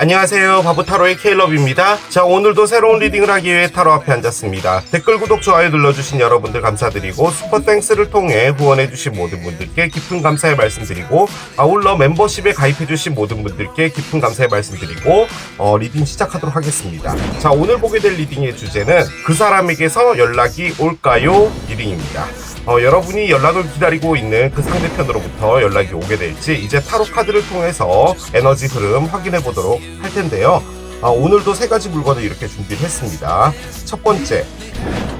안녕하세요. 바보타로의 케일럽입니다. 자, 오늘도 새로운 리딩을 하기 위해 타로 앞에 앉았습니다. 댓글, 구독, 좋아요 눌러주신 여러분들 감사드리고 슈퍼땡스를 통해 후원해주신 모든 분들께 깊은 감사의 말씀드리고 아울러 멤버십에 가입해주신 모든 분들께 깊은 감사의 말씀드리고 리딩 시작하도록 하겠습니다. 자, 오늘 보게 될 리딩의 주제는 그 사람에게서 연락이 올까요? 리딩입니다. 여러분이 연락을 기다리고 있는 그 상대편으로부터 연락이 오게 될지 이제 타로 카드를 통해서 에너지 흐름 확인해 보도록 할 텐데요. 오늘도 세 가지 물건을 이렇게 준비를 했습니다. 첫 번째,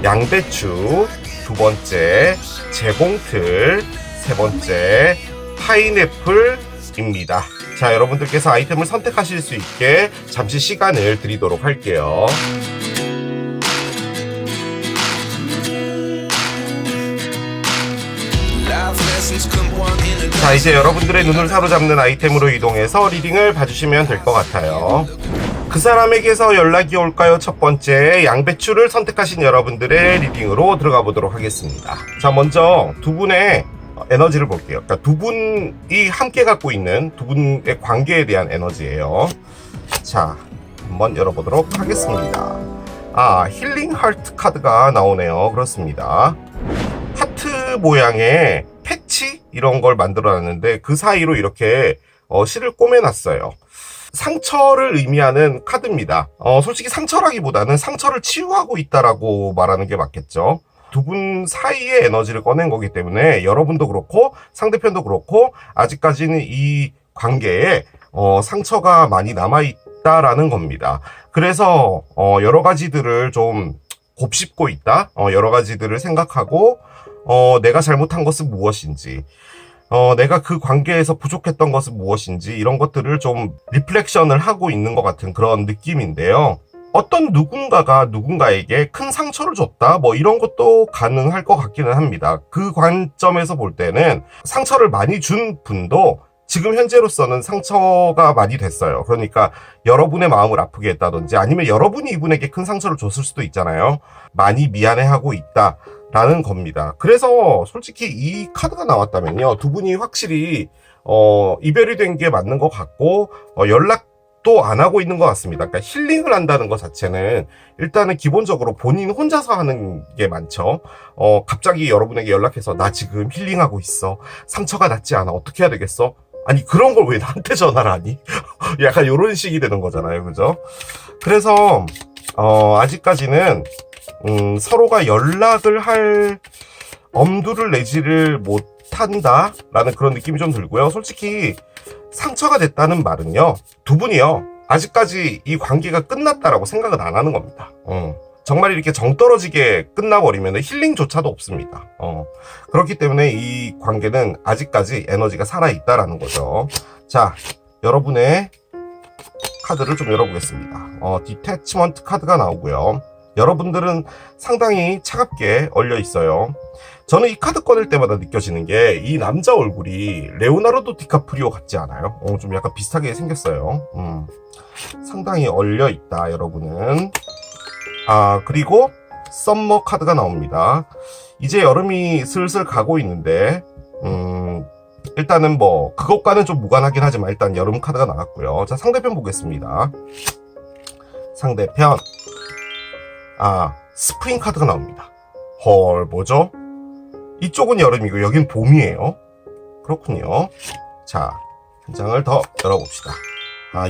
양배추. 두 번째, 재봉틀. 세 번째, 파인애플입니다. 자, 여러분들께서 아이템을 선택하실 수 있게 잠시 시간을 드리도록 할게요. 자, 이제 여러분들의 눈을 사로잡는 아이템으로 이동해서 리딩을 봐주시면 될 것 같아요. 그 사람에게서 연락이 올까요? 첫 번째, 양배추를 선택하신 여러분들의 리딩으로 들어가 보도록 하겠습니다. 자, 먼저 두 분의 에너지를 볼게요. 그러니까 두 분이 함께 갖고 있는 두 분의 관계에 대한 에너지예요. 자, 한번 열어보도록 하겠습니다. 힐링 하트 카드가 나오네요. 그렇습니다. 하트 모양의 패치 이런 걸 만들어놨는데 그 사이로 이렇게 실을 꼬매놨어요. 상처를 의미하는 카드입니다. 솔직히 상처라기보다는 상처를 치유하고 있다라고 말하는 게 맞겠죠. 두 분 사이의 에너지를 꺼낸 거기 때문에 여러분도 그렇고 상대편도 그렇고 아직까지는 이 관계에 상처가 많이 남아있다라는 겁니다. 그래서 여러 가지들을 좀 곱씹고 있다. 여러 가지들을 생각하고 내가 잘못한 것은 무엇인지, 내가 그 관계에서 부족했던 것은 무엇인지 이런 것들을 좀 리플렉션을 하고 있는 것 같은 그런 느낌인데요. 어떤 누군가가 누군가에게 큰 상처를 줬다 뭐 이런 것도 가능할 것 같기는 합니다. 그 관점에서 볼 때는 상처를 많이 준 분도 지금 현재로서는 상처가 많이 됐어요. 그러니까 여러분의 마음을 아프게 했다든지 아니면 여러분이 이분에게 큰 상처를 줬을 수도 있잖아요. 많이 미안해하고 있다 라는 겁니다. 그래서 솔직히 이 카드가 나왔다면요, 두 분이 확실히 이별이 된 게 맞는 것 같고 연락도 안 하고 있는 것 같습니다. 그러니까 힐링을 한다는 것 자체는 일단은 기본적으로 본인 혼자서 하는 게 많죠. 갑자기 여러분에게 연락해서 나 지금 힐링하고 있어, 상처가 낫지 않아, 어떻게 해야 되겠어? 아니, 그런 걸 왜 나한테 전화를 하니? 약간 이런 식이 되는 거잖아요, 그죠? 그래서 아직까지는 서로가 연락을 할 엄두를 내지를 못한다 라는 그런 느낌이 좀 들고요. 솔직히 상처가 됐다는 말은요, 두 분이요 아직까지 이 관계가 끝났다라고 생각은 안 하는 겁니다. 정말 이렇게 정떨어지게 끝나버리면 힐링조차도 없습니다. 그렇기 때문에 이 관계는 아직까지 에너지가 살아있다라는 거죠. 자, 여러분의 카드를 좀 열어보겠습니다. 디태치먼트 카드가 나오고요. 여러분들은 상당히 차갑게 얼려 있어요. 저는 이 카드 꺼낼 때마다 느껴지는 게 이 남자 얼굴이 레오나르도 디카프리오 같지 않아요? 좀 약간 비슷하게 생겼어요. 상당히 얼려 있다, 여러분은. 그리고 썸머 카드가 나옵니다. 이제 여름이 슬슬 가고 있는데 일단은 뭐 그것과는 좀 무관하긴 하지만 일단 여름 카드가 나왔고요. 자, 상대편 보겠습니다. 상대편 스프링 카드가 나옵니다. 헐, 뭐죠? 이쪽은 여름이고 여긴 봄이에요. 그렇군요. 자, 한 장을 더 열어봅시다.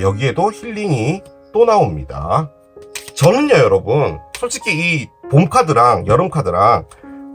여기에도 힐링이 또 나옵니다. 저는요, 여러분, 솔직히 이 봄 카드랑 여름 카드랑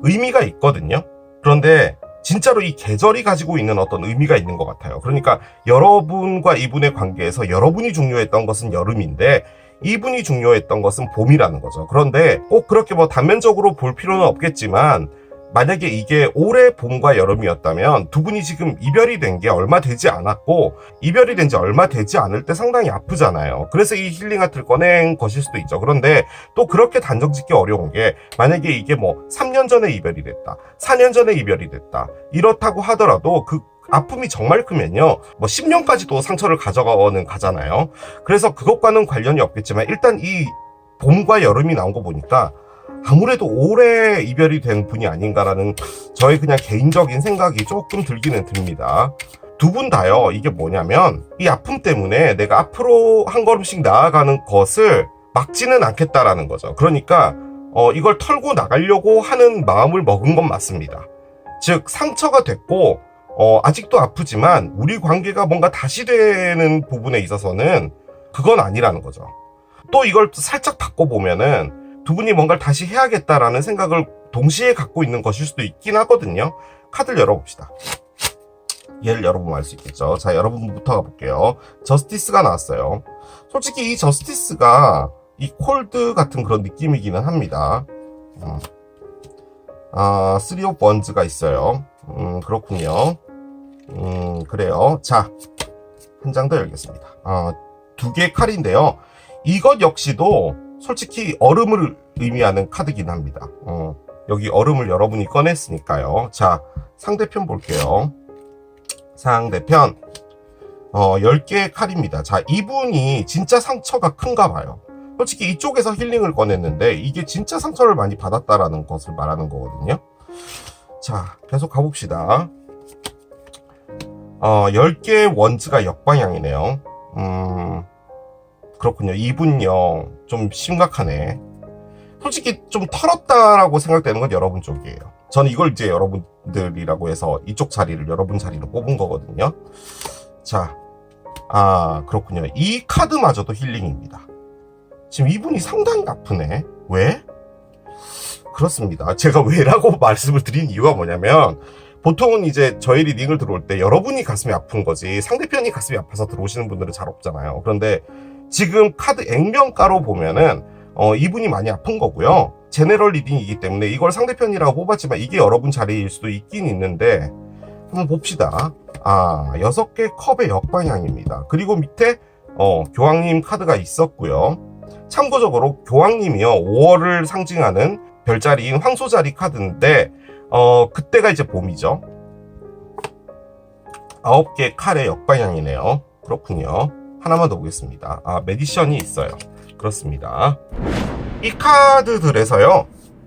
의미가 있거든요. 그런데 진짜로 이 계절이 가지고 있는 어떤 의미가 있는 것 같아요. 그러니까 여러분과 이분의 관계에서 여러분이 중요했던 것은 여름인데 이분이 중요했던 것은 봄이라는 거죠. 그런데 꼭 그렇게 뭐 단면적으로 볼 필요는 없겠지만 만약에 이게 올해 봄과 여름이었다면 두 분이 지금 이별이 된 게 얼마 되지 않았고 이별이 된 지 얼마 되지 않을 때 상당히 아프잖아요. 그래서 이 힐링 아트를 꺼낸 것일 수도 있죠. 그런데 또 그렇게 단정 짓기 어려운 게 만약에 이게 뭐 3년 전에 이별이 됐다, 4년 전에 이별이 됐다 이렇다고 하더라도 그 아픔이 정말 크면요, 뭐 10년까지도 상처를 가져가는 가잖아요. 그래서 그것과는 관련이 없겠지만 일단 이 봄과 여름이 나온 거 보니까 아무래도 올해 이별이 된 분이 아닌가라는 저의 그냥 개인적인 생각이 조금 들기는 듭니다. 두 분 다요. 이게 뭐냐면 이 아픔 때문에 내가 앞으로 한 걸음씩 나아가는 것을 막지는 않겠다라는 거죠. 그러니까 이걸 털고 나가려고 하는 마음을 먹은 건 맞습니다. 즉 상처가 됐고 아직도 아프지만 우리 관계가 뭔가 다시 되는 부분에 있어서는 그건 아니라는 거죠. 또 이걸 살짝 바꿔보면은 두 분이 뭔가를 다시 해야겠다라는 생각을 동시에 갖고 있는 것일 수도 있긴 하거든요. 카드를 열어봅시다. 얘를 열어보면 알 수 있겠죠. 자, 여러분부터 가볼게요. 저스티스가 나왔어요. 솔직히 이 저스티스가 이 콜드 같은 그런 느낌이기는 합니다. 쓰리 오브 원즈가 있어요. 그렇군요. 그래요. 자, 한 장 더 열겠습니다. 두 개의 칼인데요. 이것 역시도 솔직히 얼음을 의미하는 카드긴 합니다. 여기 얼음을 여러분이 꺼냈으니까요. 자, 상대편 볼게요. 상대편 10개의 칼입니다. 자, 이분이 진짜 상처가 큰가 봐요. 솔직히 이쪽에서 힐링을 꺼냈는데 이게 진짜 상처를 많이 받았다라는 것을 말하는 거거든요. 자, 계속 가봅시다. 10개의 원즈가 역방향이네요. 그렇군요. 이분요, 좀 심각하네. 솔직히 좀 털었다라고 생각되는 건 여러분 쪽이에요. 저는 이걸 이제 여러분들이라고 해서 이쪽 자리를 여러분 자리로 뽑은 거거든요. 자, 그렇군요. 이 카드마저도 힐링입니다. 지금 이분이 상당히 아프네. 왜? 그렇습니다. 제가 왜라고 말씀을 드린 이유가 뭐냐면, 보통은 이제 저희 리딩을 들어올 때 여러분이 가슴이 아픈 거지 상대편이 가슴이 아파서 들어오시는 분들은 잘 없잖아요. 그런데 지금 카드 액면가로 보면은 이분이 많이 아픈 거고요. 제네럴 리딩이기 때문에 이걸 상대편이라고 뽑았지만 이게 여러분 자리일 수도 있긴 있는데, 한번 봅시다. 6개 컵의 역방향입니다. 그리고 밑에 교황님 카드가 있었고요. 참고적으로 교황님이요, 5월을 상징하는 별자리인 황소자리 카드인데 그때가 이제 봄이죠. 9개 칼의 역방향이네요. 그렇군요. 하나만 더 보겠습니다. 메디션이 있어요. 그렇습니다. 이 카드들에서요,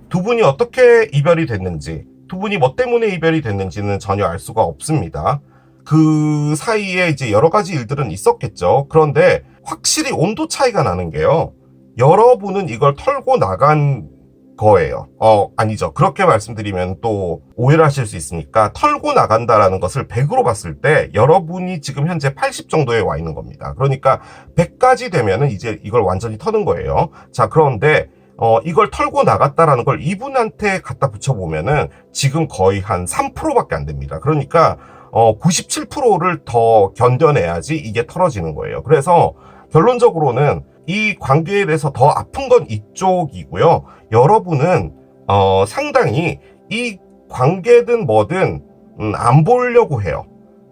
두 분이 어떻게 이별이 됐는지, 두 분이 뭐 때문에 이별이 됐는지는 전혀 알 수가 없습니다. 그 사이에 이제 여러 가지 일들은 있었겠죠. 그런데 확실히 온도 차이가 나는 게요, 여러분은 이걸 털고 나간 거예요. 아니죠. 그렇게 말씀드리면 또 오해를 하실 수 있으니까, 털고 나간다라는 것을 100으로 봤을 때 여러분이 지금 현재 80 정도에 와 있는 겁니다. 그러니까 100까지 되면은 이제 이걸 완전히 터는 거예요. 자, 그런데 이걸 털고 나갔다라는 걸 이분한테 갖다 붙여보면은 지금 거의 한 3%밖에 안 됩니다. 그러니까 97%를 더 견뎌내야지 이게 털어지는 거예요. 그래서 결론적으로는 이 관계에 대해서 더 아픈 건 이쪽이고요. 여러분은 상당히 이 관계든 뭐든 안 보려고 해요.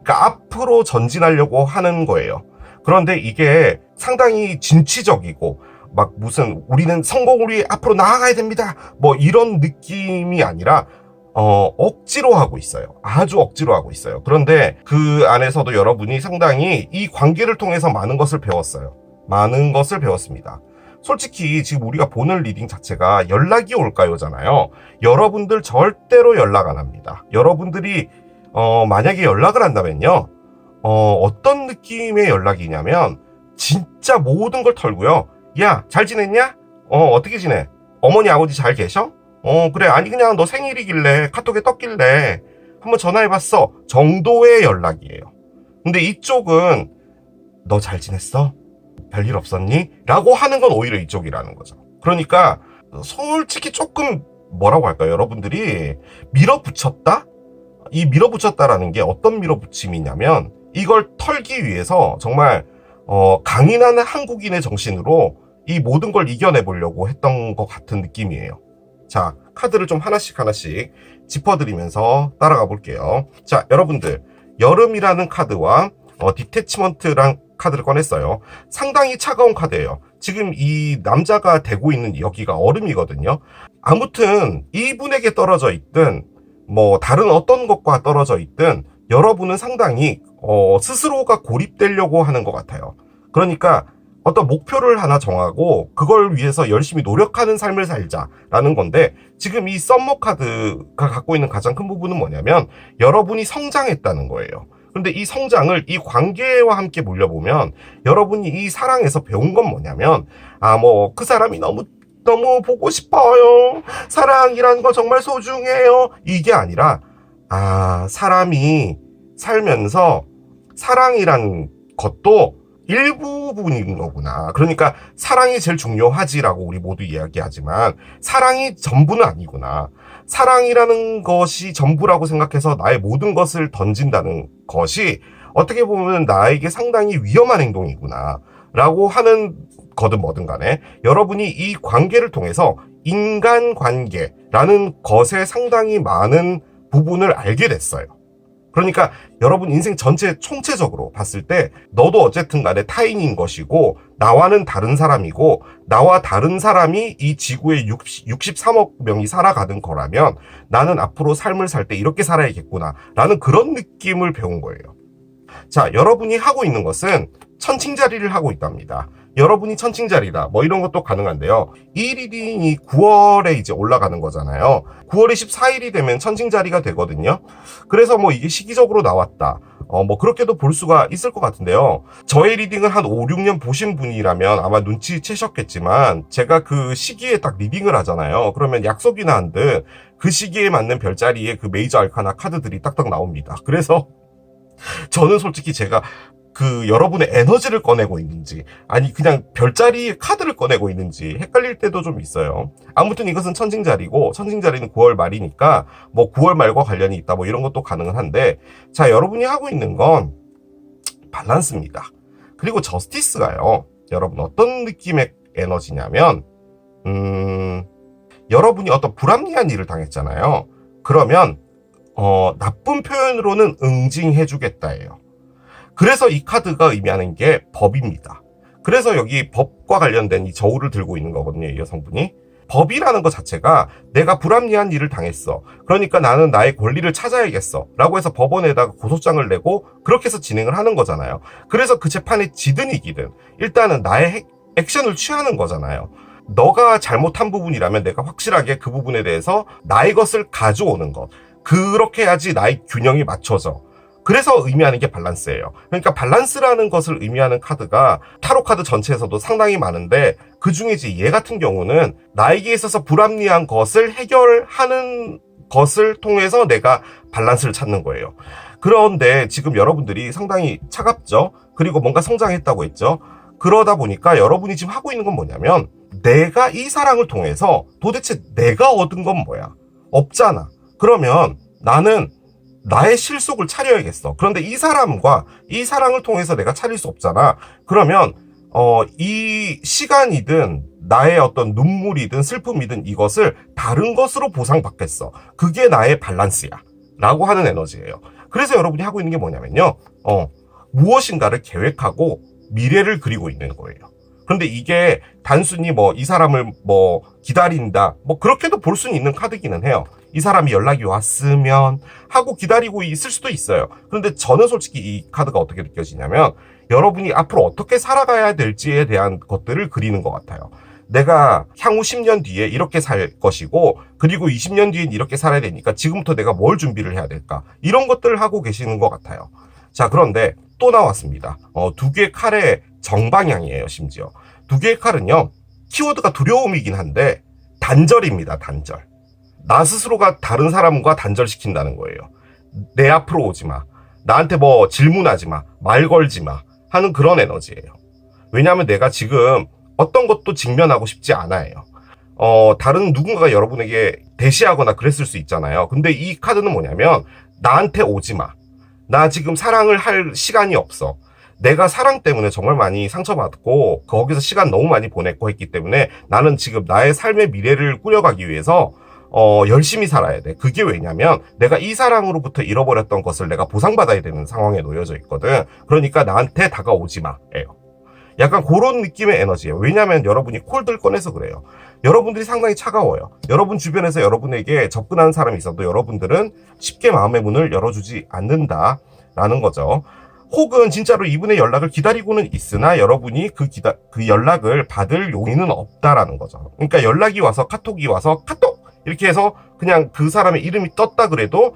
그러니까 앞으로 전진하려고 하는 거예요. 그런데 이게 상당히 진취적이고 막 무슨 우리는 성공을 위해 앞으로 나아가야 됩니다, 뭐 이런 느낌이 아니라 억지로 하고 있어요. 아주 억지로 하고 있어요. 그런데 그 안에서도 여러분이 상당히 이 관계를 통해서 많은 것을 배웠어요. 많은 것을 배웠습니다. 솔직히 지금 우리가 보는 리딩 자체가 연락이 올까요잖아요. 여러분들 절대로 연락 안 합니다. 여러분들이 만약에 연락을 한다면요, 어떤 느낌의 연락이냐면 진짜 모든 걸 털고요. 야, 잘 지냈냐? 어떻게 지내? 어머니 아버지 잘 계셔? 그래. 아니 그냥 너 생일이길래 카톡에 떴길래 한번 전화해봤어 정도의 연락이에요. 근데 이쪽은 너 잘 지냈어? 별일 없었니? 라고 하는 건 오히려 이쪽이라는 거죠. 그러니까 솔직히 조금 뭐라고 할까요? 여러분들이 밀어붙였다? 이 밀어붙였다라는 게 어떤 밀어붙임이냐면, 이걸 털기 위해서 정말 강인한 한국인의 정신으로 이 모든 걸 이겨내보려고 했던 것 같은 느낌이에요. 자, 카드를 좀 하나씩 짚어드리면서 따라가 볼게요. 자, 여러분들, 여름이라는 카드와 디태치먼트란 카드를 꺼냈어요. 상당히 차가운 카드예요. 지금 이 남자가 대고 있는 여기가 얼음이거든요. 아무튼 이분에게 떨어져 있든 뭐 다른 어떤 것과 떨어져 있든 여러분은 상당히 스스로가 고립되려고 하는 것 같아요. 그러니까 어떤 목표를 하나 정하고 그걸 위해서 열심히 노력하는 삶을 살자라는 건데, 지금 이 썸머 카드가 갖고 있는 가장 큰 부분은 뭐냐면 여러분이 성장했다는 거예요. 그런데 이 성장을 이 관계와 함께 물려보면 여러분이 이 사랑에서 배운 건 뭐냐면 그 사람이 너무 보고 싶어요. 사랑이란 거 정말 소중해요. 이게 아니라 사람이 살면서 사랑이란 것도 일부분인 거구나. 그러니까 사랑이 제일 중요하지라고 우리 모두 이야기하지만 사랑이 전부는 아니구나. 사랑이라는 것이 전부라고 생각해서 나의 모든 것을 던진다는 것이 어떻게 보면 나에게 상당히 위험한 행동이구나 라고 하는 거든 뭐든 간에 여러분이 이 관계를 통해서 인간관계라는 것에 상당히 많은 부분을 알게 됐어요. 그러니까 여러분 인생 전체 총체적으로 봤을 때 너도 어쨌든 간에 타인인 것이고 나와는 다른 사람이고 나와 다른 사람이 이 지구에 63억 명이 살아가는 거라면 나는 앞으로 삶을 살 때 이렇게 살아야겠구나 라는 그런 느낌을 배운 거예요. 자, 여러분이 하고 있는 것은 천칭자리를 하고 있답니다. 여러분이 천칭자리다 이런 것도 가능한데요. 이 리딩이 9월에 이제 올라가는 거잖아요. 9월이 14일이 되면 천칭자리가 되거든요. 그래서 이게 시기적으로 나왔다. 그렇게도 볼 수가 있을 것 같은데요. 저의 리딩을 한 5, 6년 보신 분이라면 아마 눈치채셨겠지만 제가 그 시기에 딱 리딩을 하잖아요. 그러면 약속이나 한 듯 그 시기에 맞는 별자리에 그 메이저 알카나 카드들이 딱딱 나옵니다. 그래서 저는 솔직히 제가 여러분의 에너지를 꺼내고 있는지 아니 그냥 별자리 카드를 꺼내고 있는지 헷갈릴 때도 좀 있어요. 아무튼 이것은 천칭자리고 천칭자리는 9월 말이니까 9월 말과 관련이 있다 이런 것도 가능은 한데 자, 여러분이 하고 있는 건 밸런스입니다. 그리고 저스티스가요. 여러분 어떤 느낌의 에너지냐면 여러분이 어떤 불합리한 일을 당했잖아요. 그러면 나쁜 표현으로는 응징해주겠다예요. 그래서 이 카드가 의미하는 게 법입니다. 그래서 여기 법과 관련된 이 저울을 들고 있는 거거든요, 이 여성분이. 법이라는 것 자체가 내가 불합리한 일을 당했어. 그러니까 나는 나의 권리를 찾아야겠어. 라고 해서 법원에다가 고소장을 내고 그렇게 해서 진행을 하는 거잖아요. 그래서 그 재판에 지든 이기든 일단은 나의 액션을 취하는 거잖아요. 너가 잘못한 부분이라면 내가 확실하게 그 부분에 대해서 나의 것을 가져오는 것. 그렇게 해야지 나의 균형이 맞춰져. 그래서 의미하는 게 밸런스예요. 그러니까 밸런스라는 것을 의미하는 카드가 타로 카드 전체에서도 상당히 많은데 그중에 이제 얘 같은 경우는 나에게 있어서 불합리한 것을 해결하는 것을 통해서 내가 밸런스를 찾는 거예요. 그런데 지금 여러분들이 상당히 차갑죠? 그리고 뭔가 성장했다고 했죠? 그러다 보니까 여러분이 지금 하고 있는 건 뭐냐면 내가 이 사랑을 통해서 도대체 내가 얻은 건 뭐야? 없잖아. 그러면 나는 나의 실속을 차려야겠어. 그런데 이 사람과 이 사랑을 통해서 내가 차릴 수 없잖아. 그러면 이 시간이든 나의 어떤 눈물이든 슬픔이든 이것을 다른 것으로 보상받겠어. 그게 나의 밸런스야. 라고 하는 에너지예요. 그래서 여러분이 하고 있는 게 뭐냐면요. 무엇인가를 계획하고 미래를 그리고 있는 거예요. 그런데 이게 단순히 이 사람을 기다린다. 그렇게도 볼 수는 있는 카드기는 해요. 이 사람이 연락이 왔으면 하고 기다리고 있을 수도 있어요. 그런데 저는 솔직히 이 카드가 어떻게 느껴지냐면 여러분이 앞으로 어떻게 살아가야 될지에 대한 것들을 그리는 것 같아요. 내가 향후 10년 뒤에 이렇게 살 것이고 그리고 20년 뒤엔 이렇게 살아야 되니까 지금부터 내가 뭘 준비를 해야 될까 이런 것들을 하고 계시는 것 같아요. 자, 그런데 또 나왔습니다. 두 개의 칼의 정방향이에요. 심지어 두 개의 칼은요 키워드가 두려움이긴 한데 단절입니다. 단절. 나 스스로가 다른 사람과 단절시킨다는 거예요. 내 앞으로 오지 마. 나한테 질문하지 마. 말 걸지 마. 하는 그런 에너지예요. 왜냐하면 내가 지금 어떤 것도 직면하고 싶지 않아요. 다른 누군가가 여러분에게 대시하거나 그랬을 수 있잖아요. 근데 이 카드는 뭐냐면 나한테 오지 마. 나 지금 사랑을 할 시간이 없어. 내가 사랑 때문에 정말 많이 상처받고 거기서 시간 너무 많이 보냈고 했기 때문에 나는 지금 나의 삶의 미래를 꾸려가기 위해서 열심히 살아야 돼. 그게 왜냐면 내가 이 사랑으로부터 잃어버렸던 것을 내가 보상받아야 되는 상황에 놓여져 있거든. 그러니까 나한테 다가오지 마예요. 약간 그런 느낌의 에너지예요. 왜냐면 여러분이 콜들 꺼내서 그래요. 여러분들이 상당히 차가워요. 여러분 주변에서 여러분에게 접근하는 사람이 있어도 여러분들은 쉽게 마음의 문을 열어주지 않는다라는 거죠. 혹은 진짜로 이분의 연락을 기다리고는 있으나 여러분이 그 연락을 받을 용의는 없다라는 거죠. 그러니까 연락이 와서 카톡이 와서 카톡! 이렇게 해서 그냥 그 사람의 이름이 떴다 그래도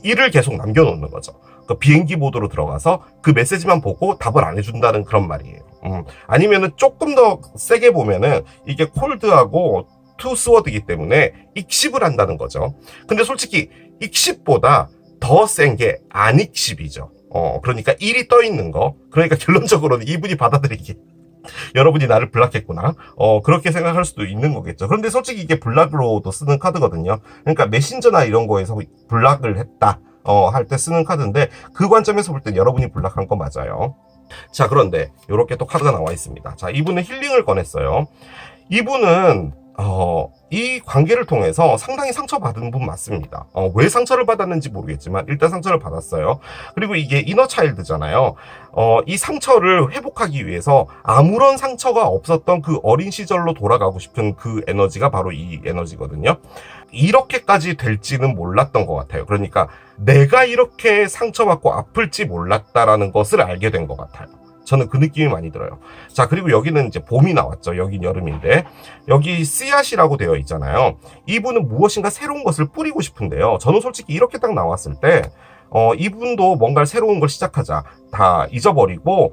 일을 계속 남겨놓는 거죠. 그 비행기 모드로 들어가서 그 메시지만 보고 답을 안 해준다는 그런 말이에요. 아니면은 조금 더 세게 보면은 이게 콜드하고 투스워드이기 때문에 익십을 한다는 거죠. 근데 솔직히 익십보다 더 센 게 안익십이죠. 그러니까 일이 떠 있는 거. 그러니까 결론적으로는 이분이 받아들이기. 여러분이 나를 블락했구나. 그렇게 생각할 수도 있는 거겠죠. 그런데 솔직히 이게 블락으로도 쓰는 카드거든요. 그러니까 메신저나 이런 거에서 블락을 했다. 할 때 쓰는 카드인데 그 관점에서 볼 땐 여러분이 블락한 거 맞아요. 자, 그런데 이렇게 또 카드가 나와 있습니다. 자, 이분은 힐링을 꺼냈어요. 이분은 이 관계를 통해서 상당히 상처받은 분 맞습니다. 왜 상처를 받았는지 모르겠지만 일단 상처를 받았어요. 그리고 이게 이너 차일드잖아요. 이 상처를 회복하기 위해서 아무런 상처가 없었던 그 어린 시절로 돌아가고 싶은 그 에너지가 바로 이 에너지거든요. 이렇게까지 될지는 몰랐던 것 같아요. 그러니까 내가 이렇게 상처받고 아플지 몰랐다라는 것을 알게 된 것 같아요. 저는 그 느낌이 많이 들어요. 자, 그리고 여기는 이제 봄이 나왔죠. 여긴 여름인데 여기 씨앗이라고 되어 있잖아요. 이분은 무엇인가 새로운 것을 뿌리고 싶은데요. 저는 솔직히 이렇게 딱 나왔을 때 이분도 뭔가 새로운 걸 시작하자, 다 잊어버리고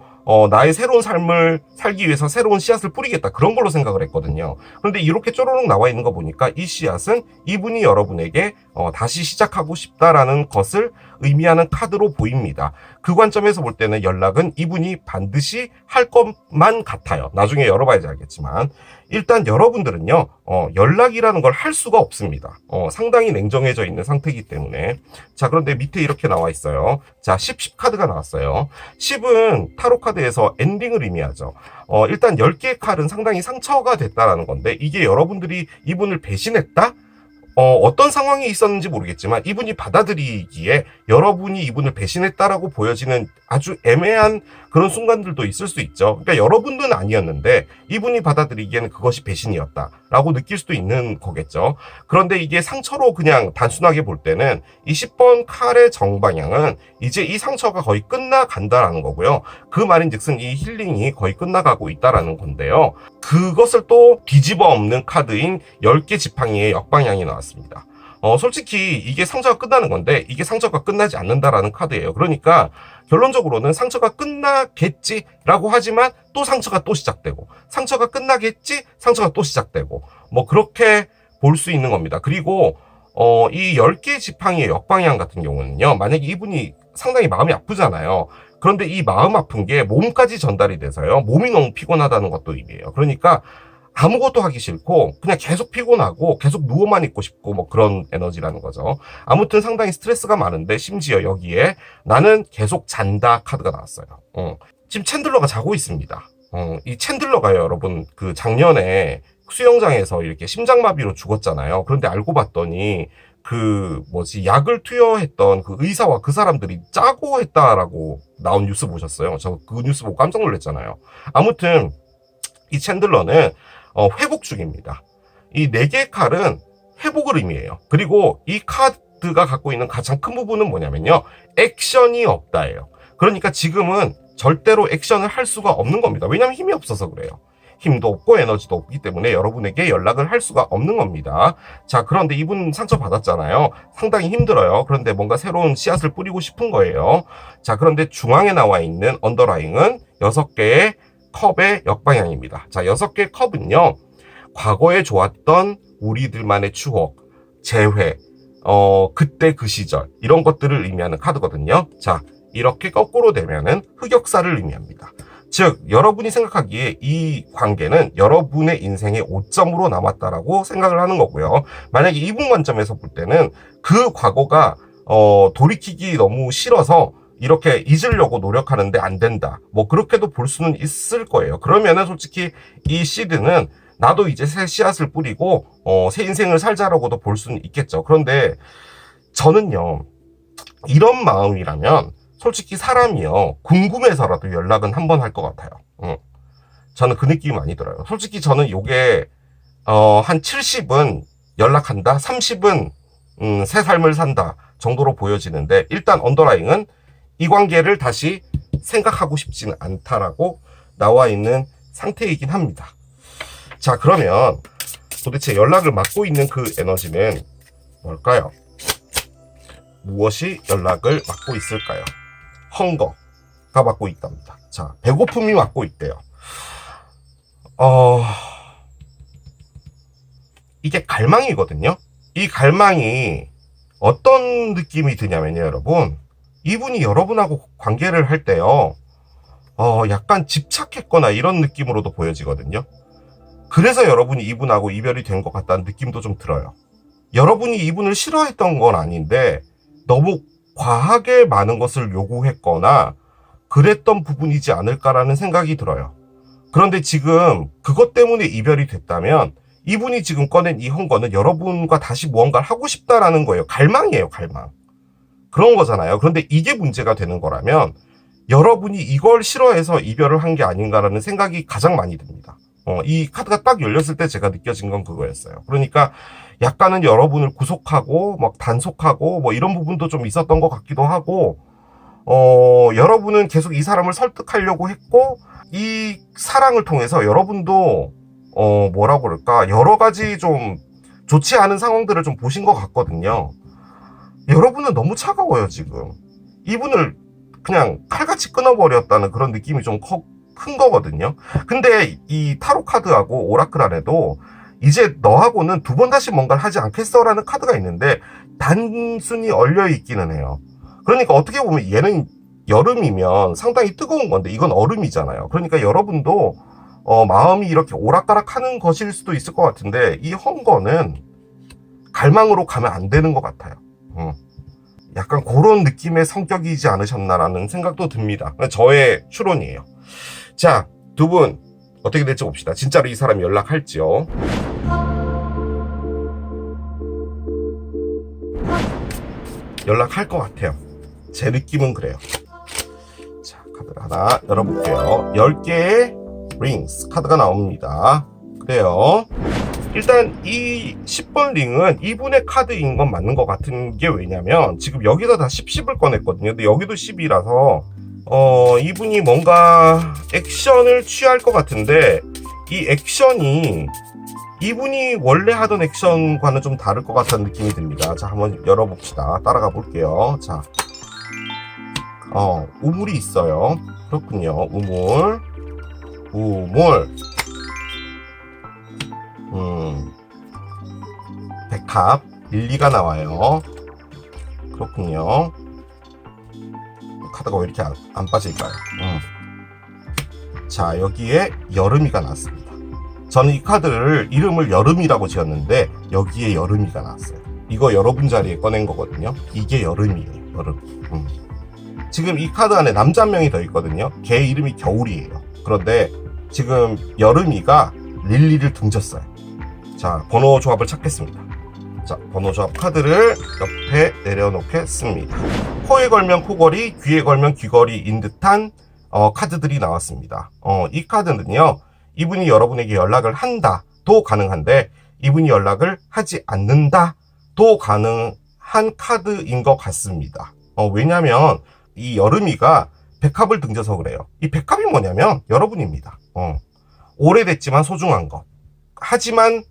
나의 새로운 삶을 살기 위해서 새로운 씨앗을 뿌리겠다, 그런 걸로 생각을 했거든요. 그런데 이렇게 쪼로록 나와 있는 거 보니까 이 씨앗은 이분이 여러분에게 다시 시작하고 싶다라는 것을 의미하는 카드로 보입니다. 그 관점에서 볼 때는 연락은 이분이 반드시 할 것만 같아요. 나중에 열어봐야지 알겠지만 일단 여러분들은요 연락이라는 걸 할 수가 없습니다. 상당히 냉정해져 있는 상태이기 때문에. 자, 그런데 밑에 이렇게 나와 있어요. 자, 10 카드가 나왔어요. 10은 타로 카드에서 엔딩을 의미하죠. 일단 10개의 칼은 상당히 상처가 됐다라는 건데 이게 여러분들이 이분을 배신했다? 어떤 상황이 있었는지 모르겠지만 이분이 받아들이기에 여러분이 이분을 배신했다라고 보여지는 아주 애매한 그런 순간들도 있을 수 있죠. 그러니까 여러분들은 아니었는데 이분이 받아들이기에는 그것이 배신이었다라고 느낄 수도 있는 거겠죠. 그런데 이게 상처로 그냥 단순하게 볼 때는 이 10번 칼의 정방향은 이제 이 상처가 거의 끝나간다라는 거고요. 그 말인즉슨 이 힐링이 거의 끝나가고 있다라는 건데요. 그것을 또 뒤집어 엎는 카드인 10개 지팡이의 역방향이 나왔습니다. 솔직히 이게 상처가 끝나는 건데 이게 상처가 끝나지 않는다라는 카드예요. 그러니까 결론적으로는 상처가 끝나겠지라고 하지만 또 상처가 또 시작되고, 상처가 끝나겠지, 상처가 또 시작되고, 뭐 그렇게 볼 수 있는 겁니다. 그리고 이 10개 지팡이의 역방향 같은 경우는요, 만약에 이분이 상당히 마음이 아프잖아요. 그런데 이 마음 아픈 게 몸까지 전달이 돼서요, 몸이 너무 피곤하다는 것도 의미해요. 그러니까 아무것도 하기 싫고 그냥 계속 피곤하고 계속 누워만 있고 싶고 뭐 그런 에너지라는 거죠. 아무튼 상당히 스트레스가 많은데 심지어 여기에 나는 계속 잔다 카드가 나왔어요. 지금 챈들러가 자고 있습니다. 이 챈들러가요, 여러분, 그 작년에 수영장에서 이렇게 심장마비로 죽었잖아요. 그런데 알고 봤더니 약을 투여했던 그 의사와 그 사람들이 짜고 했다라고 나온 뉴스 보셨어요? 저 그 뉴스 보고 깜짝 놀랐잖아요. 아무튼 이 챈들러는 회복 중입니다. 이 4개의 칼은 회복을 의미해요. 그리고 이 카드가 갖고 있는 가장 큰 부분은 뭐냐면요, 액션이 없다예요. 그러니까 지금은 절대로 액션을 할 수가 없는 겁니다. 왜냐하면 힘이 없어서 그래요. 힘도 없고 에너지도 없기 때문에 여러분에게 연락을 할 수가 없는 겁니다. 자, 그런데 이분 상처 받았잖아요. 상당히 힘들어요. 그런데 뭔가 새로운 씨앗을 뿌리고 싶은 거예요. 자, 그런데 중앙에 나와 있는 언더라인은 6개의 컵의 역방향입니다. 자, 6개의 컵은요, 과거에 좋았던 우리들만의 추억, 재회, 그때 그 시절, 이런 것들을 의미하는 카드거든요. 자, 이렇게 거꾸로 되면은 흑역사를 의미합니다. 즉, 여러분이 생각하기에 이 관계는 여러분의 인생의 5점으로 남았다라고 생각을 하는 거고요. 만약에 이분 관점에서 볼 때는 그 과거가 돌이키기 너무 싫어서 이렇게 잊으려고 노력하는데 안 된다, 뭐 그렇게도 볼 수는 있을 거예요. 그러면은 솔직히 이 시드는 나도 이제 새 씨앗을 뿌리고 새 인생을 살자라고도 볼 수는 있겠죠. 그런데 저는요, 이런 마음이라면 솔직히 사람이요, 궁금해서라도 연락은 한번 할 것 같아요. 저는 그 느낌이 많이 들어요. 솔직히 저는 요게 한 70은 연락한다, 30은 새 삶을 산다 정도로 보여지는데, 일단 언더라인은 이 관계를 다시 생각하고 싶지는 않다라고 나와 있는 상태이긴 합니다. 자, 그러면 도대체 연락을 막고 있는 그 에너지는 뭘까요? 무엇이 연락을 막고 있을까요? 헝거가 막고 있답니다. 자, 배고픔이 막고 있대요. 이게 갈망이거든요. 이 갈망이 어떤 느낌이 드냐면요, 여러분. 이분이 여러분하고 관계를 할 때요, 약간 집착했거나 이런 느낌으로도 보여지거든요. 그래서 여러분이 이분하고 이별이 된 것 같다는 느낌도 좀 들어요. 여러분이 이분을 싫어했던 건 아닌데 너무 과하게 많은 것을 요구했거나 그랬던 부분이지 않을까라는 생각이 들어요. 그런데 지금 그것 때문에 이별이 됐다면 이분이 지금 꺼낸 이 헝거는 여러분과 다시 무언가를 하고 싶다라는 거예요. 갈망이에요, 갈망. 그런 거잖아요. 그런데 이게 문제가 되는 거라면 여러분이 이걸 싫어해서 이별을 한 게 아닌가라는 생각이 가장 많이 듭니다. 이 카드가 딱 열렸을 때 제가 느껴진 건 그거였어요. 그러니까 약간은 여러분을 구속하고 막 단속하고 뭐 이런 부분도 좀 있었던 것 같기도 하고, 여러분은 계속 이 사람을 설득하려고 했고, 이 사랑을 통해서 여러분도 뭐라고 그럴까, 여러 가지 좀 좋지 않은 상황들을 좀 보신 것 같거든요. 여러분은 너무 차가워요, 지금. 이분을 그냥 칼같이 끊어버렸다는 그런 느낌이 좀 큰 거거든요. 근데 이 타로 카드하고 오라클 안에도 이제 너하고는 두 번 다시 뭔가를 하지 않겠어라는 카드가 있는데 단순히 얼려 있기는 해요. 그러니까 어떻게 보면 얘는 여름이면 상당히 뜨거운 건데 이건 얼음이잖아요. 그러니까 여러분도 마음이 이렇게 오락가락 하는 것일 수도 있을 것 같은데 이 헝거는 갈망으로 가면 안 되는 것 같아요. 약간 그런 느낌의 성격이지 않으셨나라는 생각도 듭니다. 저의 추론이에요. 자, 두 분 어떻게 될지 봅시다. 진짜로 이 사람이 연락할지요. 연락할 것 같아요. 제 느낌은 그래요. 자, 카드를 하나 열어볼게요. 10개의 링스 카드가 나옵니다. 그래요. 일단 이 10번 링은 이분의 카드인 건 맞는 것 같은 게 왜냐면 지금 여기다 다 10을 꺼냈거든요. 근데 여기도 10이라서 이분이 뭔가 액션을 취할 것 같은데 이 액션이 이분이 원래 하던 액션과는 좀 다를 것 같다는 느낌이 듭니다. 자, 한번 열어봅시다. 따라가 볼게요. 자, 우물이 있어요. 그렇군요. 우물. 백합, 릴리가 나와요. 그렇군요. 카드가 왜 이렇게 안 빠질까요? 자, 여기에 여름이가 나왔습니다. 저는 이 카드를 이름을 여름이라고 지었는데 여기에 여름이가 나왔어요. 이거 여러분 자리에 꺼낸 거거든요. 이게 여름이에요. 여름. 지금 이 카드 안에 남자 한 명이 더 있거든요. 걔 이름이 겨울이에요. 그런데 지금 여름이가 릴리를 등졌어요. 자, 번호 조합을 찾겠습니다. 자, 번호 조합 카드를 옆에 내려놓겠습니다. 코에 걸면 코걸이, 귀에 걸면 귀걸이인 듯한 카드들이 나왔습니다. 이 카드는요, 이분이 여러분에게 연락을 한다도 가능한데 이분이 연락을 하지 않는다도 가능한 카드인 것 같습니다. 왜냐면 이 여름이가 백합을 등져서 그래요. 이 백합이 뭐냐면 여러분입니다. 오래됐지만 소중한 것. 하지만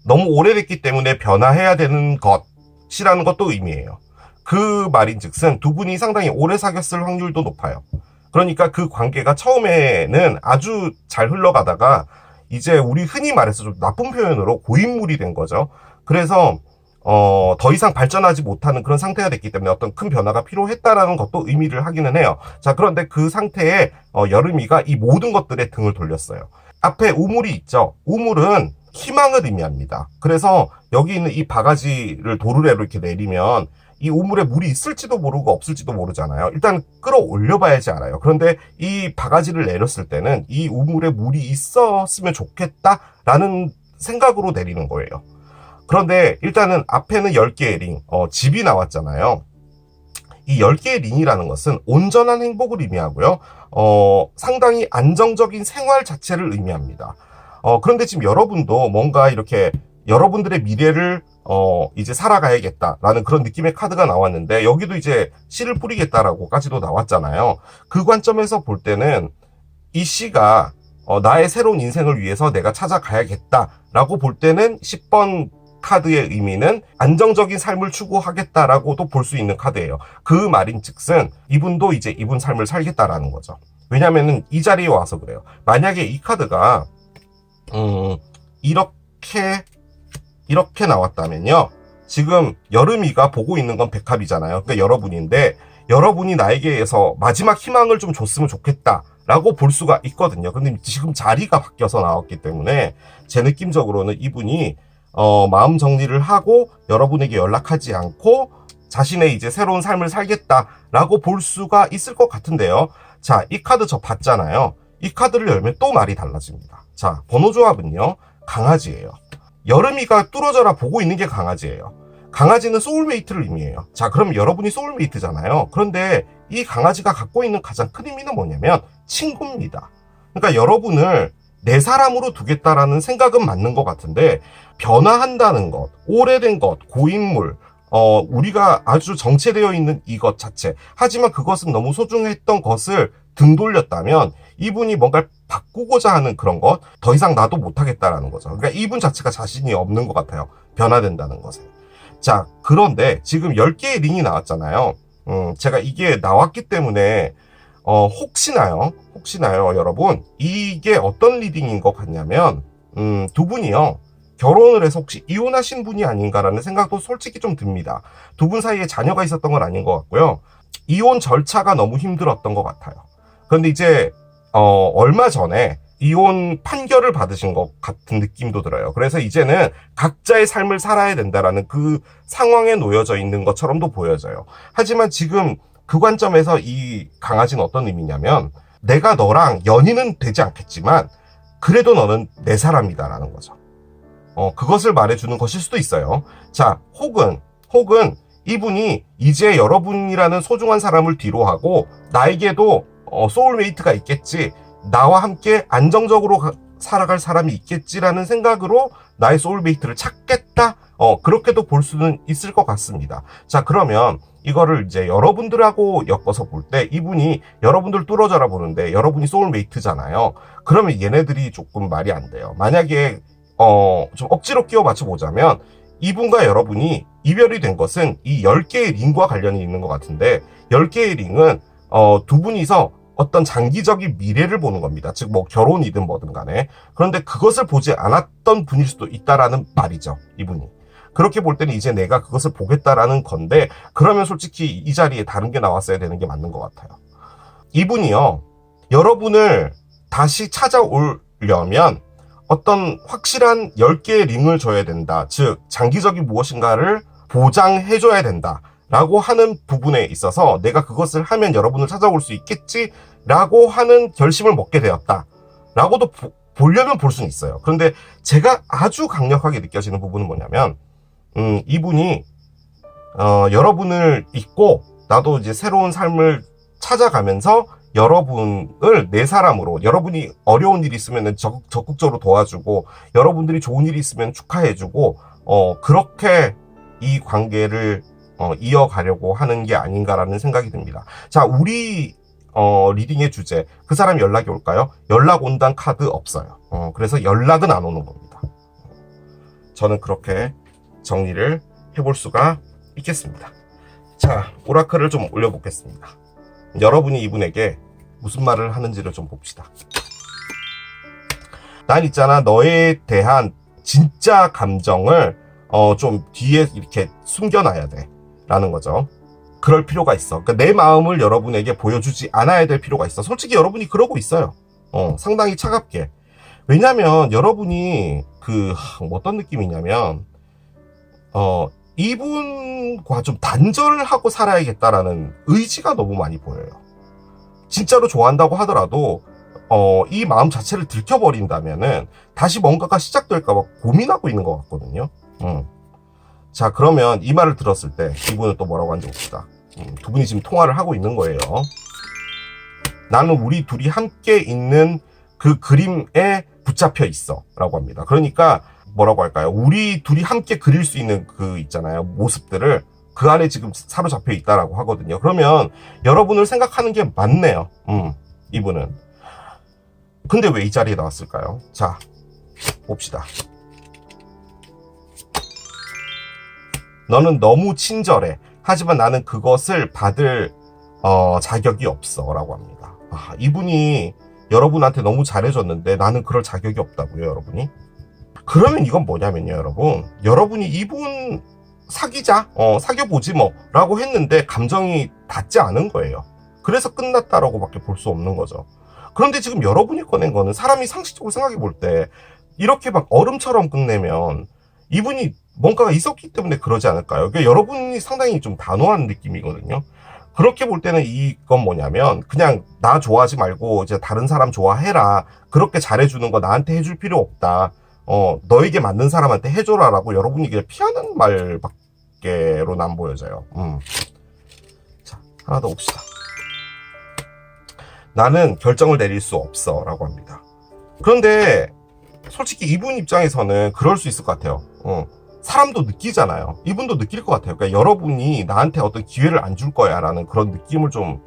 너무 오래됐기 때문에 변화해야 되는 것이라는 것도 의미해요. 그 말인즉슨 두 분이 상당히 오래 사귀었을 확률도 높아요. 그러니까 그 관계가 처음에는 아주 잘 흘러가다가 이제 우리 흔히 말해서 좀 나쁜 표현으로 고인물이 된 거죠. 그래서 더 이상 발전하지 못하는 그런 상태가 됐기 때문에 어떤 큰 변화가 필요했다라는 것도 의미를 하기는 해요. 자, 그런데 그 상태에 여름이가 이 모든 것들에 등을 돌렸어요. 앞에 우물이 있죠. 우물은 희망을 의미합니다. 그래서 여기 있는 이 바가지를 도르래로 이렇게 내리면 이 우물에 물이 있을지도 모르고 없을지도 모르잖아요. 일단 끌어올려 봐야지 알아요. 그런데 이 바가지를 내렸을 때는 이 우물에 물이 있었으면 좋겠다라는 생각으로 내리는 거예요. 그런데 일단은 앞에는 10개의 링, 집이 나왔잖아요. 이 10개의 링이라는 것은 온전한 행복을 의미하고요. 상당히 안정적인 생활 자체를 의미합니다. 그런데 지금 여러분도 뭔가 이렇게 여러분들의 미래를 이제 살아가야겠다라는 그런 느낌의 카드가 나왔는데 여기도 이제 씨를 뿌리겠다라고까지도 나왔잖아요. 그 관점에서 볼 때는 이 씨가 나의 새로운 인생을 위해서 내가 찾아가야겠다라고 볼 때는 10번 카드의 의미는 안정적인 삶을 추구하겠다라고도 볼 수 있는 카드예요. 그 말인즉슨 이분도 이제 이분 삶을 살겠다라는 거죠. 왜냐면은 이 자리에 와서 그래요. 만약에 이 카드가 이렇게 나왔다면요. 지금 여름이가 보고 있는 건 백합이잖아요. 그러니까 여러분인데 여러분이 나에게서 마지막 희망을 좀 줬으면 좋겠다라고 볼 수가 있거든요. 근데 지금 자리가 바뀌어서 나왔기 때문에 제 느낌적으로는 이분이 마음 정리를 하고 여러분에게 연락하지 않고 자신의 이제 새로운 삶을 살겠다라고 볼 수가 있을 것 같은데요. 자, 이 카드 저 봤잖아요. 이 카드를 열면 또 말이 달라집니다. 자, 번호 조합은요. 강아지예요. 여름이가 뚫어져라 보고 있는 게 강아지예요. 강아지는 소울메이트를 의미해요. 자, 그럼 여러분이 소울메이트잖아요. 그런데 이 강아지가 갖고 있는 가장 큰 의미는 뭐냐면 친구입니다. 그러니까 여러분을 내 사람으로 두겠다라는 생각은 맞는 것 같은데 변화한다는 것, 오래된 것, 고인물, 우리가 아주 정체되어 있는 이것 자체. 하지만 그것은 너무 소중했던 것을 등 돌렸다면 이분이 뭔가를 바꾸고자 하는 그런 것, 더 이상 나도 못하겠다라는 거죠. 그러니까 이분 자체가 자신이 없는 것 같아요. 변화된다는 것에. 자, 그런데 지금 10개의 링이 나왔잖아요. 제가 이게 나왔기 때문에 혹시나요, 여러분, 이게 어떤 리딩인 것 같냐면, 두 분이요, 결혼을 해서 혹시 이혼하신 분이 아닌가라는 생각도 솔직히 좀 듭니다. 두 분 사이에 자녀가 있었던 건 아닌 것 같고요. 이혼 절차가 너무 힘들었던 것 같아요. 그런데 이제, 얼마 전에 이혼 판결을 받으신 것 같은 느낌도 들어요. 그래서 이제는 각자의 삶을 살아야 된다라는 그 상황에 놓여져 있는 것처럼도 보여져요. 하지만 지금 그 관점에서 이 강아지는 어떤 의미냐면 내가 너랑 연인은 되지 않겠지만 그래도 너는 내 사람이다라는 거죠. 그것을 말해주는 것일 수도 있어요. 자, 혹은 이분이 이제 여러분이라는 소중한 사람을 뒤로하고 나에게도 소울메이트가 있겠지, 나와 함께 안정적으로 살아갈 사람이 있겠지라는 생각으로 나의 소울메이트를 찾겠다, 그렇게도 볼 수는 있을 것 같습니다. 자, 그러면 이거를 이제 여러분들하고 엮어서 볼 때 이분이 여러분들 뚫어져라 보는데 여러분이 소울메이트잖아요. 그러면 얘네들이 조금 말이 안 돼요. 만약에 좀 억지로 끼워 맞춰보자면 이분과 여러분이 이별이 된 것은 이 10개의 링과 관련이 있는 것 같은데 10개의 링은 두 분이서 어떤 장기적인 미래를 보는 겁니다. 즉 뭐 결혼이든 뭐든 간에. 그런데 그것을 보지 않았던 분일 수도 있다라는 말이죠. 이분이. 그렇게 볼 때는 이제 내가 그것을 보겠다라는 건데 그러면 솔직히 이 자리에 다른 게 나왔어야 되는 게 맞는 것 같아요. 이분이요, 여러분을 다시 찾아오려면 어떤 확실한 10개의 링을 줘야 된다. 즉 장기적인 무엇인가를 보장해줘야 된다 라고 하는 부분에 있어서 내가 그것을 하면 여러분을 찾아올 수 있겠지 라고 하는 결심을 먹게 되었다 라고도 보려면 볼 수는 있어요. 그런데 제가 아주 강력하게 느껴지는 부분은 뭐냐면 이분이 여러분을 잊고 나도 이제 새로운 삶을 찾아가면서 여러분을 내 사람으로, 여러분이 어려운 일이 있으면 적극적으로 도와주고 여러분들이 좋은 일이 있으면 축하해주고 그렇게 이 관계를 이어가려고 하는 게 아닌가라는 생각이 듭니다. 자, 우리 리딩의 주제, 그 사람이 연락이 올까요? 연락 온다는 카드 없어요. 그래서 연락은 안 오는 겁니다. 저는 그렇게 정리를 해볼 수가 있겠습니다. 자, 오라클을 좀 올려보겠습니다. 여러분이 이분에게 무슨 말을 하는지를 좀 봅시다. 난 있잖아, 너에 대한 진짜 감정을 좀 뒤에 이렇게 숨겨놔야 돼 라는 거죠. 그럴 필요가 있어. 그러니까 내 마음을 여러분에게 보여주지 않아야 될 필요가 있어. 솔직히 여러분이 그러고 있어요. 상당히 차갑게. 왜냐면 여러분이 어떤 느낌이냐면 이분과 좀 단절을 하고 살아야겠다라는 의지가 너무 많이 보여요. 진짜로 좋아한다고 하더라도 이 마음 자체를 들켜버린다면은 다시 뭔가가 시작될까봐 고민하고 있는 것 같거든요. 자, 그러면 이 말을 들었을 때 이분은 또 뭐라고 하는지 봅시다. 두 분이 지금 통화를 하고 있는 거예요. 나는 우리 둘이 함께 있는 그 그림에 붙잡혀 있어 라고 합니다. 그러니까 뭐라고 할까요? 우리 둘이 함께 그릴 수 있는 그 있잖아요, 모습들을 그 안에 지금 사로잡혀 있다라고 하거든요. 그러면 여러분을 생각하는 게 맞네요. 이분은. 근데 왜 이 자리에 나왔을까요? 자, 봅시다. 너는 너무 친절해. 하지만 나는 그것을 받을 자격이 없어 라고 합니다. 이분이 여러분한테 너무 잘해줬는데 나는 그럴 자격이 없다고요, 여러분이? 그러면 이건 뭐냐면요, 여러분. 여러분이 이분 사귀자, 사귀어보지 뭐 라고 했는데 감정이 닿지 않은 거예요. 그래서 끝났다라고 밖에 볼 수 없는 거죠. 그런데 지금 여러분이 꺼낸 거는 사람이 상식적으로 생각해 볼 때 이렇게 막 얼음처럼 끝내면 이분이 뭔가가 있었기 때문에 그러지 않을까요? 그러니까 여러분이 상당히 좀 단호한 느낌이거든요. 그렇게 볼 때는 이건 뭐냐면 그냥 나 좋아하지 말고 이제 다른 사람 좋아해라. 그렇게 잘해주는 거 나한테 해줄 필요 없다. 너에게 맞는 사람한테 해줘라라고 여러분이 그냥 피하는 말밖에로는 안 보여져요. 자, 하나 더 봅시다. 나는 결정을 내릴 수 없어 라고 합니다. 그런데 솔직히 이분 입장에서는 그럴 수 있을 것 같아요. 사람도 느끼잖아요. 이분도 느낄 것 같아요. 그러니까 여러분이 나한테 어떤 기회를 안 줄 거야 라는 그런 느낌을 좀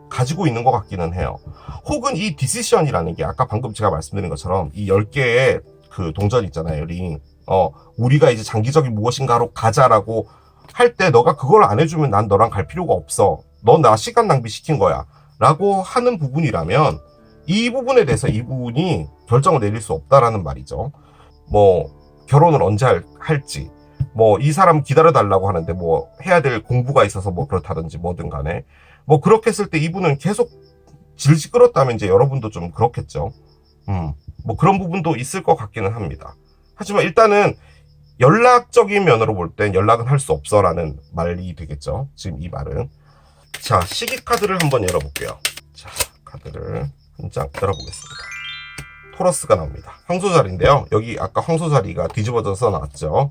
가지고 있는 것 같기는 해요. 혹은 이 디시션이라는 게 아까 방금 제가 말씀드린 것처럼 이 10개의 그 동전 있잖아요, 링. 우리가 이제 장기적인 무엇인가로 가자라고 할 때 너가 그걸 안 해주면 난 너랑 갈 필요가 없어. 넌 나 시간 낭비시킨 거야. 라고 하는 부분이라면 이 부분에 대해서 이분이 결정을 내릴 수 없다라는 말이죠. 뭐 결혼을 언제 할지, 뭐 이 사람 기다려달라고 하는데 뭐 해야 될 공부가 있어서 뭐 그렇다든지 뭐든 간에 뭐 그렇게 했을 때 이분은 계속 질질 끌었다면 이제 여러분도 좀 그렇겠죠. 뭐 그런 부분도 있을 것 같기는 합니다. 하지만 일단은 연락적인 면으로 볼 땐 연락은 할 수 없어라는 말이 되겠죠. 지금 이 말은. 자, 시기 카드를 한번 열어볼게요. 자, 카드를 한 장 열어보겠습니다. 토러스가 나옵니다. 황소자리인데요. 여기 아까 황소자리가 뒤집어져서 나왔죠.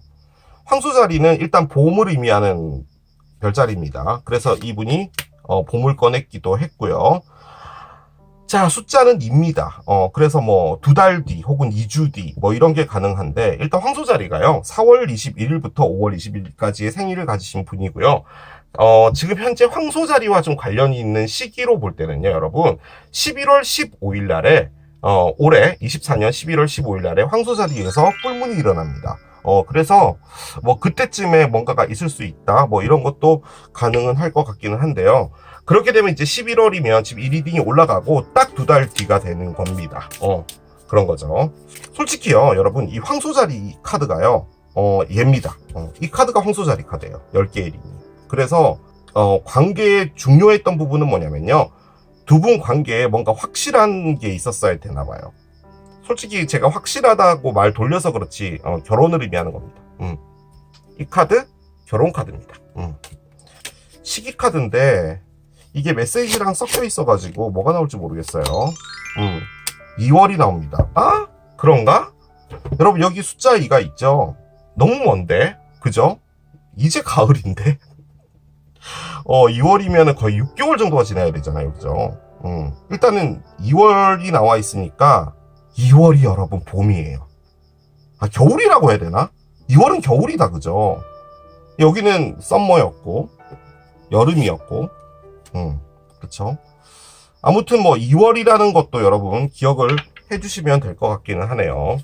황소자리는 일단 보험을 의미하는 별자리입니다. 그래서 이분이 보물 꺼냈기도 했고요. 자, 숫자는 2입니다. 그래서 뭐 2달 뒤 혹은 2주 뒤 뭐 이런 게 가능한데 일단 황소자리가요. 4월 21일부터 5월 20일까지의 생일을 가지신 분이고요. 지금 현재 황소자리와 좀 관련이 있는 시기로 볼 때는요, 여러분 11월 15일 날에 올해 24년 11월 15일 날에 황소자리에서 뿔문이 일어납니다. 그래서 뭐 그때쯤에 뭔가가 있을 수 있다 뭐 이런 것도 가능은 할 것 같기는 한데요. 그렇게 되면 이제 11월이면 지금 이 리딩이 올라가고 딱 2달 뒤가 되는 겁니다. 그런 거죠. 솔직히요, 여러분, 이 황소자리 카드가요, 얘입니다. 이 카드가 황소자리 카드예요. 10개의 리딩. 그래서, 관계에 중요했던 부분은 뭐냐면요. 두 분 관계에 뭔가 확실한 게 있었어야 되나 봐요. 솔직히 제가 확실하다고 말 돌려서 그렇지, 결혼을 의미하는 겁니다. 이 카드, 결혼 카드입니다. 시기 카드인데, 이게 메시지랑 섞여 있어가지고 뭐가 나올지 모르겠어요. 2월이 나옵니다. 아? 그런가? 여러분 여기 숫자 2가 있죠? 너무 먼데? 그죠? 이제 가을인데? 2월이면 거의 6개월 정도가 지나야 되잖아요. 그죠? 일단은 2월이 나와 있으니까 2월이 여러분 봄이에요. 겨울이라고 해야 되나? 2월은 겨울이다. 그죠? 여기는 썸머였고 여름이었고 그렇죠. 아무튼 뭐 2월이라는 것도 여러분 기억을 해주시면 될 것 같기는 하네요.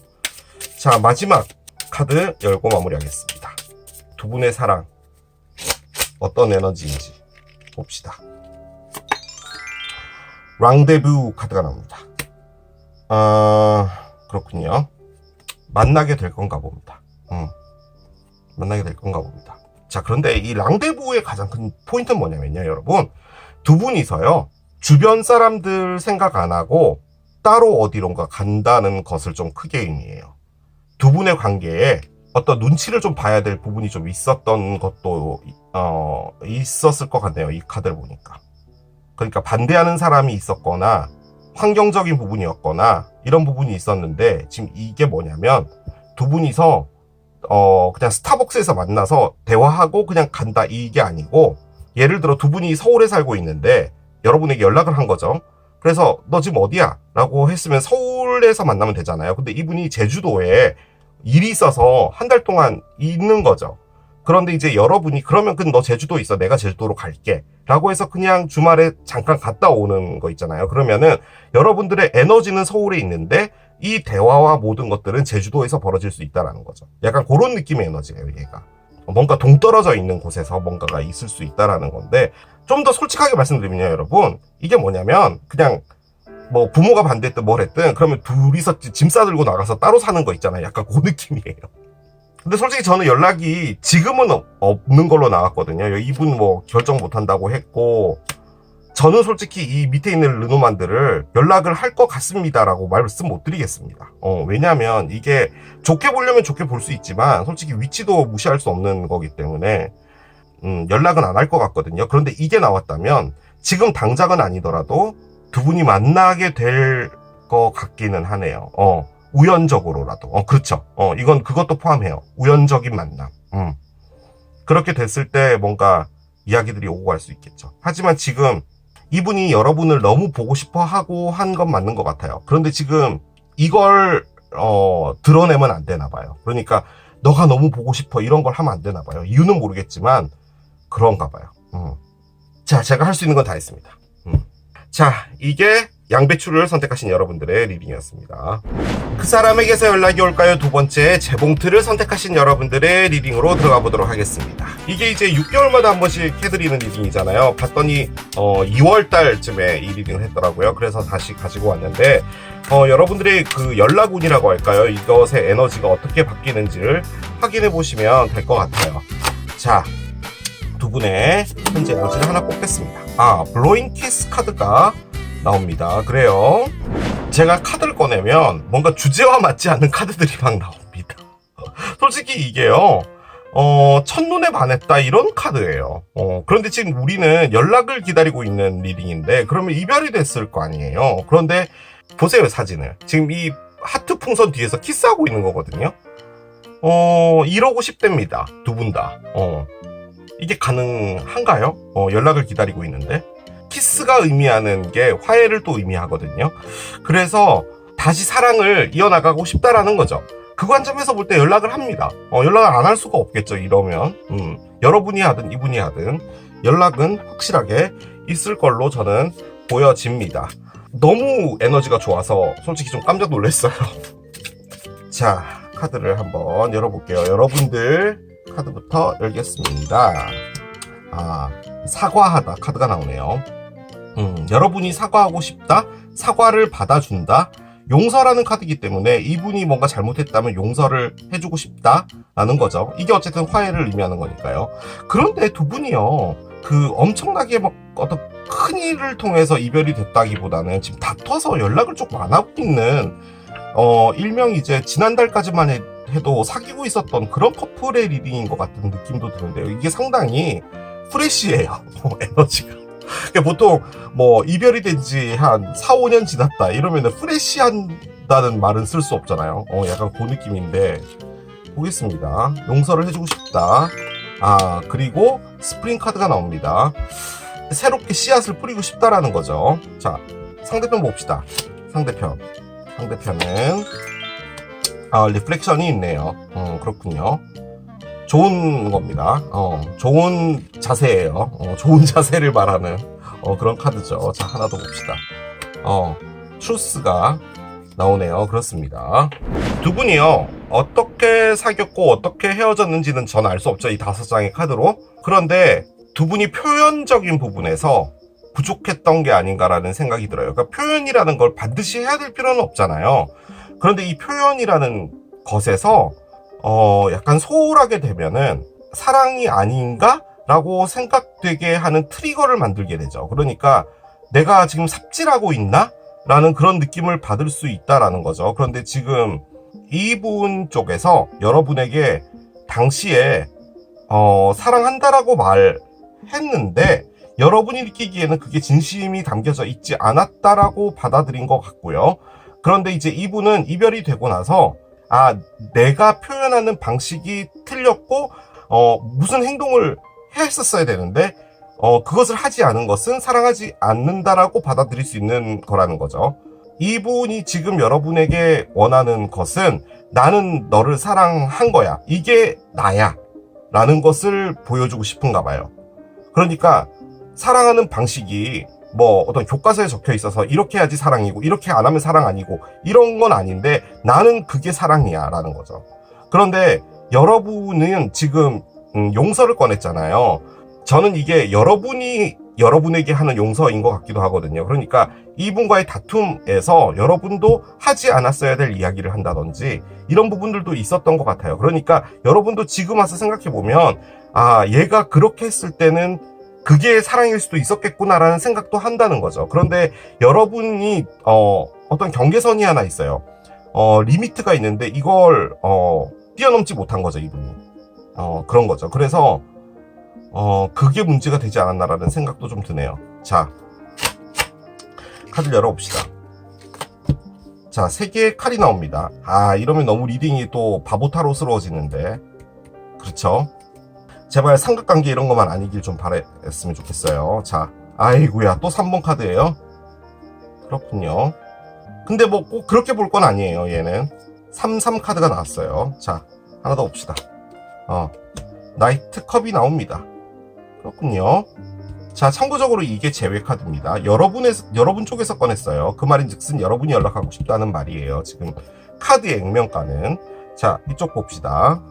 자, 마지막 카드 열고 마무리하겠습니다. 두 분의 사랑 어떤 에너지인지 봅시다. 랑데부 카드가 나옵니다. 그렇군요. 만나게 될 건가 봅니다. 만나게 될 건가 봅니다. 자, 그런데 이 랑데부의 가장 큰 포인트는 뭐냐면요, 여러분. 두 분이서요, 주변 사람들 생각 안 하고 따로 어디론가 간다는 것을 좀 크게 의미해요. 두 분의 관계에 어떤 눈치를 좀 봐야 될 부분이 좀 있었던 것도, 있었을 것 같네요. 이 카드를 보니까. 그러니까 반대하는 사람이 있었거나, 환경적인 부분이었거나, 이런 부분이 있었는데, 지금 이게 뭐냐면, 두 분이서, 그냥 스타벅스에서 만나서 대화하고 그냥 간다. 이게 아니고, 예를 들어 두 분이 서울에 살고 있는데 여러분에게 연락을 한 거죠. 그래서 너 지금 어디야? 라고 했으면 서울에서 만나면 되잖아요. 근데 이분이 제주도에 일이 있어서 한 달 동안 있는 거죠. 그런데 이제 여러분이 그러면 너 제주도에 있어. 내가 제주도로 갈게. 라고 해서 그냥 주말에 잠깐 갔다 오는 거 있잖아요. 그러면은 여러분들의 에너지는 서울에 있는데 이 대화와 모든 것들은 제주도에서 벌어질 수 있다라는 거죠. 약간 그런 느낌의 에너지예요, 얘가. 뭔가 동떨어져 있는 곳에서 뭔가가 있을 수 있다라는 건데, 좀 더 솔직하게 말씀드리면요, 여러분, 이게 뭐냐면 그냥 뭐 부모가 반대했든 뭘 했든 그러면 둘이서 짐 싸들고 나가서 따로 사는 거 있잖아요. 약간 그 느낌이에요. 근데 솔직히 저는 연락이 지금은 없는 걸로 나왔거든요. 이분 뭐 결정 못 한다고 했고, 저는 솔직히 이 밑에 있는 르노만들을 연락을 할 것 같습니다라고 말씀 못 드리겠습니다. 왜냐면 이게 좋게 보려면 좋게 볼 수 있지만 솔직히 위치도 무시할 수 없는 거기 때문에 연락은 안 할 것 같거든요. 그런데 이게 나왔다면 지금 당장은 아니더라도 두 분이 만나게 될 것 같기는 하네요. 우연적으로라도. 그렇죠. 이건 그것도 포함해요. 우연적인 만남. 그렇게 됐을 때 뭔가 이야기들이 오고 갈 수 있겠죠. 하지만 지금 이분이 여러분을 너무 보고 싶어 하고 한 건 맞는 것 같아요. 그런데 지금 이걸 드러내면 안 되나 봐요. 그러니까 너가 너무 보고 싶어 이런 걸 하면 안 되나 봐요. 이유는 모르겠지만 그런가 봐요. 자, 제가 할 수 있는 건 다 했습니다. 자, 이게 양배추를 선택하신 여러분들의 리딩이었습니다. 그 사람에게서 연락이 올까요? 두 번째, 재봉틀을 선택하신 여러분들의 리딩으로 들어가 보도록 하겠습니다. 이게 이제 6개월마다 한 번씩 해드리는 리딩이잖아요. 봤더니 2월달쯤에 이 리딩을 했더라고요. 그래서 다시 가지고 왔는데 여러분들의 그 연락운이라고 할까요? 이것의 에너지가 어떻게 바뀌는지를 확인해 보시면 될 것 같아요. 자, 두 분의 현재 에너지를 하나 뽑겠습니다. 블로잉 키스 카드가 나옵니다. 그래요. 제가 카드를 꺼내면 뭔가 주제와 맞지 않는 카드들이 막 나옵니다. 솔직히 이게요, 첫눈에 반했다 이런 카드예요. 그런데 지금 우리는 연락을 기다리고 있는 리딩인데 그러면 이별이 됐을 거 아니에요. 그런데 보세요, 사진을. 지금 이 하트 풍선 뒤에서 키스하고 있는 거거든요. 이러고 싶답니다. 두 분 다. 이게 가능한가요? 연락을 기다리고 있는데. 키스가 의미하는 게 화해를 또 의미하거든요. 그래서 다시 사랑을 이어나가고 싶다라는 거죠. 그 관점에서 볼 때 연락을 합니다. 연락을 안 할 수가 없겠죠, 이러면. 여러분이 하든 이분이 하든 연락은 확실하게 있을 걸로 저는 보여집니다. 너무 에너지가 좋아서 솔직히 좀 깜짝 놀랐어요. 자, 카드를 한번 열어볼게요. 여러분들 카드부터 열겠습니다. 사과하다 카드가 나오네요. 여러분이 사과하고 싶다, 사과를 받아준다, 용서라는 카드이기 때문에 이분이 뭔가 잘못했다면 용서를 해주고 싶다라는 거죠. 이게 어쨌든 화해를 의미하는 거니까요. 그런데 두 분이요, 그 엄청나게 막 어떤 큰 일을 통해서 이별이 됐다기보다는 지금 다퉈서 연락을 조금 안 하고 있는 일명 이제 지난달까지만 해도 사귀고 있었던 그런 커플의 리딩인 것 같은 느낌도 드는데요. 이게 상당히 프레시해요. 에너지가. 그러니까 보통 뭐 이별이 된 지 한 4, 5년 지났다 이러면은 프레시한다는 말은 쓸 수 없잖아요. 약간 그 느낌인데 보겠습니다. 용서를 해주고 싶다. 그리고 스프링 카드가 나옵니다. 새롭게 씨앗을 뿌리고 싶다라는 거죠. 자, 상대편 봅시다. 상대편은 리플렉션이 있네요. 그렇군요. 좋은 겁니다. 좋은 자세예요. 좋은 자세를 말하는 그런 카드죠. 자, 하나 더 봅시다. 트루스가 나오네요. 그렇습니다. 두 분이요, 어떻게 사귀었고 어떻게 헤어졌는지는 전 알 수 없죠, 이 5장의 카드로. 그런데 두 분이 표현적인 부분에서 부족했던 게 아닌가라는 생각이 들어요. 그러니까 표현이라는 걸 반드시 해야 될 필요는 없잖아요. 그런데 이 표현이라는 것에서 약간 소홀하게 되면은 사랑이 아닌가? 라고 생각되게 하는 트리거를 만들게 되죠. 그러니까 내가 지금 삽질하고 있나? 라는 그런 느낌을 받을 수 있다라는 거죠. 그런데 지금 이분 쪽에서 여러분에게 당시에 사랑한다라고 말했는데 여러분이 느끼기에는 그게 진심이 담겨져 있지 않았다라고 받아들인 것 같고요. 그런데 이제 이분은 이별이 되고 나서 내가 표현하는 방식이 틀렸고 무슨 행동을 했었어야 되는데 그것을 하지 않은 것은 사랑하지 않는다라고 받아들일 수 있는 거라는 거죠. 이분이 지금 여러분에게 원하는 것은 나는 너를 사랑한 거야, 이게 나야 라는 것을 보여주고 싶은가 봐요. 그러니까 사랑하는 방식이 뭐 어떤 교과서에 적혀 있어서 이렇게 해야지 사랑이고 이렇게 안 하면 사랑 아니고 이런 건 아닌데 나는 그게 사랑이야 라는 거죠. 그런데 여러분은 지금 용서를 꺼냈잖아요. 저는 이게 여러분에게 하는 용서인 것 같기도 하거든요. 그러니까 이분과의 다툼에서 여러분도 하지 않았어야 될 이야기를 한다든지 이런 부분들도 있었던 것 같아요. 그러니까 여러분도 지금 와서 생각해보면 얘가 그렇게 했을 때는 그게 사랑일 수도 있었겠구나라는 생각도 한다는 거죠. 그런데 여러분이 어떤 경계선이 하나 있어요. 리미트가 있는데 이걸 뛰어넘지 못한 거죠, 이분이. 그런 거죠. 그래서 그게 문제가 되지 않았나라는 생각도 좀 드네요. 자, 카드를 열어봅시다. 자, 3개의 칼이 나옵니다. 이러면 너무 리딩이 또 바보타로스러워지는데. 그렇죠? 제발 삼각관계 이런 것만 아니길 좀 바랬으면 좋겠어요. 자, 아이고야, 또 3번 카드예요. 그렇군요. 근데 뭐 꼭 그렇게 볼 건 아니에요, 얘는. 3 카드가 나왔어요. 자, 하나 더 봅시다. 나이트 컵이 나옵니다. 그렇군요. 자, 참고적으로 이게 제외 카드입니다. 여러분 쪽에서 꺼냈어요. 그 말인즉슨 여러분이 연락하고 싶다는 말이에요. 지금 카드의 액면가는. 자, 이쪽 봅시다.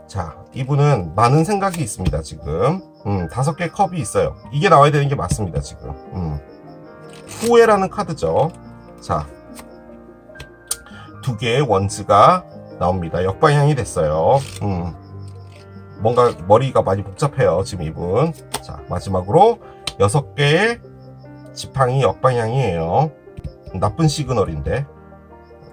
자, 이분은 많은 생각이 있습니다, 지금. 5개의 컵이 있어요. 이게 나와야 되는 게 맞습니다, 지금. 후회라는 카드죠. 자, 2개의 원즈가 나옵니다. 역방향이 됐어요. 뭔가 머리가 많이 복잡해요, 지금 이분. 자, 마지막으로 6개의 지팡이 역방향이에요. 나쁜 시그널인데.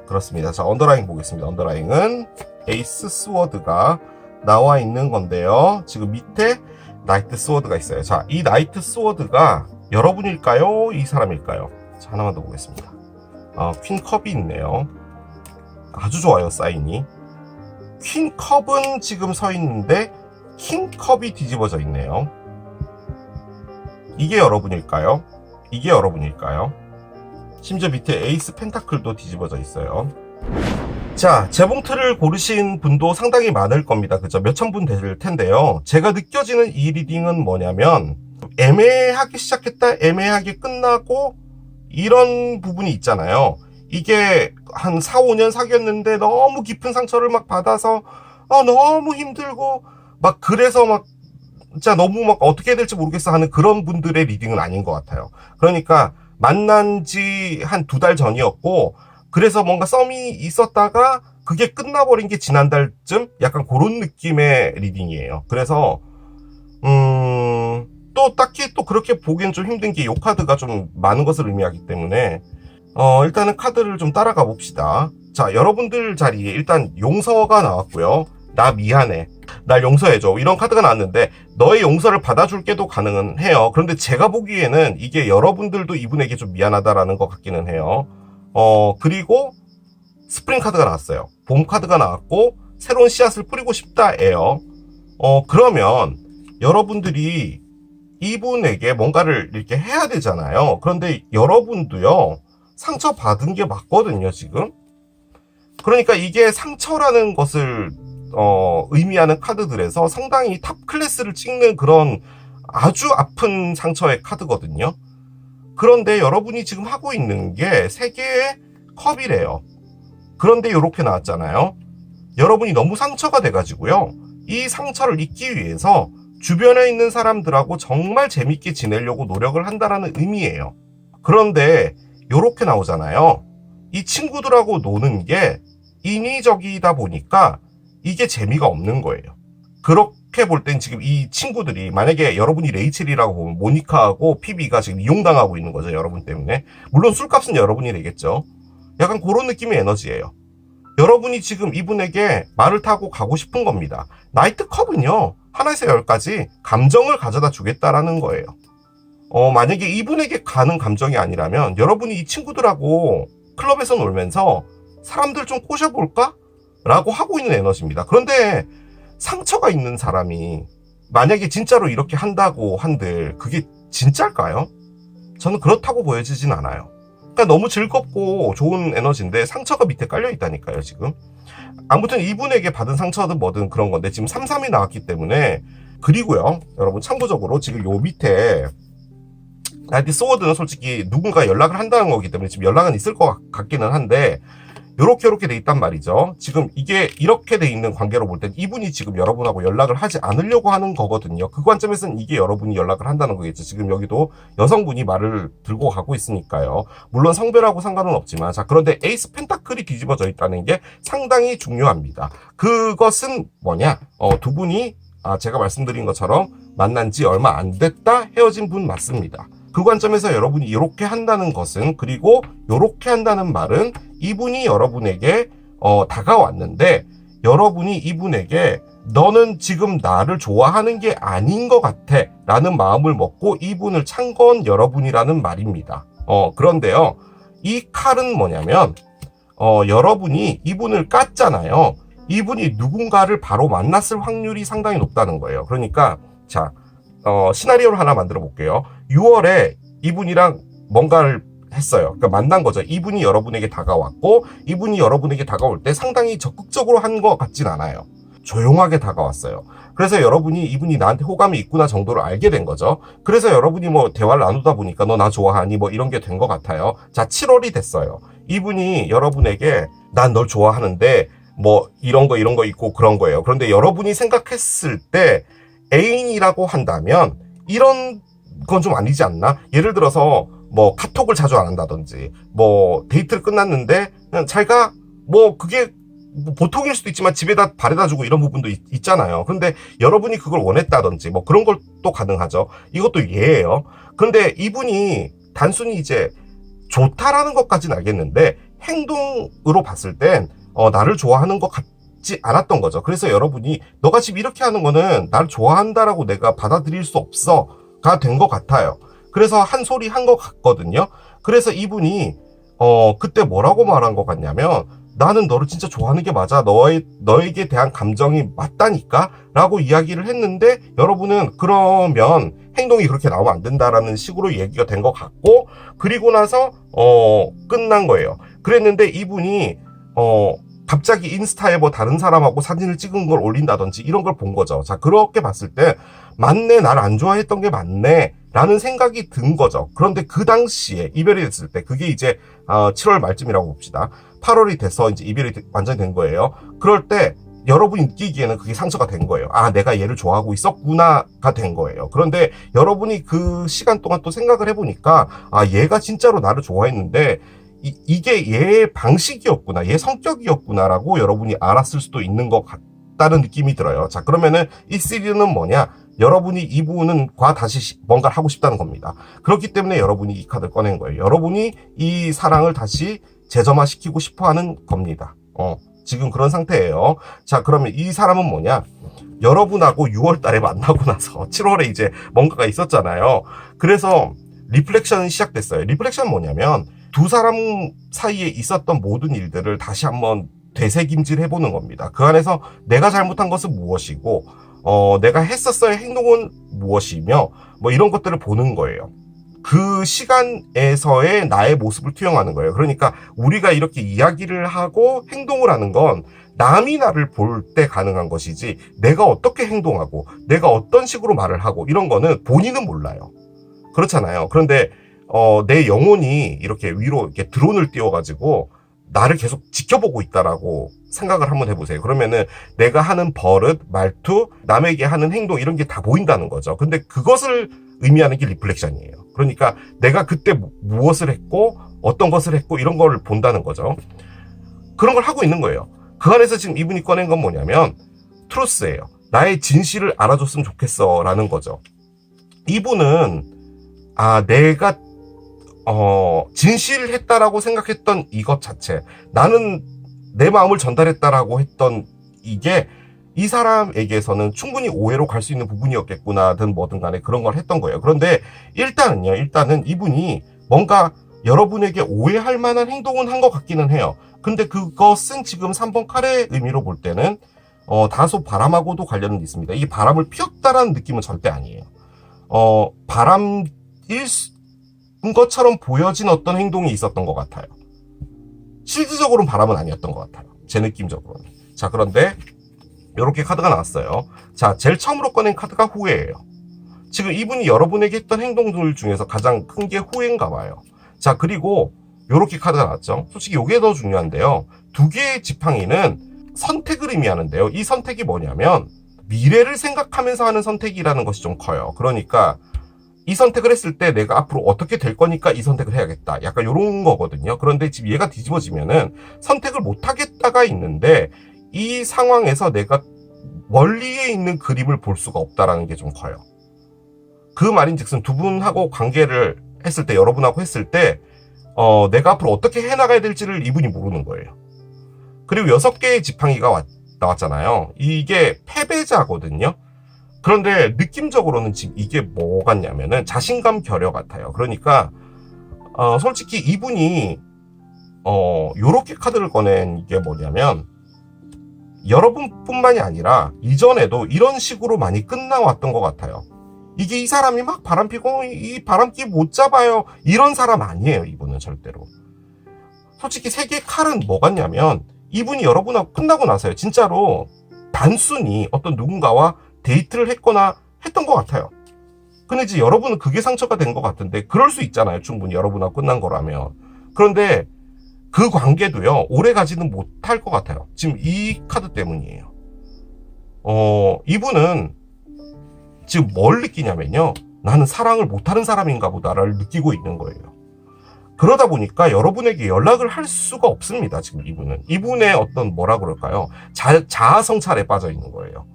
그렇습니다. 자, 언더라인 보겠습니다. 언더라인은 에이스 스워드가 나와 있는 건데요. 지금 밑에 나이트 스워드가 있어요. 자, 이 나이트 스워드가 여러분일까요? 이 사람일까요? 자, 하나만 더 보겠습니다. 퀸 컵이 있네요. 아주 좋아요, 사인이. 퀸 컵은 지금 서 있는데 킹 컵이 뒤집어져 있네요. 이게 여러분일까요? 이게 여러분일까요? 심지어 밑에 에이스 펜타클도 뒤집어져 있어요. 자, 재봉틀을 고르신 분도 상당히 많을 겁니다. 그죠? 몇천 분 될 텐데요. 제가 느껴지는 이 리딩은 뭐냐면 애매하게 시작했다, 애매하게 끝나고 이런 부분이 있잖아요. 이게 한 4, 5년 사귀었는데 너무 깊은 상처를 막 받아서 너무 힘들고 막 그래서 막 진짜 너무 막 어떻게 해야 될지 모르겠어 하는 그런 분들의 리딩은 아닌 것 같아요. 그러니까 만난 지 한 2달 전이었고 그래서 뭔가 썸이 있었다가 그게 끝나버린 게 지난달쯤 약간 그런 느낌의 리딩이에요. 그래서 또 딱히 또 그렇게 보기엔 좀 힘든 게 이 카드가 좀 많은 것을 의미하기 때문에 일단은 카드를 좀 따라가 봅시다. 자, 여러분들 자리에 일단 용서가 나왔고요. 나 미안해, 날 용서해줘, 이런 카드가 나왔는데 너의 용서를 받아줄게도 가능은 해요. 그런데 제가 보기에는 이게 여러분들도 이분에게 좀 미안하다라는 것 같기는 해요. 그리고 스프링 카드가 나왔어요. 봄 카드가 나왔고 새로운 씨앗을 뿌리고 싶다예요. 그러면 여러분들이 이분에게 뭔가를 이렇게 해야 되잖아요. 그런데 여러분도요, 상처받은 게 맞거든요, 지금. 그러니까 이게 상처라는 것을 의미하는 카드들에서 상당히 탑 클래스를 찍는 그런 아주 아픈 상처의 카드거든요. 그런데 여러분이 지금 하고 있는 게 3개의 컵이래요. 그런데 이렇게 나왔잖아요. 여러분이 너무 상처가 돼가지고요, 이 상처를 잊기 위해서 주변에 있는 사람들하고 정말 재밌게 지내려고 노력을 한다라는 의미예요. 그런데 이렇게 나오잖아요. 이 친구들하고 노는 게 인위적이다 보니까 이게 재미가 없는 거예요. 그렇게 볼 땐 지금 이 친구들이, 만약에 여러분이 레이첼이라고 보면 모니카하고 피비가 지금 이용당하고 있는 거죠, 여러분 때문에. 물론 술값은 여러분이 내겠죠. 약간 그런 느낌의 에너지예요. 여러분이 지금 이분에게 말을 타고 가고 싶은 겁니다. 나이트 컵은요, 하나에서 10까지 감정을 가져다 주겠다라는 거예요. 만약에 이분에게 가는 감정이 아니라면 여러분이 이 친구들하고 클럽에서 놀면서 사람들 좀 꼬셔볼까? 라고 하고 있는 에너지입니다. 그런데 상처가 있는 사람이 만약에 진짜로 이렇게 한다고 한들 그게 진짜일까요? 저는 그렇다고 보여지진 않아요. 그러니까 너무 즐겁고 좋은 에너지인데 상처가 밑에 깔려 있다니까요, 지금. 아무튼 이분에게 받은 상처든 뭐든 그런 건데 지금 3-3이 나왔기 때문에. 그리고요, 여러분 참고적으로 지금 요 밑에 나이트 스워드는 솔직히 누군가 연락을 한다는 거기 때문에 지금 연락은 있을 것 같기는 한데, 요렇게 돼 있단 말이죠. 지금 이게 이렇게 돼 있는 관계로 볼 땐 이분이 지금 여러분하고 연락을 하지 않으려고 하는 거거든요. 그 관점에서는 이게 여러분이 연락을 한다는 거겠죠. 지금 여기도 여성분이 말을 들고 가고 있으니까요. 물론 성별하고 상관은 없지만, 자, 그런데 에이스 펜타클이 뒤집어져 있다는 게 상당히 중요합니다. 그것은 뭐냐? 두 분이 제가 말씀드린 것처럼 만난 지 얼마 안 됐다 헤어진 분 맞습니다. 그 관점에서 여러분이 이렇게 한다는 것은, 그리고 이렇게 한다는 말은 이분이 여러분에게 다가왔는데, 여러분이 이분에게 너는 지금 나를 좋아하는 게 아닌 것 같아 라는 마음을 먹고 이분을 찬 건 여러분이라는 말입니다. 그런데요, 이 칼은 뭐냐면 여러분이 이분을 깠잖아요. 이분이 누군가를 바로 만났을 확률이 상당히 높다는 거예요. 그러니까 자, 시나리오를 하나 만들어 볼게요. 6월에 이분이랑 뭔가를 했어요. 그러니까 만난 거죠. 이분이 여러분에게 다가왔고, 이분이 여러분에게 다가올 때 상당히 적극적으로 한 것 같진 않아요. 조용하게 다가왔어요. 그래서 여러분이 이분이 나한테 호감이 있구나 정도를 알게 된 거죠. 그래서 여러분이 뭐 대화를 나누다 보니까 너 나 좋아하니 뭐 이런 게 된 것 같아요. 자, 7월이 됐어요. 이분이 여러분에게 난 널 좋아하는데 뭐 이런 거 있고 그런 거예요. 그런데 여러분이 생각했을 때 애인이라고 한다면 이런 건 좀 아니지 않나? 예를 들어서 뭐 카톡을 자주 안 한다든지, 뭐 데이트를 끝났는데 그냥 잘 가? 뭐 그게 뭐 보통일 수도 있지만 집에다 바래다 주고 이런 부분도 있잖아요. 근데 여러분이 그걸 원했다든지 뭐 그런 걸 또 가능하죠. 이것도 예예요. 근데 이분이 단순히 이제 좋다라는 것까지는 알겠는데 행동으로 봤을 땐 나를 좋아하는 것 같지 않았던 거죠. 그래서 여러분이 너가 지금 이렇게 하는 거는 나를 좋아한다라고 내가 받아들일 수 없어가 된 것 같아요. 그래서 한 소리 한 것 같거든요. 그래서 이분이 그때 뭐라고 말한 것 같냐면, 나는 너를 진짜 좋아하는 게 맞아. 너에게 대한 감정이 맞다니까? 라고 이야기를 했는데, 여러분은 그러면 행동이 그렇게 나오면 안 된다라는 식으로 얘기가 된 것 같고, 그리고 나서, 끝난 거예요. 그랬는데 이분이, 갑자기 인스타에 뭐 다른 사람하고 사진을 찍은 걸 올린다든지 이런 걸 본 거죠. 자, 그렇게 봤을 때, 맞네, 날 안 좋아했던 게 맞네, 라는 생각이 든 거죠. 그런데 그 당시에 이별이 됐을 때, 그게 이제 7월 말쯤이라고 봅시다. 8월이 돼서 이제 이별이 완전히 된 거예요. 그럴 때 여러분이 느끼기에는 그게 상처가 된 거예요. 아, 내가 얘를 좋아하고 있었구나가 된 거예요. 그런데 여러분이 그 시간 동안 또 생각을 해보니까, 아, 얘가 진짜로 나를 좋아했는데 이게 얘의 방식이었구나, 얘 성격이었구나라고 여러분이 알았을 수도 있는 것 같다는 느낌이 들어요. 자, 그러면은 이 시리즈는 뭐냐? 여러분이 이분과 다시 뭔가를 하고 싶다는 겁니다. 그렇기 때문에 여러분이 이 카드를 꺼낸 거예요. 여러분이 이 사랑을 다시 재점화시키고 싶어 하는 겁니다. 지금 그런 상태예요. 자, 그러면 이 사람은 뭐냐? 여러분하고 6월 달에 만나고 나서 7월에 이제 뭔가가 있었잖아요. 그래서 리플렉션이 시작됐어요. 리플렉션은 뭐냐면, 두 사람 사이에 있었던 모든 일들을 다시 한번 되새김질 해보는 겁니다. 그 안에서 내가 잘못한 것은 무엇이고, 내가 했었어야 행동은 무엇이며, 뭐 이런 것들을 보는 거예요. 그 시간에서의 나의 모습을 투영하는 거예요. 그러니까 우리가 이렇게 이야기를 하고 행동을 하는 건 남이 나를 볼 때 가능한 것이지, 내가 어떻게 행동하고 내가 어떤 식으로 말을 하고 이런 거는 본인은 몰라요. 그렇잖아요. 그런데 내 영혼이 이렇게 위로 이렇게 드론을 띄워가지고 나를 계속 지켜보고 있다라고 생각을 한번 해보세요. 그러면은 내가 하는 버릇, 말투, 남에게 하는 행동 이런 게 다 보인다는 거죠. 근데 그것을 의미하는 게 리플렉션이에요. 그러니까 내가 그때 무엇을 했고 어떤 것을 했고 이런 걸 본다는 거죠. 그런 걸 하고 있는 거예요. 그 안에서 지금 이분이 꺼낸 건 뭐냐면 트루스예요. 나의 진실을 알아줬으면 좋겠어 라는 거죠. 이분은 내가 진실했다라고 생각했던 이것 자체, 나는 내 마음을 전달했다라고 했던 이게 이 사람에게서는 충분히 오해로 갈 수 있는 부분이었겠구나든 뭐든 간에 그런 걸 했던 거예요. 그런데 일단은 이분이 뭔가 여러분에게 오해할 만한 행동은 한 것 같기는 해요. 근데 그것은 지금 3번 칼의 의미로 볼 때는 다소 바람하고도 관련이 있습니다. 이게 바람을 피웠다라는 느낌은 절대 아니에요. 바람일 것처럼 보여진 어떤 행동이 있었던 것 같아요. 실질적으로는 바람은 아니었던 것 같아요. 제 느낌적으로는. 자, 그런데 이렇게 카드가 나왔어요. 자, 제일 처음으로 꺼낸 카드가 후회예요. 지금 이분이 여러분에게 했던 행동들 중에서 가장 큰 게 후회인가 봐요. 자, 그리고 요렇게 카드가 나왔죠. 솔직히 요게 더 중요한데요. 두 개의 지팡이는 선택을 의미하는데요. 이 선택이 뭐냐면 미래를 생각하면서 하는 선택이라는 것이 좀 커요. 그러니까 이 선택을 했을 때 내가 앞으로 어떻게 될 거니까 이 선택을 해야겠다. 약간 요런 거거든요. 그런데 지금 얘가 뒤집어지면은 선택을 못 하겠다가 있는데 이 상황에서 내가 멀리에 있는 그림을 볼 수가 없다라는 게 좀 커요. 그 말인즉슨 두 분하고 관계를 했을 때, 여러분하고 했을 때 내가 앞으로 어떻게 해나가야 될지를 이분이 모르는 거예요. 그리고 6개의 지팡이가 나왔잖아요. 이게 패배자거든요. 그런데 느낌적으로는 지금 이게 뭐 같냐면은 자신감 결여 같아요. 그러니까 솔직히 이분이 요렇게 카드를 꺼낸 게 뭐냐면 여러분뿐만이 아니라 이전에도 이런 식으로 많이 끝나왔던 것 같아요. 이게 이 사람이 막 바람 피고 이 바람기 못 잡아요 이런 사람 아니에요. 이분은 절대로. 솔직히 3개의 칼은 뭐 같냐면 이분이 여러분하고 끝나고 나서요, 진짜로 단순히 어떤 누군가와 데이트를 했거나 했던 것 같아요. 근데 이제 여러분은 그게 상처가 된 것 같은데, 그럴 수 있잖아요, 충분히 여러분하고 끝난 거라면. 그런데 그 관계도요 오래 가지는 못할 것 같아요. 지금 이 카드 때문이에요. 이분은 지금 뭘 느끼냐면요, 나는 사랑을 못하는 사람인가 보다를 느끼고 있는 거예요. 그러다 보니까 여러분에게 연락을 할 수가 없습니다. 지금 이분의 어떤 뭐라 그럴까요, 자아 성찰에 빠져 있는 거예요.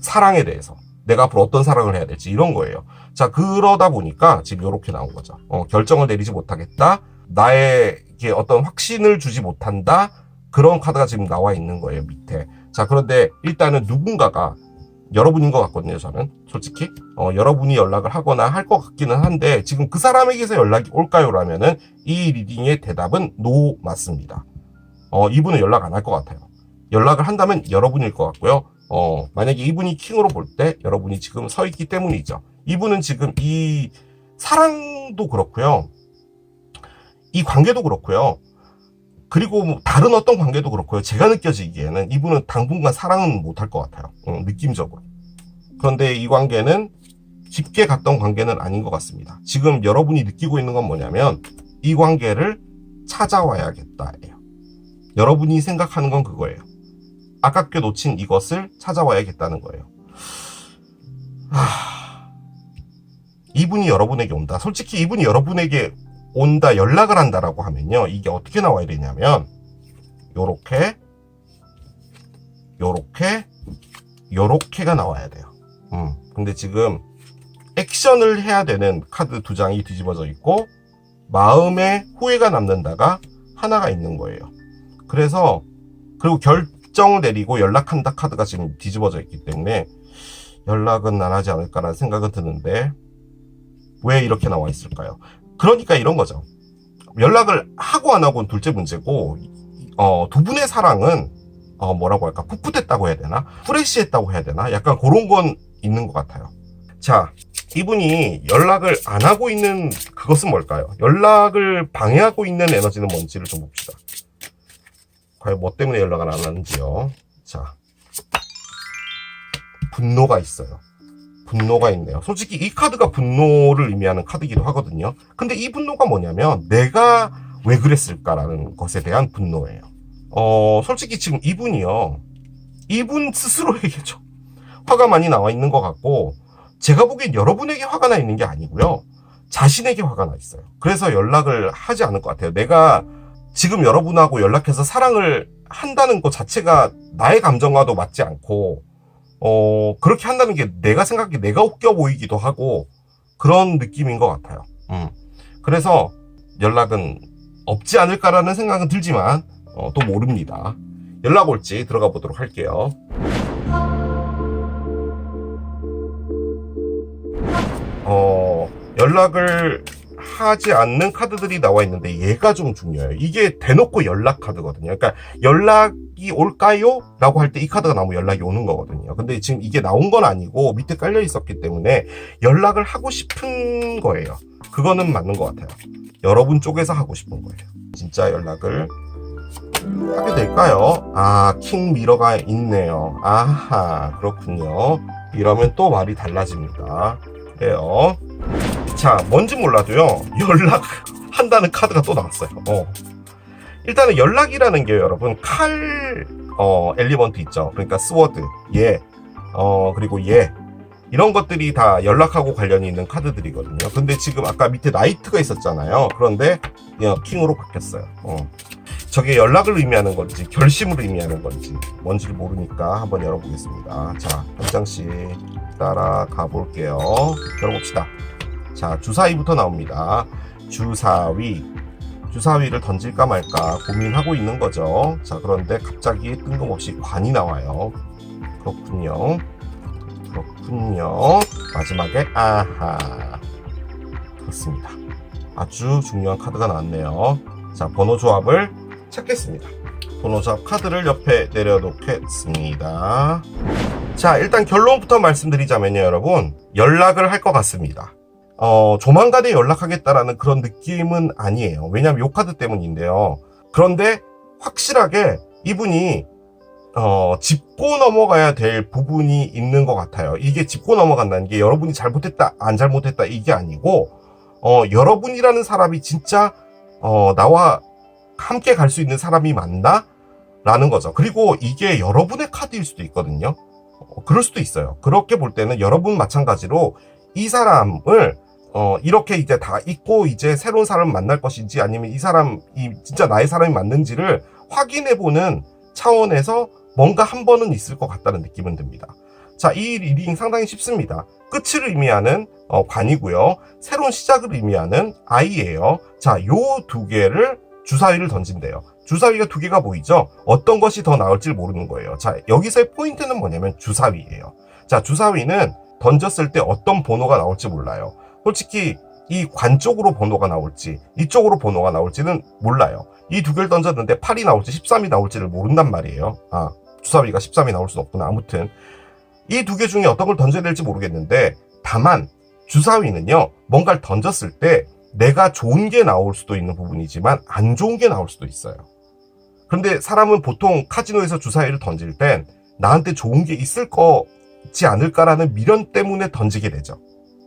사랑에 대해서 내가 앞으로 어떤 사랑을 해야 될지 이런 거예요. 자, 그러다 보니까 지금 이렇게 나온 거죠. 결정을 내리지 못하겠다, 나에게 어떤 확신을 주지 못한다, 그런 카드가 지금 나와 있는 거예요, 밑에. 자, 그런데 일단은 누군가가 여러분인 것 같거든요, 저는 솔직히. 여러분이 연락을 하거나 할 것 같기는 한데, 지금 그 사람에게서 연락이 올까요? 라면은 이 리딩의 대답은 NO 맞습니다. 이분은 연락 안 할 것 같아요. 연락을 한다면 여러분일 것 같고요. 만약에 이분이 킹으로 볼 때 여러분이 지금 서 있기 때문이죠. 이분은 지금 이 사랑도 그렇고요, 이 관계도 그렇고요, 그리고 뭐 다른 어떤 관계도 그렇고요, 제가 느껴지기에는 이분은 당분간 사랑은 못할 것 같아요. 느낌적으로. 그런데 이 관계는 깊게 갔던 관계는 아닌 것 같습니다. 지금 여러분이 느끼고 있는 건 뭐냐면 이 관계를 찾아와야겠다예요. 여러분이 생각하는 건 그거예요. 아깝게 놓친 이것을 찾아와야겠다는 거예요. 이분이 여러분에게 온다. 솔직히 이분이 여러분에게 온다, 연락을 한다라고 하면요, 이게 어떻게 나와야 되냐면 요렇게가 나와야 돼요. 근데 지금 액션을 해야 되는 카드 2장이 뒤집어져 있고 마음에 후회가 남는다가 하나가 있는 거예요. 그래서 그리고 결정을 내리고 연락한다 카드가 지금 뒤집어져 있기 때문에 연락은 안 하지 않을까라는 생각은 드는데, 왜 이렇게 나와 있을까요? 그러니까 이런 거죠. 연락을 하고 안 하고는 둘째 문제고, 두 분의 사랑은 뭐라고 할까, 풋풋했다고 해야 되나, 프레시했다고 해야 되나, 약간 그런 건 있는 것 같아요. 자, 이분이 연락을 안 하고 있는 그것은 뭘까요? 연락을 방해하고 있는 에너지는 뭔지를 좀 봅시다. 과연 뭐 때문에 연락을 안 하는지요. 자, 분노가 있어요. 분노가 있네요. 솔직히 이 카드가 분노를 의미하는 카드이기도 하거든요. 근데 이 분노가 뭐냐면 내가 왜 그랬을까라는 것에 대한 분노예요. 솔직히 지금 이분이요, 이분 스스로에게 좀 화가 많이 나와 있는 것 같고, 제가 보기엔 여러분에게 화가 나 있는 게 아니고요, 자신에게 화가 나 있어요. 그래서 연락을 하지 않을 것 같아요. 내가 지금 여러분하고 연락해서 사랑을 한다는 것 자체가 나의 감정과도 맞지 않고, 그렇게 한다는 게 내가 생각해 내가 웃겨 보이기도 하고 그런 느낌인 것 같아요. 그래서 연락은 없지 않을까라는 생각은 들지만 또 모릅니다. 연락 올지 들어가 보도록 할게요. 연락을 하지 않는 카드들이 나와 있는데 얘가 좀 중요해요. 이게 대놓고 연락 카드거든요. 그러니까 연락이 올까요? 라고 할 때 이 카드가 나오면 연락이 오는 거거든요. 근데 지금 이게 나온 건 아니고 밑에 깔려 있었기 때문에 연락을 하고 싶은 거예요. 그거는 맞는 것 같아요. 여러분 쪽에서 하고 싶은 거예요. 진짜 연락을 하게 될까요? 킹 미러가 있네요. 아하, 그렇군요. 이러면 또 말이 달라집니다. 그래요. 자, 뭔지 몰라도요, 연락 한다는 카드가 또 나왔어요. 일단은 연락이라는 게 여러분 엘리먼트 있죠. 그러니까 스워드, 그리고 이런 것들이 다 연락하고 관련이 있는 카드들이거든요. 근데 지금 아까 밑에 나이트가 있었잖아요. 그런데 킹으로 바뀌었어요. 저게 연락을 의미하는 건지 결심을 의미하는 건지 뭔지를 모르니까 한번 열어보겠습니다. 자, 한 장씩 따라가 볼게요. 열어봅시다. 자, 주사위부터 나옵니다. 주사위를 던질까 말까 고민하고 있는 거죠. 자, 그런데 갑자기 뜬금없이 관이 나와요. 그렇군요. 마지막에 아하. 그렇습니다. 아주 중요한 카드가 나왔네요. 자, 번호 조합을 찾겠습니다. 번호 조합 카드를 옆에 내려놓겠습니다. 자, 일단 결론부터 말씀드리자면요, 여러분. 연락을 할 것 같습니다. 조만간에 연락하겠다라는 그런 느낌은 아니에요. 왜냐면 요 카드 때문인데요. 그런데 확실하게 이분이 짚고 넘어가야 될 부분이 있는 것 같아요. 이게 짚고 넘어간다는 게 여러분이 잘못했다, 안 잘못했다 이게 아니고 여러분이라는 사람이 진짜 나와 함께 갈 수 있는 사람이 맞나? 라는 거죠. 그리고 이게 여러분의 카드일 수도 있거든요. 그럴 수도 있어요. 그렇게 볼 때는 여러분 마찬가지로 이 사람을 이렇게 이제 다 잊고 이제 새로운 사람을 만날 것인지 아니면 이 사람이 진짜 나의 사람이 맞는지를 확인해보는 차원에서 뭔가 한 번은 있을 것 같다는 느낌은 듭니다. 자, 이 리딩 상당히 쉽습니다. 끝을 의미하는 관이고요. 새로운 시작을 의미하는 I예요. 자, 요 두 개를 주사위를 던진대요. 주사위가 두 개가 보이죠? 어떤 것이 더 나을지 모르는 거예요. 자, 여기서의 포인트는 뭐냐면 주사위예요. 자, 주사위는 던졌을 때 어떤 번호가 나올지 몰라요. 솔직히 이 관 쪽으로 번호가 나올지 이쪽으로 번호가 나올지는 몰라요. 이 두 개를 던졌는데 8이 나올지 13이 나올지를 모른단 말이에요. 주사위가 13이 나올 수는 없구나. 아무튼 이 두 개 중에 어떤 걸 던져야 될지 모르겠는데 다만 주사위는요, 뭔가를 던졌을 때 내가 좋은 게 나올 수도 있는 부분이지만 안 좋은 게 나올 수도 있어요. 그런데 사람은 보통 카지노에서 주사위를 던질 땐 나한테 좋은 게 있을 거지 않을까라는 미련 때문에 던지게 되죠.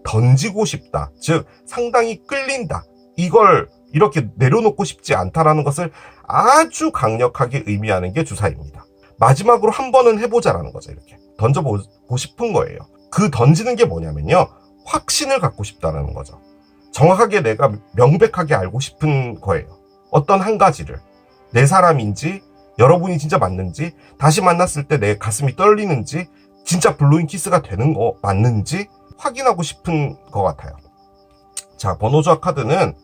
던지고 싶다, 즉 상당히 끌린다, 이걸 이렇게 내려놓고 싶지 않다라는 것을 아주 강력하게 의미하는 게 주사위입니다. 마지막으로 한 번은 해보자라는 거죠. 이렇게 던져보고 싶은 거예요. 그 던지는 게 뭐냐면요, 확신을 갖고 싶다라는 거죠. 정확하게 내가 명백하게 알고 싶은 거예요. 어떤 한 가지를, 내 사람인지, 여러분이 진짜 맞는지, 다시 만났을 때 내 가슴이 떨리는지, 진짜 블로잉 키스가 되는 거 맞는지 확인하고 싶은 것 같아요. 자, 번호 조합 카드는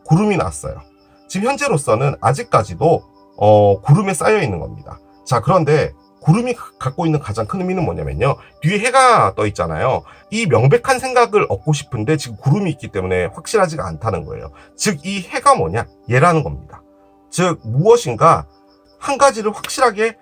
구름이 나왔어요. 지금 현재로서는 아직까지도 구름에 쌓여 있는 겁니다. 자, 그런데 구름이 갖고 있는 가장 큰 의미는 뭐냐면요, 뒤에 해가 떠 있잖아요. 이 명백한 생각을 얻고 싶은데 지금 구름이 있기 때문에 확실하지가 않다는 거예요. 즉, 이 해가 뭐냐? 얘라는 겁니다. 즉, 무엇인가 한 가지를 확실하게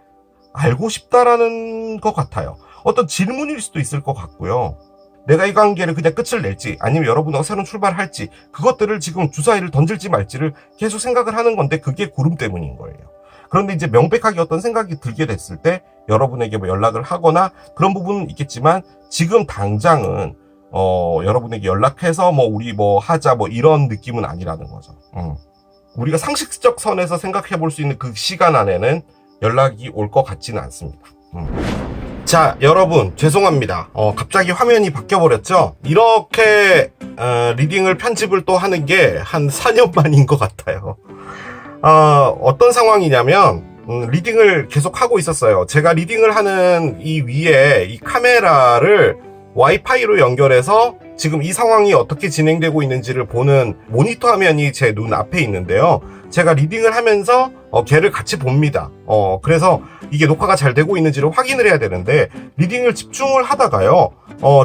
알고 싶다라는 것 같아요. 어떤 질문일 수도 있을 것 같고요. 내가 이 관계를 그냥 끝을 낼지 아니면 여러분하고 새로운 출발을 할지, 그것들을 지금 주사위를 던질지 말지를 계속 생각을 하는 건데 그게 구름 때문인 거예요. 그런데 이제 명백하게 어떤 생각이 들게 됐을 때 여러분에게 뭐 연락을 하거나 그런 부분은 있겠지만 지금 당장은 여러분에게 연락해서 뭐 우리 뭐 하자 뭐 이런 느낌은 아니라는 거죠. 우리가 상식적 선에서 생각해 볼 수 있는 그 시간 안에는 연락이 올 것 같지는 않습니다. 자, 여러분 죄송합니다. 갑자기 화면이 바뀌어버렸죠? 이렇게 리딩을 편집을 또 하는 게 한 4년 만인 것 같아요. 어떤 상황이냐면 리딩을 계속 하고 있었어요. 제가 리딩을 하는 이 위에 이 카메라를 와이파이로 연결해서 지금 이 상황이 어떻게 진행되고 있는지를 보는 모니터 화면이 제 눈 앞에 있는데요. 제가 리딩을 하면서 걔를 같이 봅니다. 그래서 이게 녹화가 잘 되고 있는지를 확인을 해야 되는데 리딩을 집중을 하다가요,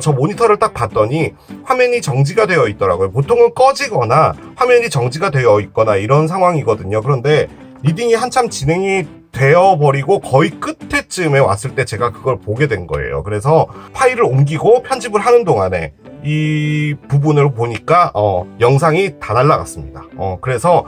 저 모니터를 딱 봤더니 화면이 정지가 되어 있더라고요. 보통은 꺼지거나 화면이 정지가 되어 있거나 이런 상황이거든요. 그런데 리딩이 한참 진행이 되어버리고 거의 끝에쯤에 왔을 때 제가 그걸 보게 된 거예요. 그래서 파일을 옮기고 편집을 하는 동안에 이 부분을 보니까 영상이 다 날라갔습니다. 그래서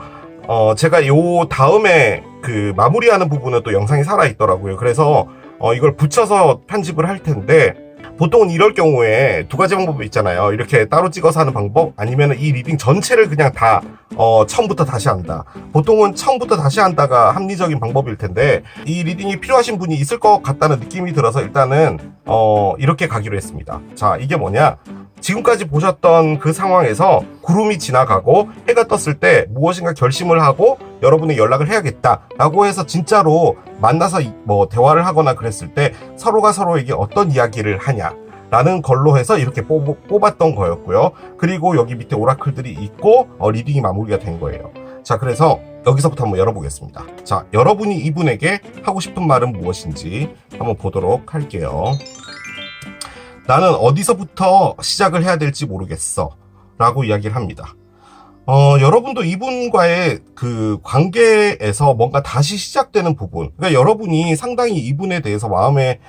제가 요 다음에 그 마무리하는 부분은 또 영상이 살아있더라고요. 그래서 이걸 붙여서 편집을 할 텐데 보통은 이럴 경우에 두 가지 방법이 있잖아요. 이렇게 따로 찍어서 하는 방법, 아니면 이 리딩 전체를 그냥 다 처음부터 다시 한다. 보통은 처음부터 다시 한다가 합리적인 방법일 텐데, 이 리딩이 필요하신 분이 있을 것 같다는 느낌이 들어서 일단은 이렇게 가기로 했습니다. 자, 이게 뭐냐? 지금까지 보셨던 그 상황에서 구름이 지나가고 해가 떴을 때 무엇인가 결심을 하고 여러분의 연락을 해야겠다라고 해서 진짜로 만나서 뭐 대화를 하거나 그랬을 때 서로가 서로에게 어떤 이야기를 하냐라는 걸로 해서 이렇게 뽑았던 거였고요. 그리고 여기 밑에 오라클들이 있고 리딩이 마무리가 된 거예요. 자, 그래서 여기서부터 한번 열어보겠습니다. 자, 여러분이 이분에게 하고 싶은 말은 무엇인지 한번 보도록 할게요. 나는 어디서부터 시작을 해야 될지 모르겠어 라고 이야기를 합니다. 여러분도 이분과의 그 관계에서 뭔가 다시 시작되는 부분, 그러니까 여러분이 상당히 이분에 대해서 마음에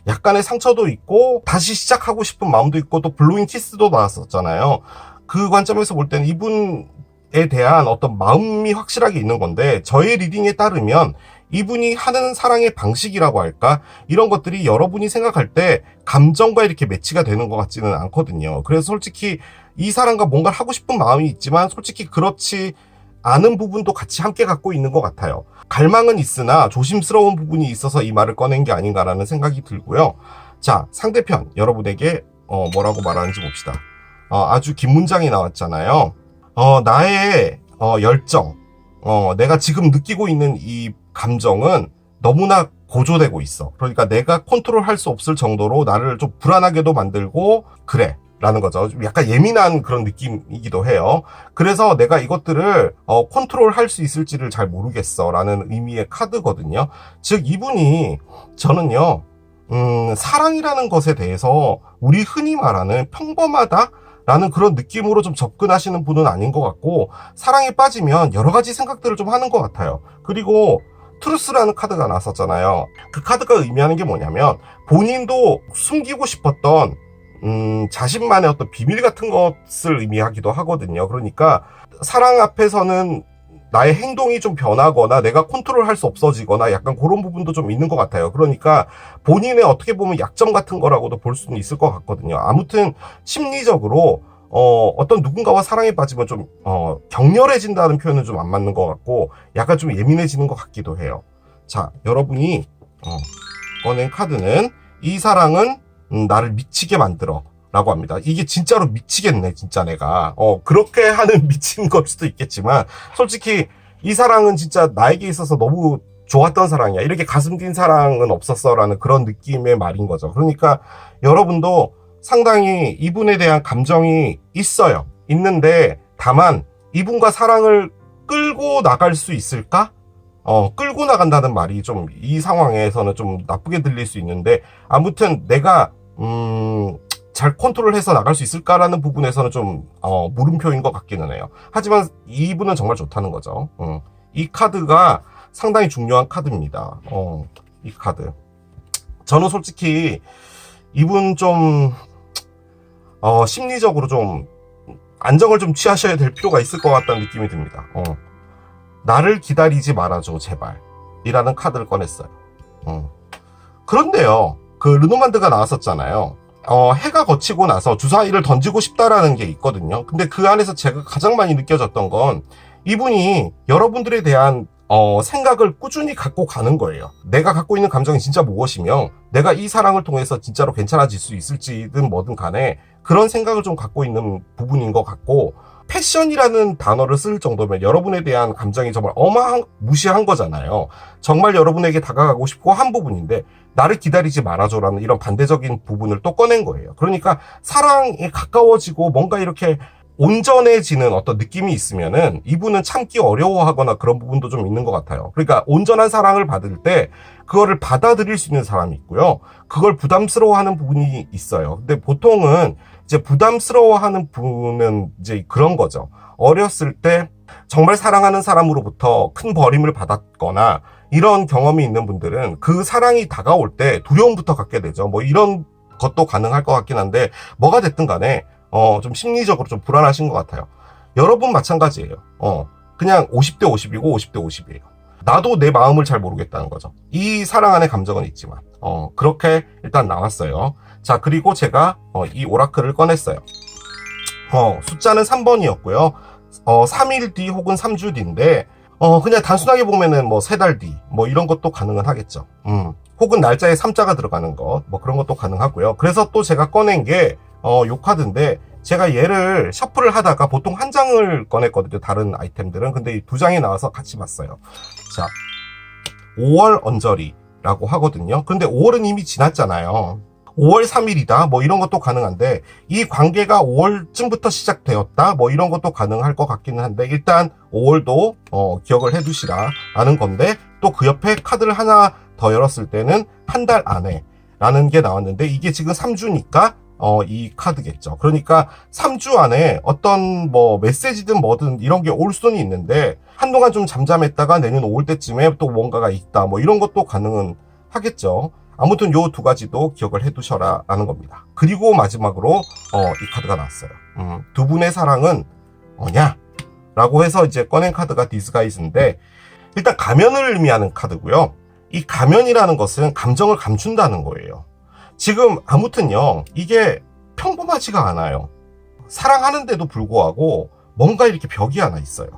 약간의 상처도 있고 다시 시작하고 싶은 마음도 있고 또 블로잉 키스도 나왔었잖아요. 그 관점에서 볼 때는 이분에 대한 어떤 마음이 확실하게 있는 건데, 저의 리딩에 따르면 이분이 하는 사랑의 방식이라고 할까? 이런 것들이 여러분이 생각할 때 감정과 이렇게 매치가 되는 것 같지는 않거든요. 그래서 솔직히 이 사람과 뭔가를 하고 싶은 마음이 있지만 솔직히 그렇지 않은 부분도 같이 함께 갖고 있는 것 같아요. 갈망은 있으나 조심스러운 부분이 있어서 이 말을 꺼낸 게 아닌가라는 생각이 들고요. 자, 상대편 여러분에게 뭐라고 말하는지 봅시다. 아주 긴 문장이 나왔잖아요. 나의 열정, 내가 지금 느끼고 있는 이 감정은 너무나 고조되고 있어. 그러니까 내가 컨트롤할 수 없을 정도로 나를 좀 불안하게도 만들고 그래 라는 거죠. 좀 약간 예민한 그런 느낌이기도 해요. 그래서 내가 이것들을 컨트롤할 수 있을지를 잘 모르겠어 라는 의미의 카드거든요. 즉 이분이 저는요 사랑이라는 것에 대해서 우리 흔히 말하는 평범하다 라는 그런 느낌으로 좀 접근하시는 분은 아닌 것 같고, 사랑에 빠지면 여러 가지 생각들을 좀 하는 것 같아요. 그리고 트루스라는 카드가 나왔었잖아요. 그 카드가 의미하는 게 뭐냐면 본인도 숨기고 싶었던 자신만의 어떤 비밀 같은 것을 의미하기도 하거든요. 그러니까 사랑 앞에서는 나의 행동이 좀 변하거나 내가 컨트롤할 수 없어지거나 약간 그런 부분도 좀 있는 것 같아요. 그러니까 본인의 어떻게 보면 약점 같은 거라고도 볼 수는 있을 것 같거든요. 아무튼 심리적으로 어떤 누군가와 사랑에 빠지면 좀 격렬해진다는 표현은 좀 안 맞는 것 같고 약간 좀 예민해지는 것 같기도 해요. 자, 여러분이 꺼낸 카드는 이 사랑은 나를 미치게 만들어 라고 합니다. 이게 진짜로 미치겠네, 진짜 내가. 그렇게 하는 미친 걸 수도 있겠지만, 솔직히 이 사랑은 진짜 나에게 있어서 너무 좋았던 사랑이야. 이렇게 가슴 뛴 사랑은 없었어. 라는 그런 느낌의 말인 거죠. 그러니까 여러분도 상당히 이분에 대한 감정이 있어요. 있는데, 다만 이분과 사랑을 끌고 나갈 수 있을까? 끌고 나간다는 말이 좀 이 상황에서는 좀 나쁘게 들릴 수 있는데, 아무튼 내가, 잘 컨트롤해서 나갈 수 있을까라는 부분에서는 좀 물음표인 것 같기는 해요. 하지만 이분은 정말 좋다는 거죠. 이 카드가 상당히 중요한 카드입니다. 이 카드. 저는 솔직히 이분 좀 심리적으로 좀 안정을 좀 취하셔야 될 필요가 있을 것 같다는 느낌이 듭니다. 나를 기다리지 말아줘 제발 이라는 카드를 꺼냈어요. 그런데요, 그 르노만드가 나왔었잖아요. 해가 거치고 나서 주사위를 던지고 싶다라는 게 있거든요. 근데 그 안에서 제가 가장 많이 느껴졌던 건 이분이 여러분들에 대한 생각을 꾸준히 갖고 가는 거예요. 내가 갖고 있는 감정이 진짜 무엇이며 내가 이 사랑을 통해서 진짜로 괜찮아질 수 있을지든 뭐든 간에 그런 생각을 좀 갖고 있는 부분인 것 같고, 패션이라는 단어를 쓸 정도면 여러분에 대한 감정이 정말 무시한 거잖아요. 정말 여러분에게 다가가고 싶고 한 부분인데 나를 기다리지 말아줘라는 이런 반대적인 부분을 또 꺼낸 거예요. 그러니까 사랑에 가까워지고 뭔가 이렇게 온전해지는 어떤 느낌이 있으면은 이분은 참기 어려워하거나 그런 부분도 좀 있는 것 같아요. 그러니까 온전한 사랑을 받을 때 그거를 받아들일 수 있는 사람이 있고요. 그걸 부담스러워하는 부분이 있어요. 근데 보통은 이제 부담스러워하는 부분은 이제 그런 거죠. 어렸을 때 정말 사랑하는 사람으로부터 큰 버림을 받았거나 이런 경험이 있는 분들은 그 사랑이 다가올 때 두려움부터 갖게 되죠. 뭐 이런 것도 가능할 것 같긴 한데 뭐가 됐든 간에 좀 심리적으로 좀 불안하신 것 같아요. 여러분 마찬가지예요. 그냥 50대 50이고 50대 50이에요. 나도 내 마음을 잘 모르겠다는 거죠. 이 사랑 안에 감정은 있지만 그렇게 일단 나왔어요. 자, 그리고 제가 이 오라클을 꺼냈어요. 숫자는 3번이었고요. 3일 뒤 혹은 3주 뒤인데 그냥 단순하게 보면은 뭐 3달 뒤 뭐 이런 것도 가능은 하겠죠. 혹은 날짜에 3자가 들어가는 것 뭐 그런 것도 가능하고요. 그래서 또 제가 꺼낸 게 요 카드인데, 제가 얘를 셔플을 하다가 보통 한 장을 꺼냈거든요, 다른 아이템들은. 근데 이 2장이 나와서 같이 봤어요. 자, 5월 언저리라고 하거든요. 근데 5월은 이미 지났잖아요. 5월 3일이다 뭐 이런 것도 가능한데, 이 관계가 5월쯤부터 시작되었다 뭐 이런 것도 가능할 것 같기는 한데, 일단 5월도 기억을 해 두시라 라는 건데, 또 그 옆에 카드를 하나 더 열었을 때는 한 달 안에 라는 게 나왔는데, 이게 지금 3주니까 이 카드겠죠. 그러니까 3주 안에 어떤 뭐 메시지든 뭐든 이런 게 올 수는 있는데, 한동안 좀 잠잠했다가 내년 5월 때쯤에 또 뭔가가 있다 뭐 이런 것도 가능은 하겠죠. 아무튼 요 2가지도 기억을 해 두셔라 라는 겁니다. 그리고 마지막으로 이 카드가 나왔어요. 두 분의 사랑은 뭐냐? 라고 해서 이제 꺼낸 카드가 디스가이즈인데, 일단 가면을 의미하는 카드고요. 이 가면이라는 것은 감정을 감춘다는 거예요. 지금 아무튼요, 이게 평범하지가 않아요. 사랑하는데도 불구하고 뭔가 이렇게 벽이 하나 있어요.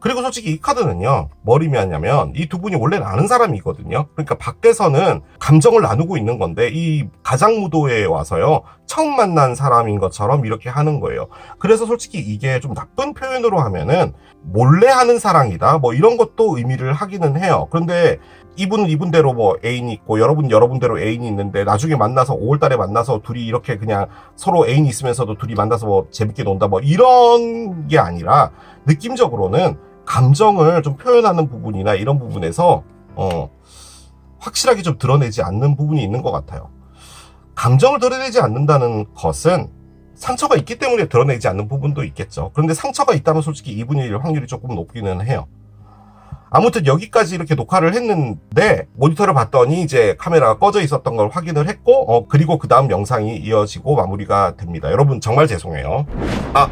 그리고 솔직히 이 카드는요, 뭘 의미하냐면 이 두 분이 원래는 아는 사람이거든요. 그러니까 밖에서는 감정을 나누고 있는 건데, 이 가장무도에 와서요, 처음 만난 사람인 것처럼 이렇게 하는 거예요. 그래서 솔직히 이게 좀 나쁜 표현으로 하면은 몰래 하는 사랑이다 뭐 이런 것도 의미를 하기는 해요. 그런데 이분은 이분대로 뭐 애인이 있고, 여러분대로 애인이 있는데, 나중에 만나서 5월달에 만나서 둘이 이렇게 그냥 서로 애인이 있으면서도 둘이 만나서 뭐 재밌게 논다 뭐 이런 게 아니라, 느낌적으로는 감정을 좀 표현하는 부분이나 이런 부분에서 확실하게 좀 드러내지 않는 부분이 있는 것 같아요. 감정을 드러내지 않는다는 것은 상처가 있기 때문에 드러내지 않는 부분도 있겠죠. 그런데 상처가 있다면 솔직히 이분일 확률이 조금 높기는 해요. 아무튼 여기까지 이렇게 녹화를 했는데, 모니터를 봤더니 이제 카메라가 꺼져 있었던 걸 확인을 했고, 그리고 그 다음 영상이 이어지고 마무리가 됩니다. 여러분 정말 죄송해요.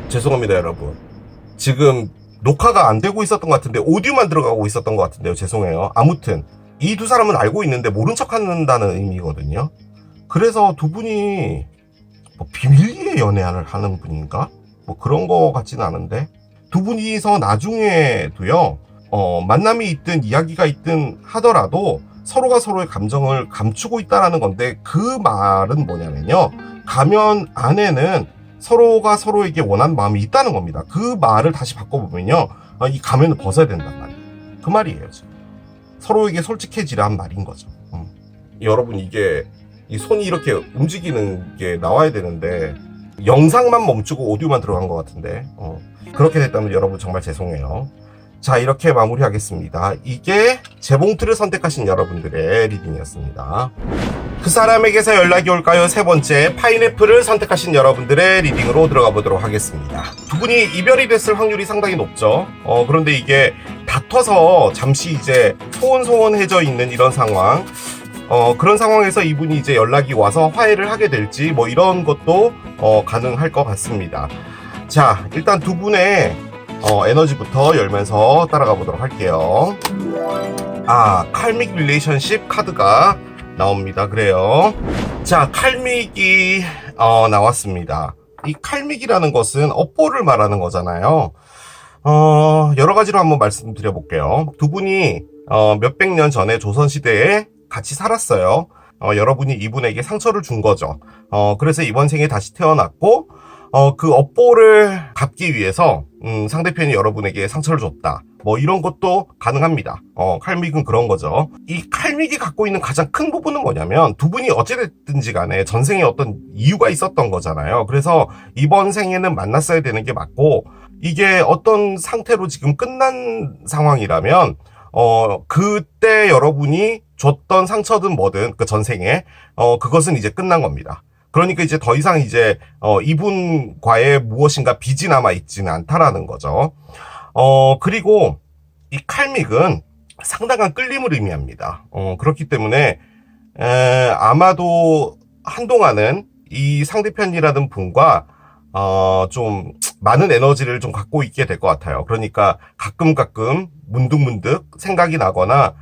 죄송합니다 여러분. 지금 녹화가 안 되고 있었던 것 같은데 오디오만 들어가고 있었던 것 같은데요. 죄송해요. 아무튼 이 두 사람은 알고 있는데 모른 척 한다는 의미거든요. 그래서 두 분이 뭐 비밀리에 연애를 하는 분인가? 뭐 그런 거 같지는 않은데, 두 분이서 나중에도요, 만남이 있든 이야기가 있든 하더라도 서로가 서로의 감정을 감추고 있다라는 건데, 그 말은 뭐냐면요, 가면 안에는 서로가 서로에게 원하는 마음이 있다는 겁니다. 그 말을 다시 바꿔보면요, 이 가면을 벗어야 된단 말이에요. 그 말이에요. 지금 서로에게 솔직해지라는 말인 거죠. 여러분, 이게 이 손이 이렇게 움직이는 게 나와야 되는데 영상만 멈추고 오디오만 들어간 것 같은데, 그렇게 됐다면 여러분 정말 죄송해요. 자, 이렇게 마무리하겠습니다. 이게 재봉틀을 선택하신 여러분들의 리딩이었습니다. 그 사람에게서 연락이 올까요? 3번째, 파인애플을 선택하신 여러분들의 리딩으로 들어가 보도록 하겠습니다. 두 분이 이별이 됐을 확률이 상당히 높죠. 그런데 이게 다퉈서 잠시 이제 소원소원해져 있는 이런 상황, 그런 상황에서 이분이 이제 연락이 와서 화해를 하게 될지 뭐 이런 것도 가능할 것 같습니다. 자, 일단 두 분의 에너지부터 열면서 따라가 보도록 할게요. 칼믹 릴레이션십 카드가 나옵니다. 그래요. 자, 칼믹이 나왔습니다. 이 칼믹이라는 것은 업보를 말하는 거잖아요. 여러 가지로 한번 말씀드려 볼게요. 두 분이 몇백 년 전에 조선시대에 같이 살았어요. 여러분이 이분에게 상처를 준 거죠. 그래서 이번 생에 다시 태어났고, 그 업보를 갚기 위해서 상대편이 여러분에게 상처를 줬다. 뭐 이런 것도 가능합니다. 칼믹은 그런 거죠. 이 칼믹이 갖고 있는 가장 큰 부분은 뭐냐면, 두 분이 어찌됐든지 간에 전생에 어떤 이유가 있었던 거잖아요. 그래서 이번 생에는 만났어야 되는 게 맞고, 이게 어떤 상태로 지금 끝난 상황이라면 그때 여러분이 줬던 상처든 뭐든 그 전생에 그것은 이제 끝난 겁니다. 그러니까 이제 더 이상 이제 이분과의 무엇인가 빚이 남아 있지는 않다라는 거죠. 그리고 이 칼믹은 상당한 끌림을 의미합니다. 그렇기 때문에 아마도 한동안은 이 상대편이라는 분과 좀 많은 에너지를 좀 갖고 있게 될 것 같아요. 그러니까 가끔 문득 생각이 나거나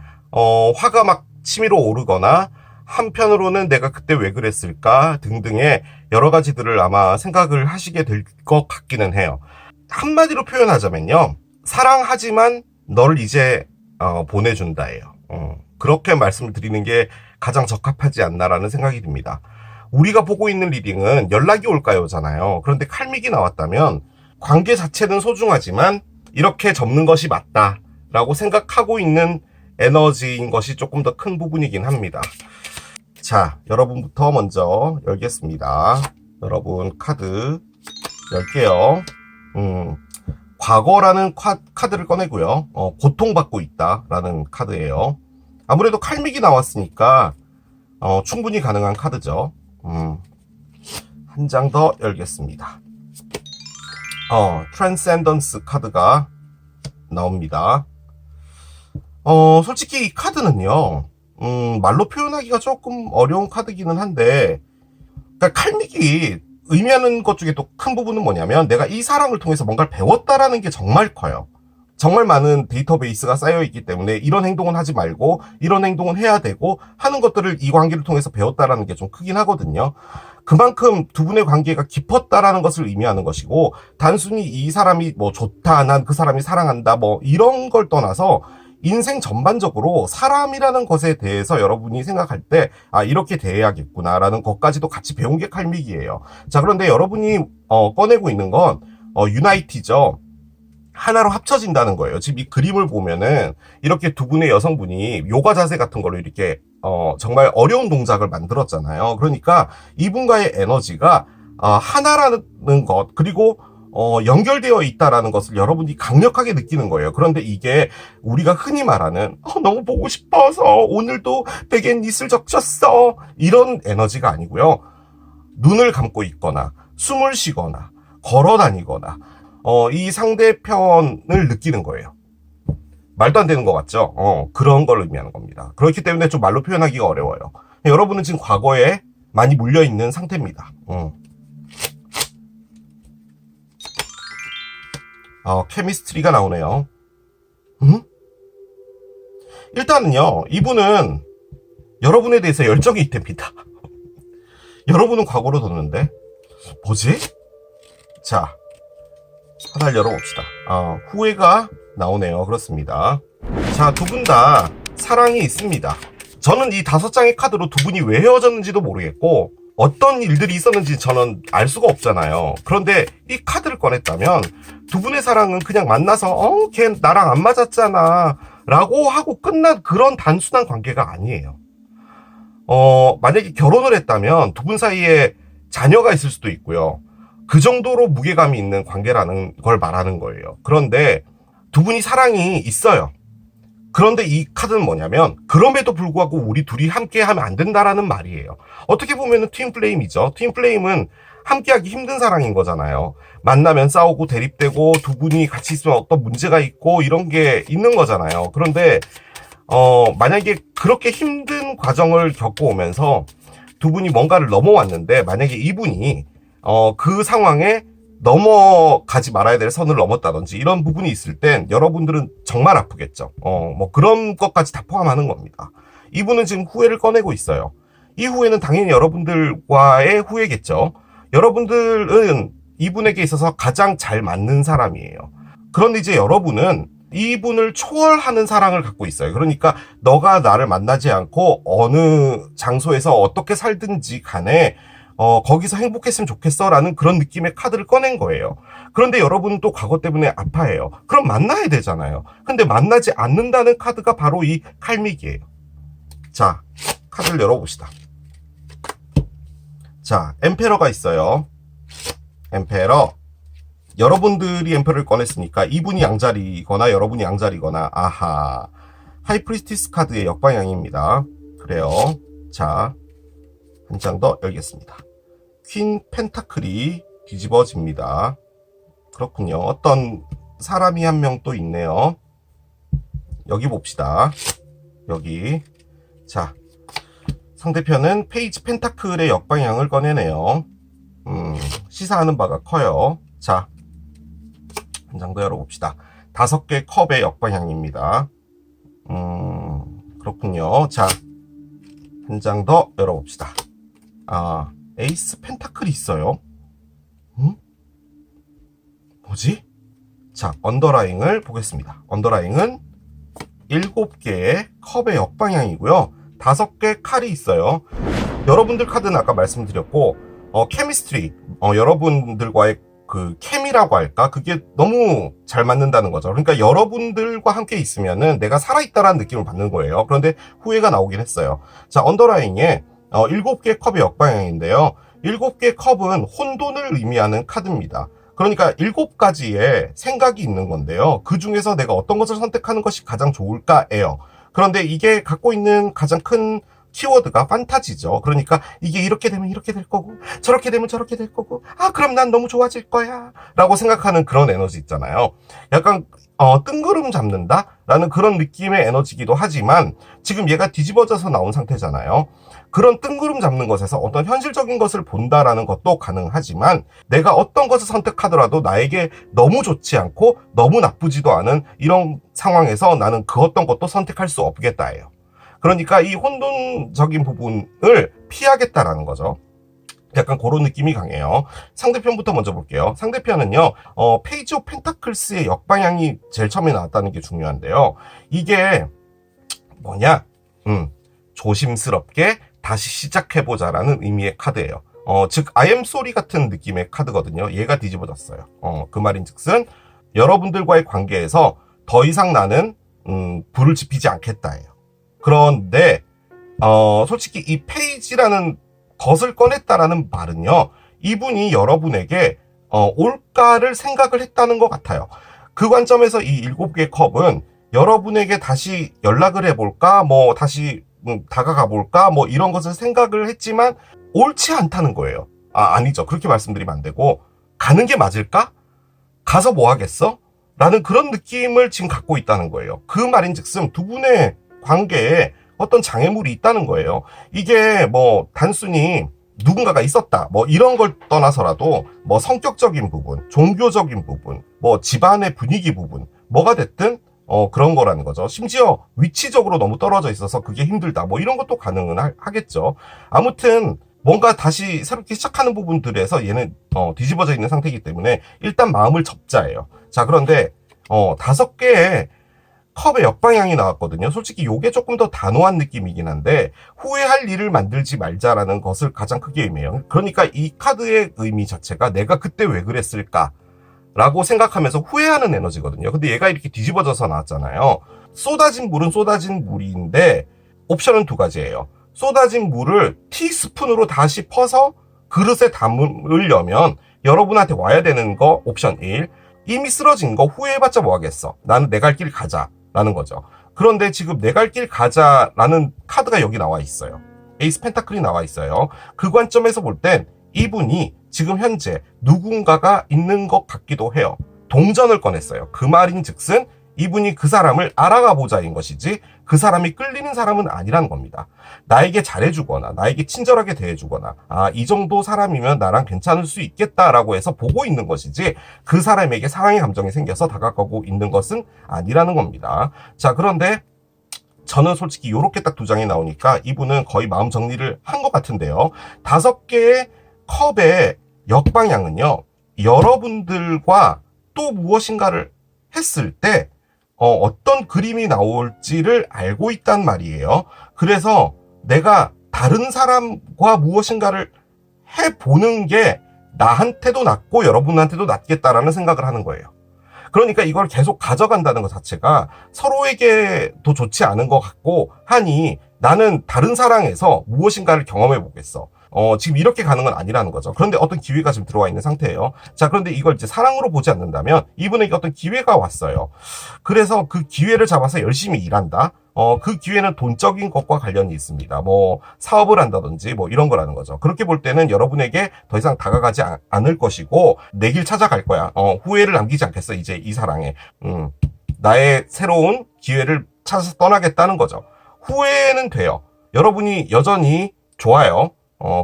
화가 막 치밀어 오르거나, 한편으로는 내가 그때 왜 그랬을까 등등의 여러 가지들을 아마 생각을 하시게 될 것 같기는 해요. 한마디로 표현하자면요. 사랑하지만 너를 이제 보내준다예요. 그렇게 말씀을 드리는 게 가장 적합하지 않나라는 생각이 듭니다. 우리가 보고 있는 리딩은 연락이 올까요잖아요. 그런데 칼믹이 나왔다면 관계 자체는 소중하지만 이렇게 접는 것이 맞다라고 생각하고 있는 에너지인 것이 조금 더 큰 부분이긴 합니다. 자, 여러분부터 먼저 열겠습니다. 여러분 카드 열게요. 과거라는 카드를 꺼내고요. 고통받고 있다라는 카드예요. 아무래도 칼믹이 나왔으니까 충분히 가능한 카드죠. 한 장 더 열겠습니다. 트랜센던스 카드가 나옵니다. 솔직히 이 카드는요, 말로 표현하기가 조금 어려운 카드기는 한데, 그러니까 칼믹이 의미하는 것 중에 또 큰 부분은 뭐냐면, 내가 이 사람을 통해서 뭔가를 배웠다라는 게 정말 커요. 정말 많은 데이터베이스가 쌓여있기 때문에 이런 행동은 하지 말고 이런 행동은 해야 되고 하는 것들을 이 관계를 통해서 배웠다라는 게 좀 크긴 하거든요. 그만큼 두 분의 관계가 깊었다라는 것을 의미하는 것이고, 단순히 이 사람이 뭐 좋다, 난 그 사람이 사랑한다, 뭐 이런 걸 떠나서 인생 전반적으로 사람이라는 것에 대해서 여러분이 생각할 때 이렇게 대해야겠구나라는 것까지도 같이 배운 게 칼믹이에요. 자, 그런데 여러분이 꺼내고 있는 건 유나이티죠. 하나로 합쳐진다는 거예요. 지금 이 그림을 보면은 이렇게 두 분의 여성분이 요가 자세 같은 걸로 이렇게 정말 어려운 동작을 만들었잖아요. 그러니까 이분과의 에너지가 하나라는 것, 그리고 연결되어 있다라는 것을 여러분이 강력하게 느끼는 거예요. 그런데 이게 우리가 흔히 말하는 너무 보고 싶어서 오늘도 베개 닛을 적셨어, 이런 에너지가 아니고요. 눈을 감고 있거나 숨을 쉬거나 걸어 다니거나 이 상대편을 느끼는 거예요. 말도 안 되는 것 같죠? 그런 걸 의미하는 겁니다. 그렇기 때문에 좀 말로 표현하기가 어려워요. 여러분은 지금 과거에 많이 물려있는 상태입니다. 케미스트리가 나오네요. 일단은요, 이분은 여러분에 대해서 열정이 있답니다. 여러분은 과거로 뒀는데 뭐지? 자, 하나를 열어봅시다. 후회가 나오네요. 그렇습니다. 자, 두 분 다 사랑이 있습니다. 저는 이 5장의 카드로 두 분이 왜 헤어졌는지도 모르겠고 어떤 일들이 있었는지 저는 알 수가 없잖아요. 그런데 이 카드를 꺼냈다면 두 분의 사랑은 그냥 만나서 걔 나랑 안 맞았잖아 라고 하고 끝난 그런 단순한 관계가 아니에요. 만약에 결혼을 했다면 두 분 사이에 자녀가 있을 수도 있고요. 그 정도로 무게감이 있는 관계라는 걸 말하는 거예요. 그런데 두 분이 사랑이 있어요. 그런데 이 카드는 뭐냐면 그럼에도 불구하고 우리 둘이 함께 하면 안 된다라는 말이에요. 어떻게 보면 트윈플레임이죠. 트윈플레임은 함께하기 힘든 사랑인 거잖아요. 만나면 싸우고 대립되고 두 분이 같이 있으면 어떤 문제가 있고 이런 게 있는 거잖아요. 그런데 만약에 그렇게 힘든 과정을 겪어오면서 두 분이 뭔가를 넘어왔는데 만약에 이분이 그 상황에 넘어가지 말아야 될 선을 넘었다든지 이런 부분이 있을 땐 여러분들은 정말 아프겠죠. 뭐 그런 것까지 다 포함하는 겁니다. 이분은 지금 후회를 꺼내고 있어요. 이 후회는 당연히 여러분들과의 후회겠죠. 여러분들은 이분에게 있어서 가장 잘 맞는 사람이에요. 그런데 이제 여러분은 이분을 초월하는 사랑을 갖고 있어요. 그러니까 너가 나를 만나지 않고 어느 장소에서 어떻게 살든지 간에 거기서 행복했으면 좋겠어 라는 그런 느낌의 카드를 꺼낸 거예요. 그런데 여러분은 또 과거 때문에 아파해요. 그럼 만나야 되잖아요. 근데 만나지 않는다는 카드가 바로 이 칼믹이에요. 자, 카드를 열어봅시다. 자, 엠페러가 있어요. 엠페러. 여러분들이 엠페러를 꺼냈으니까 이분이 양자리거나 여러분이 양자리거나 아하. 하이프리스티스 카드의 역방향입니다. 그래요. 자, 한 장 더 열겠습니다. 퀸 펜타클이 뒤집어집니다. 그렇군요. 어떤 사람이 한 명 또 있네요. 여기 봅시다. 여기. 자, 상대편은 페이지 펜타클의 역방향을 꺼내네요. 시사하는 바가 커요. 자, 한 장 더 열어봅시다. 5개 컵의 역방향입니다. 그렇군요. 자, 한 장 더 열어봅시다. 에이스 펜타클이 있어요. 뭐지? 자, 언더라잉을 보겠습니다. 언더라잉은 7개의 컵의 역방향이고요. 5개 칼이 있어요. 여러분들 카드는 아까 말씀드렸고, 케미스트리, 여러분들과의 그 케미라고 할까? 그게 너무 잘 맞는다는 거죠. 그러니까 여러분들과 함께 있으면은 내가 살아있다라는 느낌을 받는 거예요. 그런데 후회가 나오긴 했어요. 자, 언더라잉에 7개 컵의 역방향인데요. 7개 컵은 혼돈을 의미하는 카드입니다. 그러니까 7가지의 생각이 있는 건데요. 그 중에서 내가 어떤 것을 선택하는 것이 가장 좋을까예요. 그런데 이게 갖고 있는 가장 큰 키워드가 판타지죠. 그러니까 이게 이렇게 되면 이렇게 될 거고 저렇게 되면 저렇게 될 거고 그럼 난 너무 좋아질 거야 라고 생각하는 그런 에너지 있잖아요. 약간 뜬구름 잡는다 라는 그런 느낌의 에너지기도 하지만 지금 얘가 뒤집어져서 나온 상태잖아요. 그런 뜬구름 잡는 것에서 어떤 현실적인 것을 본다라는 것도 가능하지만 내가 어떤 것을 선택하더라도 나에게 너무 좋지 않고 너무 나쁘지도 않은 이런 상황에서 나는 그 어떤 것도 선택할 수 없겠다예요. 그러니까 이 혼돈적인 부분을 피하겠다라는 거죠. 약간 그런 느낌이 강해요. 상대편부터 먼저 볼게요. 상대편은요, 페이지 오브 펜타클스의 역방향이 제일 처음에 나왔다는 게 중요한데요. 이게 뭐냐? 조심스럽게 다시 시작해보자라는 의미의 카드예요. 즉, I am sorry 같은 느낌의 카드거든요. 얘가 뒤집어졌어요. 그 말인 즉슨, 여러분들과의 관계에서 더 이상 나는, 불을 지피지 않겠다예요. 그런데, 솔직히 이 페이지라는 것을 꺼냈다라는 말은요, 이분이 여러분에게, 올가를 생각을 했다는 것 같아요. 그 관점에서 이 7개의 컵은 여러분에게 다시 연락을 해볼까, 다시 다가가 볼까, 이런 것을 생각을 했지만, 옳지 않다는 거예요. 아니죠. 그렇게 말씀드리면 안 되고, 가는 게 맞을까? 가서 뭐 하겠어? 라는 그런 느낌을 지금 갖고 있다는 거예요. 그 말인 즉슨 두 분의 관계에 어떤 장애물이 있다는 거예요. 이게 단순히 누군가가 있었다, 이런 걸 떠나서라도, 성격적인 부분, 종교적인 부분, 집안의 분위기 부분, 뭐가 됐든, 그런 거라는 거죠. 심지어 위치적으로 너무 떨어져 있어서 그게 힘들다. 이런 것도 가능은 하겠죠. 아무튼 뭔가 다시 새롭게 시작하는 부분들에서 얘는 뒤집어져 있는 상태이기 때문에 일단 마음을 접자예요. 자, 그런데 5개의 컵의 역방향이 나왔거든요. 솔직히 요게 조금 더 단호한 느낌이긴 한데 후회할 일을 만들지 말자라는 것을 가장 크게 의미해요. 그러니까 이 카드의 의미 자체가 내가 그때 왜 그랬을까? 라고 생각하면서 후회하는 에너지거든요. 근데 얘가 이렇게 뒤집어져서 나왔잖아요. 쏟아진 물은 쏟아진 물인데 옵션은 2가지예요. 쏟아진 물을 티스푼으로 다시 퍼서 그릇에 담으려면 여러분한테 와야 되는 거 옵션 1. 이미 쓰러진 거 후회해봤자 뭐 하겠어. 나는 내 갈 길 가자 라는 거죠. 그런데 지금 내 갈 길 가자라는 카드가 여기 나와 있어요. 에이스 펜타클이 나와 있어요. 그 관점에서 볼 땐 이분이 지금 현재 누군가가 있는 것 같기도 해요. 동전을 꺼냈어요. 그 말인 즉슨 이분이 그 사람을 알아가 보자인 것이지 그 사람이 끌리는 사람은 아니라는 겁니다. 나에게 잘해주거나 나에게 친절하게 대해주거나 이 정도 사람이면 나랑 괜찮을 수 있겠다라고 해서 보고 있는 것이지 그 사람에게 사랑의 감정이 생겨서 다가가고 있는 것은 아니라는 겁니다. 자, 그런데 저는 솔직히 이렇게 딱 2장이 나오니까 이분은 거의 마음 정리를 한 것 같은데요. 5개의 컵의 역방향은요, 여러분들과 또 무엇인가를 했을 때 어떤 그림이 나올지를 알고 있단 말이에요. 그래서 내가 다른 사람과 무엇인가를 해보는 게 나한테도 낫고 여러분한테도 낫겠다라는 생각을 하는 거예요. 그러니까 이걸 계속 가져간다는 것 자체가 서로에게도 좋지 않은 것 같고 하니 나는 다른 사랑에서 무엇인가를 경험해 보겠어. 지금 이렇게 가는 건 아니라는 거죠. 그런데 어떤 기회가 지금 들어와 있는 상태예요. 자, 그런데 이걸 이제 사랑으로 보지 않는다면 이분에게 어떤 기회가 왔어요. 그래서 그 기회를 잡아서 열심히 일한다. 그 기회는 돈적인 것과 관련이 있습니다. 사업을 한다든지 이런 거라는 거죠. 그렇게 볼 때는 여러분에게 더 이상 다가가지 않을 것이고 내 길 찾아갈 거야. 후회를 남기지 않겠어. 이제 이 사랑에. 나의 새로운 기회를 찾아서 떠나겠다는 거죠. 후회는 돼요. 여러분이 여전히 좋아요.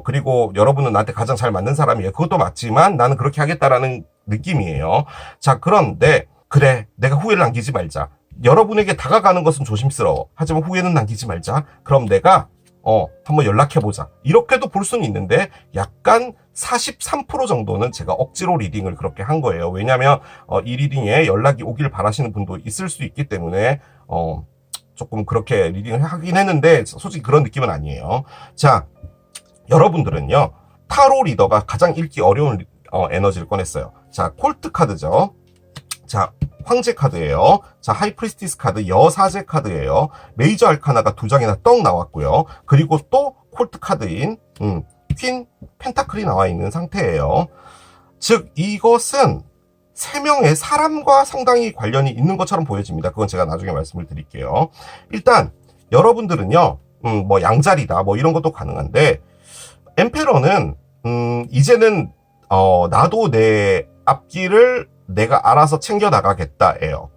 그리고 여러분은 나한테 가장 잘 맞는 사람이에요. 그것도 맞지만 나는 그렇게 하겠다라는 느낌이에요. 자, 그런데 그래, 내가 후회를 남기지 말자. 여러분에게 다가가는 것은 조심스러워. 하지만 후회는 남기지 말자. 그럼 내가 한번 연락해보자. 이렇게도 볼 수는 있는데 약간 43% 정도는 제가 억지로 리딩을 그렇게 한 거예요. 왜냐면 이 리딩에 연락이 오길 바라시는 분도 있을 수 있기 때문에 조금 그렇게 리딩을 하긴 했는데 솔직히 그런 느낌은 아니에요. 자, 여러분들은요, 타로 리더가 가장 읽기 어려운 에너지를 꺼냈어요. 자, 콜트 카드죠. 자, 황제 카드예요. 자, 하이프리스티스 카드, 여사제 카드예요. 메이저 알카나가 2장이나 떡 나왔고요. 그리고 또 콜트 카드인 퀸 펜타클이 나와 있는 상태예요. 즉 이것은 3명의 사람과 상당히 관련이 있는 것처럼 보여집니다. 그건 제가 나중에 말씀을 드릴게요. 일단 여러분들은요, 뭐 양자리다 뭐 이런 것도 가능한데, 엠페러는 이제는 나도 내 앞길을 내가 알아서 챙겨 나가겠다예요.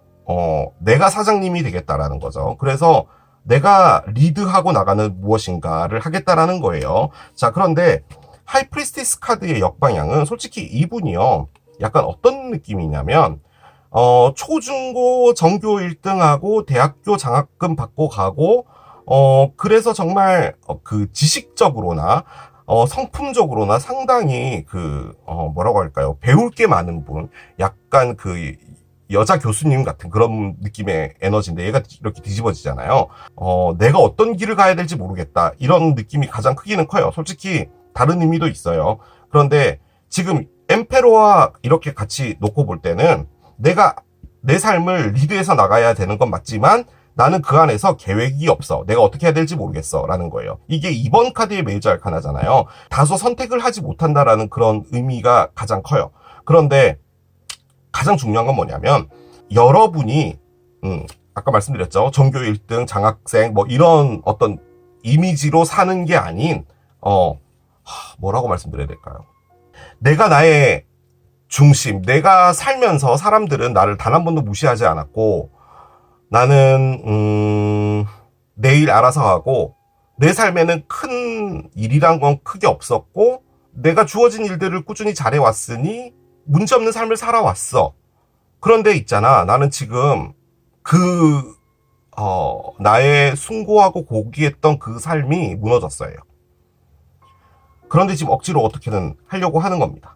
내가 사장님이 되겠다라는 거죠. 그래서 내가 리드하고 나가는 무엇인가를 하겠다라는 거예요. 자, 그런데 하이프리스티스 카드의 역방향은 솔직히 이분이요, 약간 어떤 느낌이냐면 초중고 전교 1등하고 대학교 장학금 받고 가고 그래서 정말 그 지식적으로나 성품적으로나 상당히 뭐라고 할까요? 배울 게 많은 분, 약간 그 여자 교수님 같은 그런 느낌의 에너지인데 얘가 이렇게 뒤집어지잖아요. 내가 어떤 길을 가야 될지 모르겠다. 이런 느낌이 가장 크기는 커요. 솔직히 다른 의미도 있어요. 그런데 지금 엠페로와 이렇게 같이 놓고 볼 때는 내가 내 삶을 리드해서 나가야 되는 건 맞지만 나는 그 안에서 계획이 없어. 내가 어떻게 해야 될지 모르겠어. 라는 거예요. 이게 2번 카드의 메이저 알카나잖아요. 다소 선택을 하지 못한다라는 그런 의미가 가장 커요. 그런데 가장 중요한 건 뭐냐면 여러분이 아까 말씀드렸죠. 전교 1등, 장학생 뭐 이런 어떤 이미지로 사는 게 아닌 뭐라고 말씀드려야 될까요? 내가 나의 중심, 내가 살면서 사람들은 나를 단 한 번도 무시하지 않았고 나는 내일 알아서 하고 내 삶에는 큰 일이란 건 크게 없었고 내가 주어진 일들을 꾸준히 잘해왔으니 문제없는 삶을 살아왔어. 그런데 있잖아, 나는 지금 나의 숭고하고 고귀했던 그 삶이 무너졌어요. 그런데 지금 억지로 어떻게든 하려고 하는 겁니다.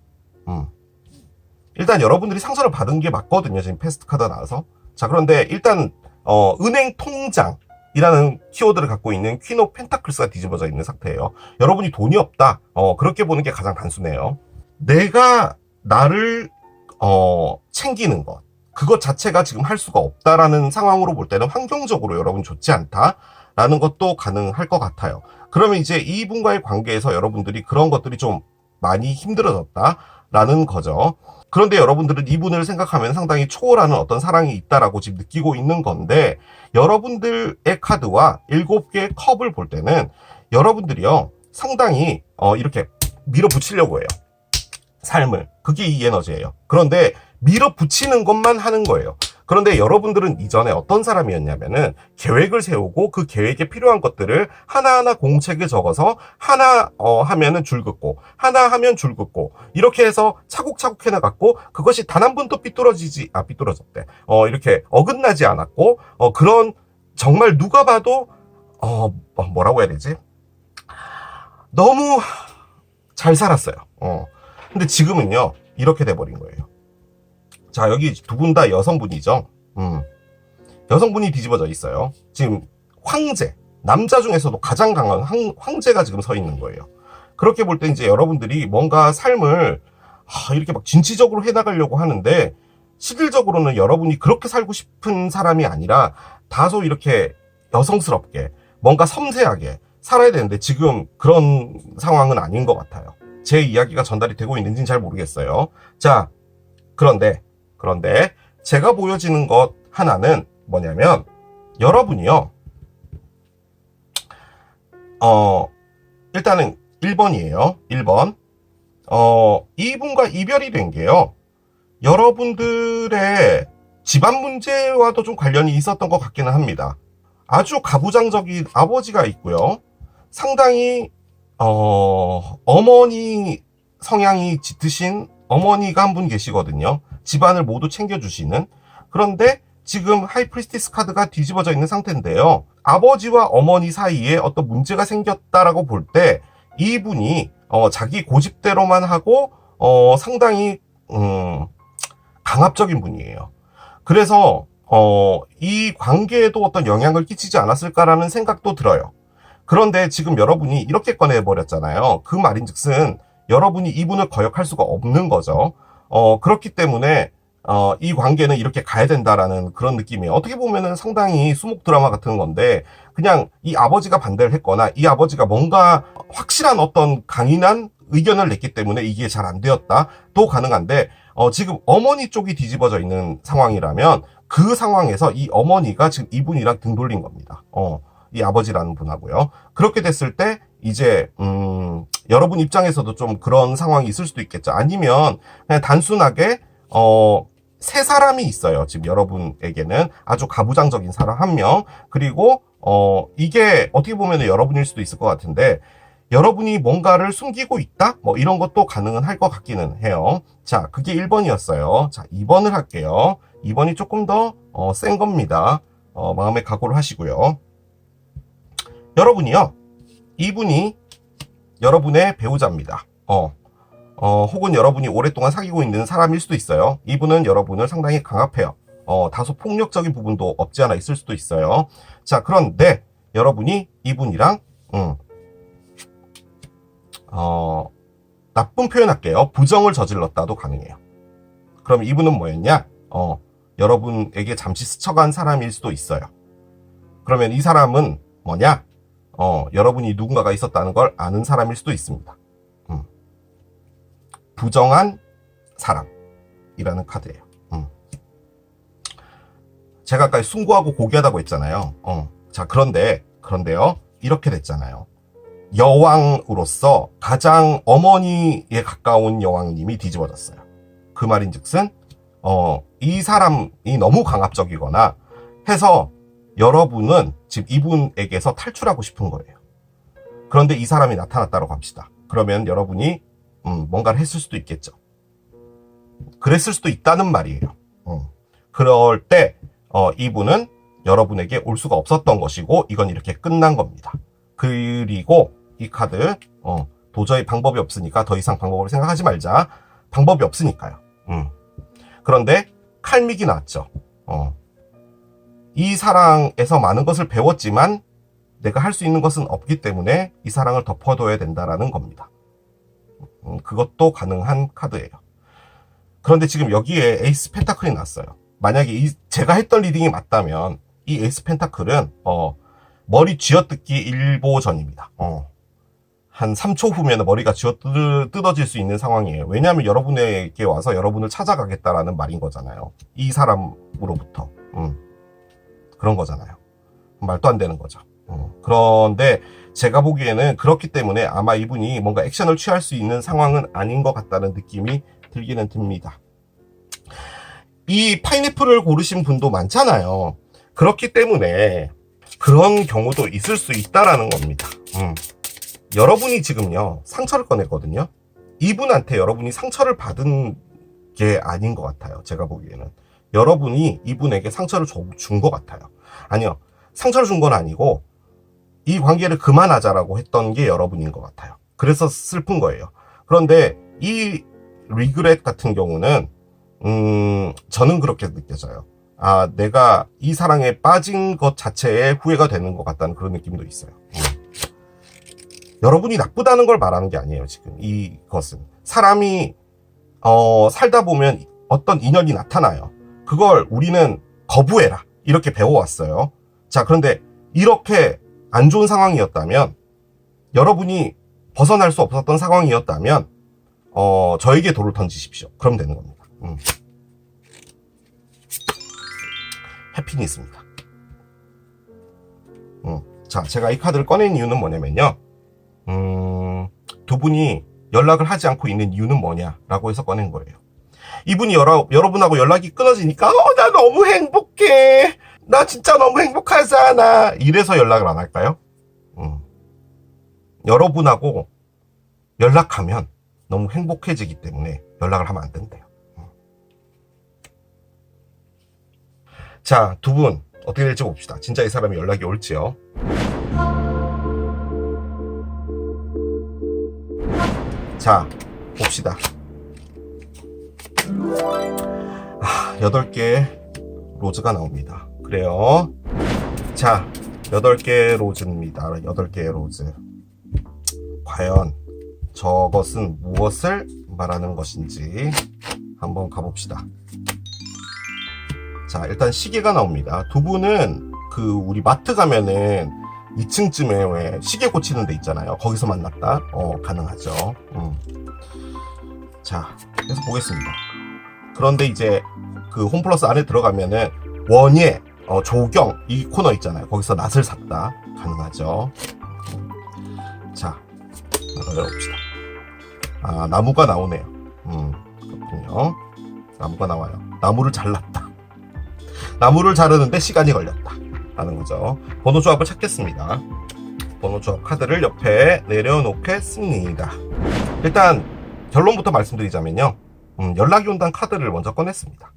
일단 여러분들이 상처를 받은 게 맞거든요. 지금 패스트 카드가 나와서. 자, 그런데 일단 은행 통장이라는 키워드를 갖고 있는 퀸 오브 펜타클스가 뒤집어져 있는 상태예요. 여러분이 돈이 없다. 그렇게 보는 게 가장 단순해요. 내가 나를 챙기는 것, 그것 자체가 지금 할 수가 없다라는 상황으로 볼 때는 환경적으로 여러분 좋지 않다라는 것도 가능할 것 같아요. 그러면 이제 이분과의 관계에서 여러분들이 그런 것들이 좀 많이 힘들어졌다라는 거죠. 그런데 여러분들은 이분을 생각하면 상당히 초월하는 어떤 사랑이 있다라고 지금 느끼고 있는 건데, 여러분들의 카드와 7개의 컵을 볼 때는 여러분들이요, 상당히 이렇게 밀어붙이려고 해요. 삶을. 그게 이 에너지예요. 그런데 밀어붙이는 것만 하는 거예요. 그런데 여러분들은 이전에 어떤 사람이었냐면은 계획을 세우고 그 계획에 필요한 것들을 하나하나 공책에 적어서 하나 하면은 줄 긋고 하나 하면 줄 긋고 이렇게 해서 차곡차곡 해나갔고 그것이 단 한 번도 삐뚤어졌대. 이렇게 어긋나지 않았고 그런 정말 누가 봐도 뭐라고 해야 되지? 너무 잘 살았어요. 근데 지금은요 이렇게 돼버린 거예요. 자, 여기 두 분 다 여성분이죠. 여성분이 뒤집어져 있어요. 지금 황제, 남자 중에서도 가장 강한 황제가 지금 서 있는 거예요. 그렇게 볼 때 이제 여러분들이 뭔가 삶을 이렇게 막 진취적으로 해나가려고 하는데 실질적으로는 여러분이 그렇게 살고 싶은 사람이 아니라 다소 이렇게 여성스럽게 뭔가 섬세하게 살아야 되는데 지금 그런 상황은 아닌 것 같아요. 제 이야기가 전달이 되고 있는지는 잘 모르겠어요. 자, 그런데 제가 보여지는 것 하나는 뭐냐면 여러분이요 일단은 1번이에요. 1번 이분과 이별이 된 게요 여러분들의 집안 문제와도 좀 관련이 있었던 것 같기는 합니다. 아주 가부장적인 아버지가 있고요, 상당히 어머니 성향이 짙으신 어머니가 한 분 계시거든요. 집안을 모두 챙겨주시는. 그런데 지금 하이프리스티스 카드가 뒤집어져 있는 상태인데요, 아버지와 어머니 사이에 어떤 문제가 생겼다라고 볼 때 이분이 자기 고집대로만 하고 상당히 강압적인 분이에요. 그래서 이 관계에도 어떤 영향을 끼치지 않았을까라는 생각도 들어요. 그런데 지금 여러분이 이렇게 꺼내버렸잖아요. 그 말인즉슨 여러분이 이분을 거역할 수가 없는 거죠. 그렇기 때문에 이 관계는 이렇게 가야 된다라는 그런 느낌이에요. 어떻게 보면은 상당히 수목 드라마 같은 건데, 그냥 이 아버지가 반대를 했거나 이 아버지가 뭔가 확실한 어떤 강인한 의견을 냈기 때문에 이게 잘 안 되었다도 가능한데, 지금 어머니 쪽이 뒤집어져 있는 상황이라면 그 상황에서 이 어머니가 지금 이분이랑 등 돌린 겁니다. 이 아버지라는 분하고요. 그렇게 됐을 때 이제 여러분 입장에서도 좀 그런 상황이 있을 수도 있겠죠. 아니면 그냥 단순하게 세 사람이 있어요. 지금 여러분에게는 아주 가부장적인 사람 한 명, 그리고 이게 어떻게 보면 여러분일 수도 있을 것 같은데, 여러분이 뭔가를 숨기고 있다? 뭐 이런 것도 가능은 할 것 같기는 해요. 자, 그게 1번이었어요. 자, 2번을 할게요. 2번이 조금 더 센 겁니다. 마음의 각오를 하시고요. 여러분이요, 이분이 여러분의 배우자입니다. 혹은 여러분이 오랫동안 사귀고 있는 사람일 수도 있어요. 이분은 여러분을 상당히 강압해요. 다소 폭력적인 부분도 없지 않아 있을 수도 있어요. 자, 그런데 여러분이 이분이랑 나쁜 표현할게요. 부정을 저질렀다도 가능해요. 그럼 이분은 뭐였냐? 여러분에게 잠시 스쳐간 사람일 수도 있어요. 그러면 이 사람은 뭐냐? 여러분이 누군가가 있었다는 걸 아는 사람일 수도 있습니다. 부정한 사람이라는 카드예요. 제가 아까 숭고하고 고귀하다고 했잖아요. 자, 그런데요. 이렇게 됐잖아요. 여왕으로서 가장 어머니에 가까운 여왕님이 뒤집어졌어요. 그 말인즉슨 이 사람이 너무 강압적이거나 해서 여러분은 지금 이분에게서 탈출하고 싶은 거예요. 그런데 이 사람이 나타났다고 합시다. 그러면 여러분이 뭔가를 했을 수도 있겠죠. 그랬을 수도 있다는 말이에요. 그럴 때 이분은 여러분에게 올 수가 없었던 것이고, 이건 이렇게 끝난 겁니다. 그리고 이 카드 도저히 방법이 없으니까 더 이상 방법을 생각하지 말자. 방법이 없으니까요. 그런데 칼믹이 나왔죠. 이 사랑에서 많은 것을 배웠지만 내가 할 수 있는 것은 없기 때문에 이 사랑을 덮어둬야 된다라는 겁니다. 그것도 가능한 카드예요. 그런데 지금 여기에 에이스 펜타클이 났어요. 만약에 제가 했던 리딩이 맞다면 이 에이스 펜타클은 머리 쥐어뜯기 일보 전입니다. 한 3초 후면 머리가 뜯어질 수 있는 상황이에요. 왜냐하면 여러분에게 와서 여러분을 찾아가겠다라는 말인 거잖아요. 이 사람으로부터. 그런 거잖아요. 말도 안 되는 거죠. 그런데 제가 보기에는 그렇기 때문에 아마 이분이 뭔가 액션을 취할 수 있는 상황은 아닌 것 같다는 느낌이 들기는 듭니다. 이 파인애플을 고르신 분도 많잖아요. 그렇기 때문에 그런 경우도 있을 수 있다라는 겁니다. 여러분이 지금요, 상처를 꺼냈거든요. 이분한테 여러분이 상처를 받은 게 아닌 것 같아요. 제가 보기에는. 여러분이 이분에게 상처를 준 것 같아요. 아니요. 상처를 준 건 아니고 이 관계를 그만하자라고 했던 게 여러분인 것 같아요. 그래서 슬픈 거예요. 그런데 이 리그렛 같은 경우는 저는 그렇게 느껴져요. 내가 이 사랑에 빠진 것 자체에 후회가 되는 것 같다는 그런 느낌도 있어요. 여러분이 나쁘다는 걸 말하는 게 아니에요. 지금 이것은 사람이 살다 보면 어떤 인연이 나타나요. 그걸 우리는 거부해라 이렇게 배워왔어요. 자, 그런데 이렇게 안 좋은 상황이었다면, 여러분이 벗어날 수 없었던 상황이었다면 저에게 돌을 던지십시오. 그럼 되는 겁니다. 해피니스입니다. 자, 제가 이 카드를 꺼낸 이유는 뭐냐면요, 두 분이 연락을 하지 않고 있는 이유는 뭐냐라고 해서 꺼낸 거예요. 이분이 여러분하고 연락이 끊어지니까 나 너무 행복해, 나 진짜 너무 행복하잖아, 이래서 연락을 안 할까요? 여러분하고 연락하면 너무 행복해지기 때문에 연락을 하면 안 된대요. 자, 두 분 어떻게 될지 봅시다. 진짜 이 사람이 연락이 올지요. 자, 봅시다. 8개의 로즈가 나옵니다. 그래요. 자, 8개의 로즈입니다. 8개의 로즈. 과연 저것은 무엇을 말하는 것인지 한번 가봅시다. 자, 일단 시계가 나옵니다. 두 분은 우리 마트 가면은 2층쯤에 왜 시계 고치는 데 있잖아요. 거기서 만났다. 가능하죠. 자, 그래서 보겠습니다. 그런데 이제 그 홈플러스 안에 들어가면은 원예, 조경 이 코너 있잖아요. 거기서 낫을 샀다. 가능하죠. 자, 열어봅시다. 아, 나무가 나오네요. 그렇군요. 나무가 나와요. 나무를 잘랐다. 나무를 자르는데 시간이 걸렸다 라는 거죠. 번호 조합을 찾겠습니다. 번호 조합 카드를 옆에 내려놓겠습니다. 일단 결론부터 말씀드리자면요. 연락이 온다는 카드를 먼저 꺼냈습니다.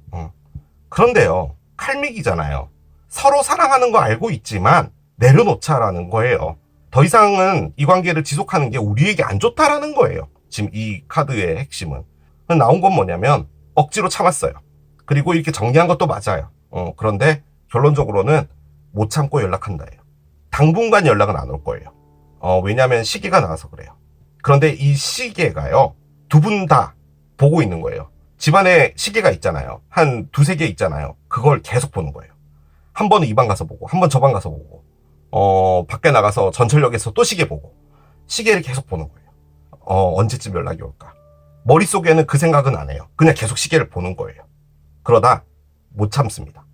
그런데요, 칼믹이잖아요. 서로 사랑하는 거 알고 있지만 내려놓자라는 거예요. 더 이상은 이 관계를 지속하는 게 우리에게 안 좋다라는 거예요. 지금 이 카드의 핵심은. 나온 건 뭐냐면 억지로 참았어요. 그리고 이렇게 정리한 것도 맞아요. 그런데 결론적으로는 못 참고 연락한다예요. 당분간 연락은 안 올 거예요. 왜냐하면 시계가 나와서 그래요. 그런데 이 시계가요, 두 분 다 보고 있는 거예요. 집안에 시계가 있잖아요. 한 두세 개 있잖아요. 그걸 계속 보는 거예요. 한 번은 이 방 가서 보고, 한 번 저 방 가서 보고, 밖에 나가서 전철역에서 또 시계 보고, 시계를 계속 보는 거예요. 언제쯤 연락이 올까? 머릿속에는 그 생각은 안 해요. 그냥 계속 시계를 보는 거예요. 그러다 못 참습니다.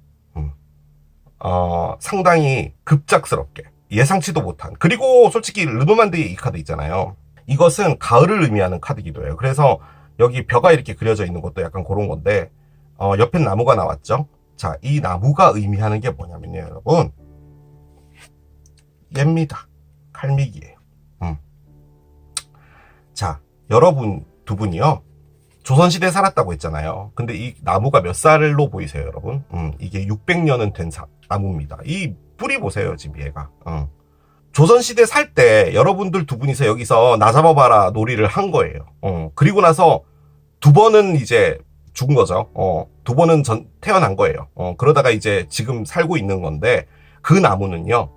상당히 급작스럽게 예상치도 못한, 그리고 솔직히 르노만드의 이 카드 있잖아요. 이것은 가을을 의미하는 카드기도 해요. 그래서 여기 벼가 이렇게 그려져 있는 것도 약간 그런 건데, 옆엔 나무가 나왔죠. 자, 이 나무가 의미하는 게 뭐냐면요, 여러분, 얘입니다. 칼믹이에요. 자, 여러분 두 분이요, 조선시대에 살았다고 했잖아요. 근데 이 나무가 몇 살로 보이세요, 여러분? 이게 600년은 된 나무입니다. 이 뿌리 보세요, 지금 얘가. 조선시대 살 때 여러분들 두 분이서 여기서 나 잡아봐라 놀이를 한 거예요. 그리고 나서 두 번은 이제 죽은 거죠. 두 번은 태어난 거예요. 그러다가 이제 지금 살고 있는 건데, 그 나무는요,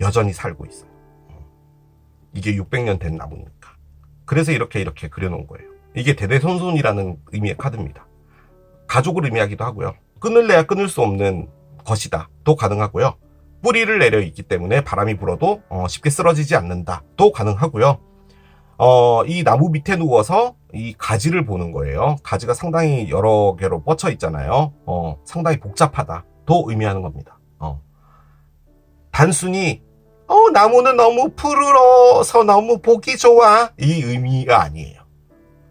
여전히 살고 있어요. 이게 600년 된 나무니까. 그래서 이렇게 그려놓은 거예요. 이게 대대손손이라는 의미의 카드입니다. 가족을 의미하기도 하고요. 끊을래야 끊을 수 없는 것이다 도 가능하고요. 뿌리를 내려 있기 때문에 바람이 불어도 쉽게 쓰러지지 않는다 도 가능하고요. 이 나무 밑에 누워서 이 가지를 보는 거예요. 가지가 상당히 여러 개로 뻗쳐 있잖아요. 상당히 복잡하다 도 의미하는 겁니다. 단순히 나무는 너무 푸르러서 너무 보기 좋아 이 의미가 아니에요.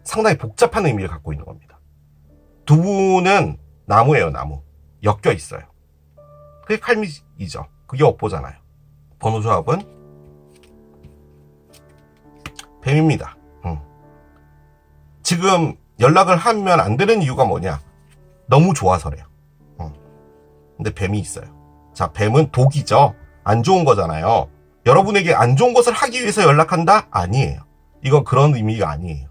상당히 복잡한 의미를 갖고 있는 겁니다. 두 분은 나무예요, 나무. 엮여 있어요. 그게 칼미이죠. 그게 업보잖아요. 번호 조합은 뱀입니다. 지금 연락을 하면 안 되는 이유가 뭐냐? 너무 좋아서래요. 근데 뱀이 있어요. 자, 뱀은 독이죠. 안 좋은 거잖아요. 여러분에게 안 좋은 것을 하기 위해서 연락한다? 아니에요. 이건 그런 의미가 아니에요.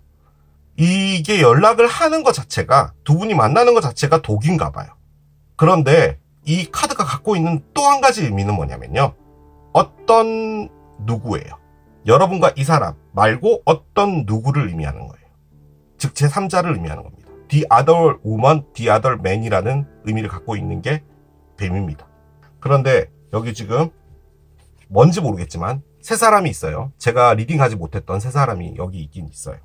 이게 연락을 하는 것 자체가, 두 분이 만나는 것 자체가 독인가 봐요. 그런데 이 카드가 갖고 있는 또 한 가지 의미는 뭐냐면요, 어떤 누구예요. 여러분과 이 사람 말고 어떤 누구를 의미하는 거예요. 즉 제3자를 의미하는 겁니다. The other woman, the other man이라는 의미를 갖고 있는 게 뱀입니다. 그런데 여기 지금 뭔지 모르겠지만 세 사람이 있어요. 제가 리딩하지 못했던 세 사람이 여기 있긴 있어요.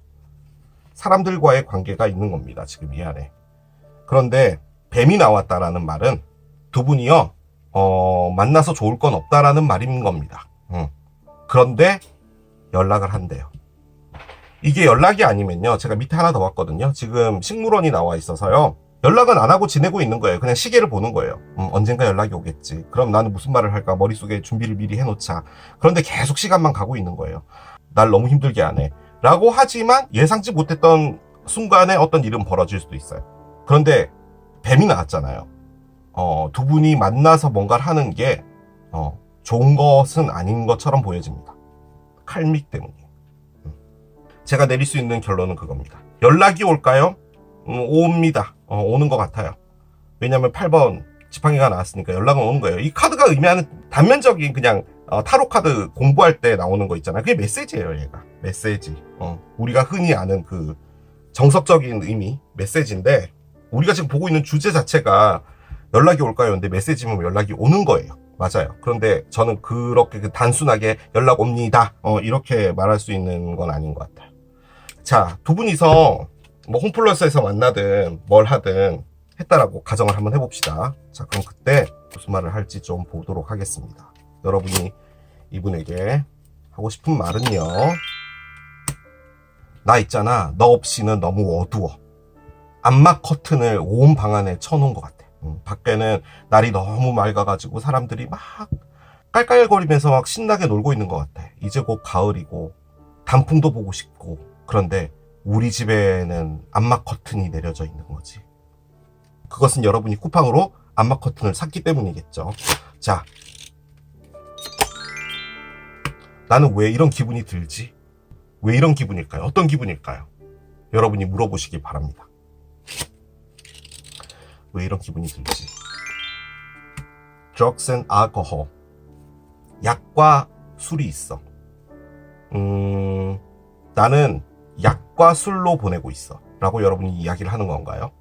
사람들과의 관계가 있는 겁니다, 지금 이 안에. 그런데 뱀이 나왔다라는 말은 두 분이요, 만나서 좋을 건 없다라는 말인 겁니다. 그런데 연락을 한대요. 이게 연락이 아니면요, 제가 밑에 하나 더 봤거든요. 지금 식물원이 나와 있어서요, 연락은 안 하고 지내고 있는 거예요. 그냥 시계를 보는 거예요. 언젠가 연락이 오겠지. 그럼 나는 무슨 말을 할까 머릿속에 준비를 미리 해놓자. 그런데 계속 시간만 가고 있는 거예요. 날 너무 힘들게 하네 라고 하지만 예상치 못했던 순간에 어떤 일은 벌어질 수도 있어요. 그런데 뱀이 나왔잖아요. 두 분이 만나서 뭔가를 하는 게 좋은 것은 아닌 것처럼 보여집니다. 칼믹 때문에. 제가 내릴 수 있는 결론은 그겁니다. 연락이 올까요? 옵니다. 오는 것 같아요. 왜냐면 8번 지팡이가 나왔으니까 연락은 오는 거예요. 이 카드가 의미하는 단면적인 그냥 타로 카드 공부할 때 나오는 거 있잖아요. 그게 메시지예요, 얘가. 메시지. 우리가 흔히 아는 그 정석적인 의미, 메시지인데, 우리가 지금 보고 있는 주제 자체가 연락이 올까요? 근데 메시지면 연락이 오는 거예요. 맞아요. 그런데 저는 그렇게 단순하게 연락 옵니다. 이렇게 말할 수 있는 건 아닌 것 같아요. 자, 두 분이서 뭐 홈플러스에서 만나든 뭘 하든 했다라고 가정을 한번 해봅시다. 자, 그럼 그때 무슨 말을 할지 좀 보도록 하겠습니다. 여러분이 이분에게 하고 싶은 말은요. 나 있잖아. 너 없이는 너무 어두워. 암막 커튼을 온 방 안에 쳐놓은 것 같아. 밖에는 날이 너무 맑아가지고 사람들이 막 깔깔거리면서 막 신나게 놀고 있는 것 같아. 이제 곧 가을이고 단풍도 보고 싶고. 그런데 우리 집에는 암막 커튼이 내려져 있는 거지. 그것은 여러분이 쿠팡으로 암막 커튼을 샀기 때문이겠죠. 자, 나는 왜 이런 기분이 들지? 왜 이런 기분일까요? 어떤 기분일까요? 여러분이 물어보시기 바랍니다. 왜 이런 기분이 들지? Drugs and alcohol. 약과 술이 있어. 나는 약과 술로 보내고 있어. 라고 여러분이 이야기를 하는 건가요?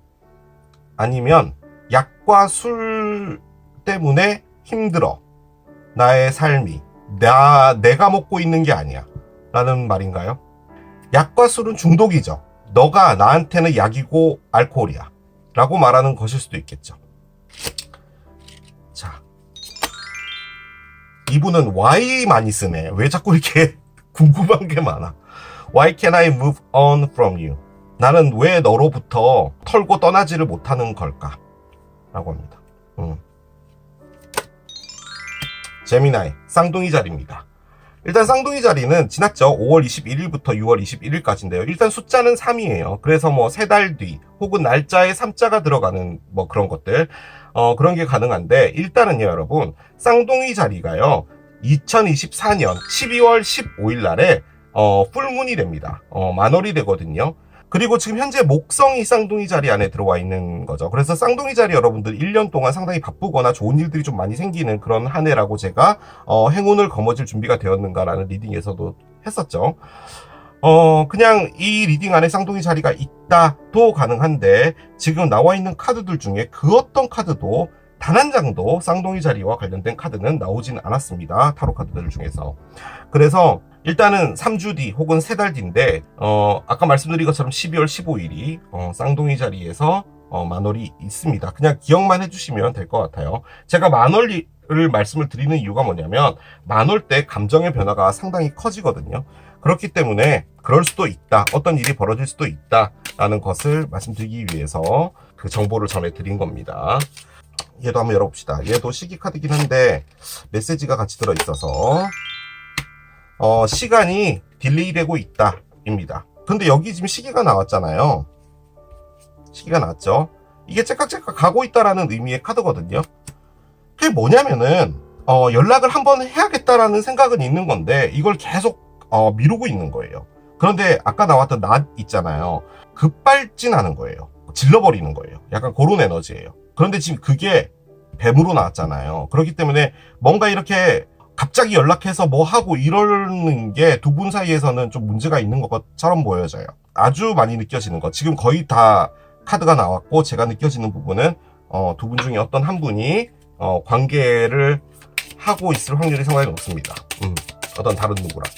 아니면 약과 술 때문에 힘들어. 나의 삶이. 내가 먹고 있는 게 아니야. 라는 말인가요? 약과 술은 중독이죠. 너가 나한테는 약이고 알코올이야. 라고 말하는 것일 수도 있겠죠. 자, 이분은 why 많이 쓰네. 왜 자꾸 이렇게 궁금한 게 많아. Why can I move on from you? 나는 왜 너로부터 털고 떠나지를 못하는 걸까? 라고 합니다. 제미나이, 쌍둥이 자리입니다. 일단 쌍둥이 자리는 지났죠. 5월 21일부터 6월 21일까지인데요. 일단 숫자는 3이에요. 그래서 뭐 3달 뒤 혹은 날짜에 3자가 들어가는 뭐 그런 것들 그런 게 가능한데, 일단은요 여러분, 쌍둥이 자리가요 2024년 12월 15일 날에 풀문이 됩니다. 만월이 되거든요. 그리고 지금 현재 목성이 쌍둥이 자리 안에 들어와 있는 거죠. 그래서 쌍둥이 자리 여러분들 1년 동안 상당히 바쁘거나 좋은 일들이 좀 많이 생기는 그런 한 해라고 제가 행운을 거머쥘 준비가 되었는가라는 리딩에서도 했었죠. 그냥 이 리딩 안에 쌍둥이 자리가 있다도 가능한데, 지금 나와 있는 카드들 중에 그 어떤 카드도 단 한 장도 쌍둥이 자리와 관련된 카드는 나오진 않았습니다. 타로 카드들 중에서. 그래서 일단은 3주 뒤 혹은 3달 뒤인데 아까 말씀드린 것처럼 12월 15일이 쌍둥이 자리에서 만월이 있습니다. 그냥 기억만 해주시면 될 것 같아요. 제가 만월을 말씀을 드리는 이유가 뭐냐면, 만월 때 감정의 변화가 상당히 커지거든요. 그렇기 때문에 그럴 수도 있다, 어떤 일이 벌어질 수도 있다 라는 것을 말씀드리기 위해서 그 정보를 전해드린 겁니다. 얘도 한번 열어봅시다. 얘도 시기 카드긴 한데 메시지가 같이 들어있어서 시간이 딜레이 되고 있다 입니다. 근데 여기 지금 시기가 나왔잖아요. 시기가 나왔죠. 이게 째깍째깍 가고 있다라는 의미의 카드거든요. 그게 뭐냐면은 연락을 한번 해야겠다라는 생각은 있는 건데, 이걸 계속 미루고 있는 거예요. 그런데 아까 나왔던 낫 있잖아요. 급발진하는 거예요. 질러버리는 거예요. 약간 그런 에너지예요. 그런데 지금 그게 뱀으로 나왔잖아요. 그렇기 때문에 뭔가 이렇게 갑자기 연락해서 뭐 하고 이러는 게 두 분 사이에서는 좀 문제가 있는 것처럼 보여져요. 아주 많이 느껴지는 것. 지금 거의 다 카드가 나왔고, 제가 느껴지는 부분은 두 분 중에 어떤 한 분이 관계를 하고 있을 확률이 상당히 높습니다. 어떤 다른 누구랑.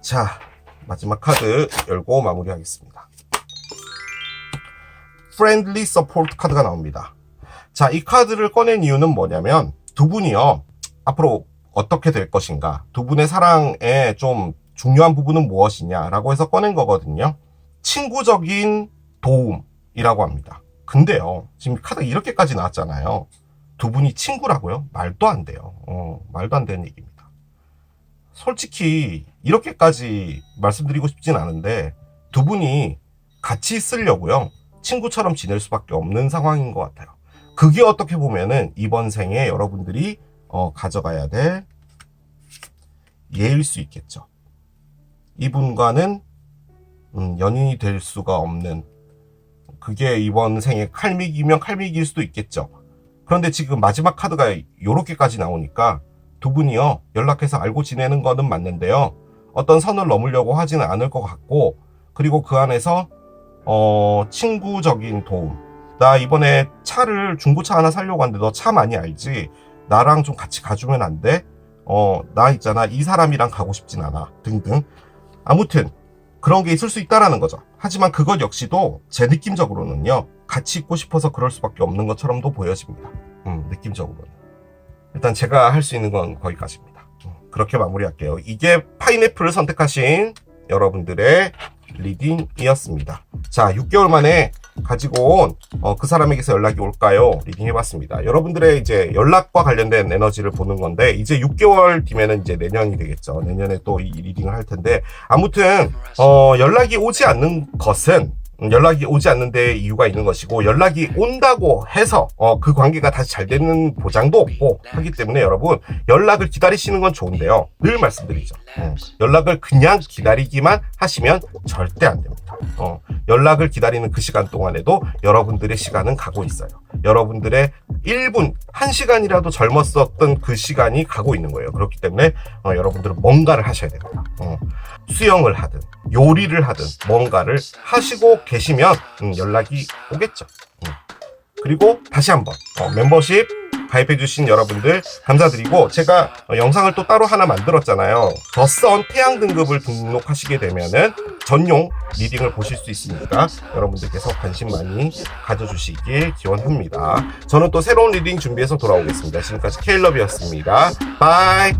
자, 마지막 카드 열고 마무리하겠습니다. Friendly Support 카드가 나옵니다. 자, 이 카드를 꺼낸 이유는 뭐냐면, 두 분이요 앞으로 어떻게 될 것인가, 두 분의 사랑에 좀 중요한 부분은 무엇이냐라고 해서 꺼낸 거거든요. 친구적인 도움이라고 합니다. 근데요, 지금 카드가 이렇게까지 나왔잖아요. 두 분이 친구라고요? 말도 안 돼요. 말도 안 되는 얘기입니다. 솔직히 이렇게까지 말씀드리고 싶진 않은데, 두 분이 같이 있으려고요 친구처럼 지낼 수밖에 없는 상황인 것 같아요. 그게 어떻게 보면은 이번 생에 여러분들이 가져가야 될 예일 수 있겠죠. 이분과는 연인이 될 수가 없는, 그게 이번 생에 칼미기면 칼미기일 수도 있겠죠. 그런데 지금 마지막 카드가 요렇게까지 나오니까 두 분이요 연락해서 알고 지내는 거는 맞는데요, 어떤 선을 넘으려고 하지는 않을 것 같고, 그리고 그 안에서 친구적인 도움, 나 이번에 차를 중고차 하나 사려고 하는데 너 차 많이 알지? 나랑 좀 같이 가주면 안 돼? 나 있잖아, 이 사람이랑 가고 싶진 않아, 등등. 아무튼 그런 게 있을 수 있다라는 거죠. 하지만 그것 역시도 제 느낌적으로는요, 같이 있고 싶어서 그럴 수밖에 없는 것처럼도 보여집니다. 느낌적으로는. 일단 제가 할 수 있는 건 거기까지입니다. 그렇게 마무리할게요. 이게 파인애플을 선택하신 여러분들의 리딩이었습니다. 자, 6개월 만에 가지고 온 그 사람에게서 연락이 올까요? 리딩 해봤습니다. 여러분들의 이제 연락과 관련된 에너지를 보는 건데, 이제 6개월 뒤면은 이제 내년이 되겠죠. 내년에 또 이 리딩을 할 텐데, 아무튼 연락이 오지 않는 것은 연락이 오지 않는데 이유가 있는 것이고, 연락이 온다고 해서 그 관계가 다시 잘 되는 보장도 없고 하기 때문에 여러분, 연락을 기다리시는 건 좋은데요, 늘 말씀드리죠. 연락을 그냥 기다리기만 하시면 절대 안 됩니다. 연락을 기다리는 그 시간 동안에도 여러분들의 시간은 가고 있어요. 여러분들의 1분, 1시간이라도 젊었었던 그 시간이 가고 있는 거예요. 그렇기 때문에 여러분들은 뭔가를 하셔야 됩니다. 수영을 하든 요리를 하든 뭔가를 하시고 계시면 연락이 오겠죠. 그리고 다시 한번 멤버십 가입해주신 여러분들 감사드리고, 제가 영상을 또 따로 하나 만들었잖아요. 더 선 태양 등급을 등록하시게 되면은 전용 리딩을 보실 수 있으니까 여러분들께서 관심 많이 가져주시길 기원합니다. 저는 또 새로운 리딩 준비해서 돌아오겠습니다. 지금까지 케일럽이었습니다. 바이.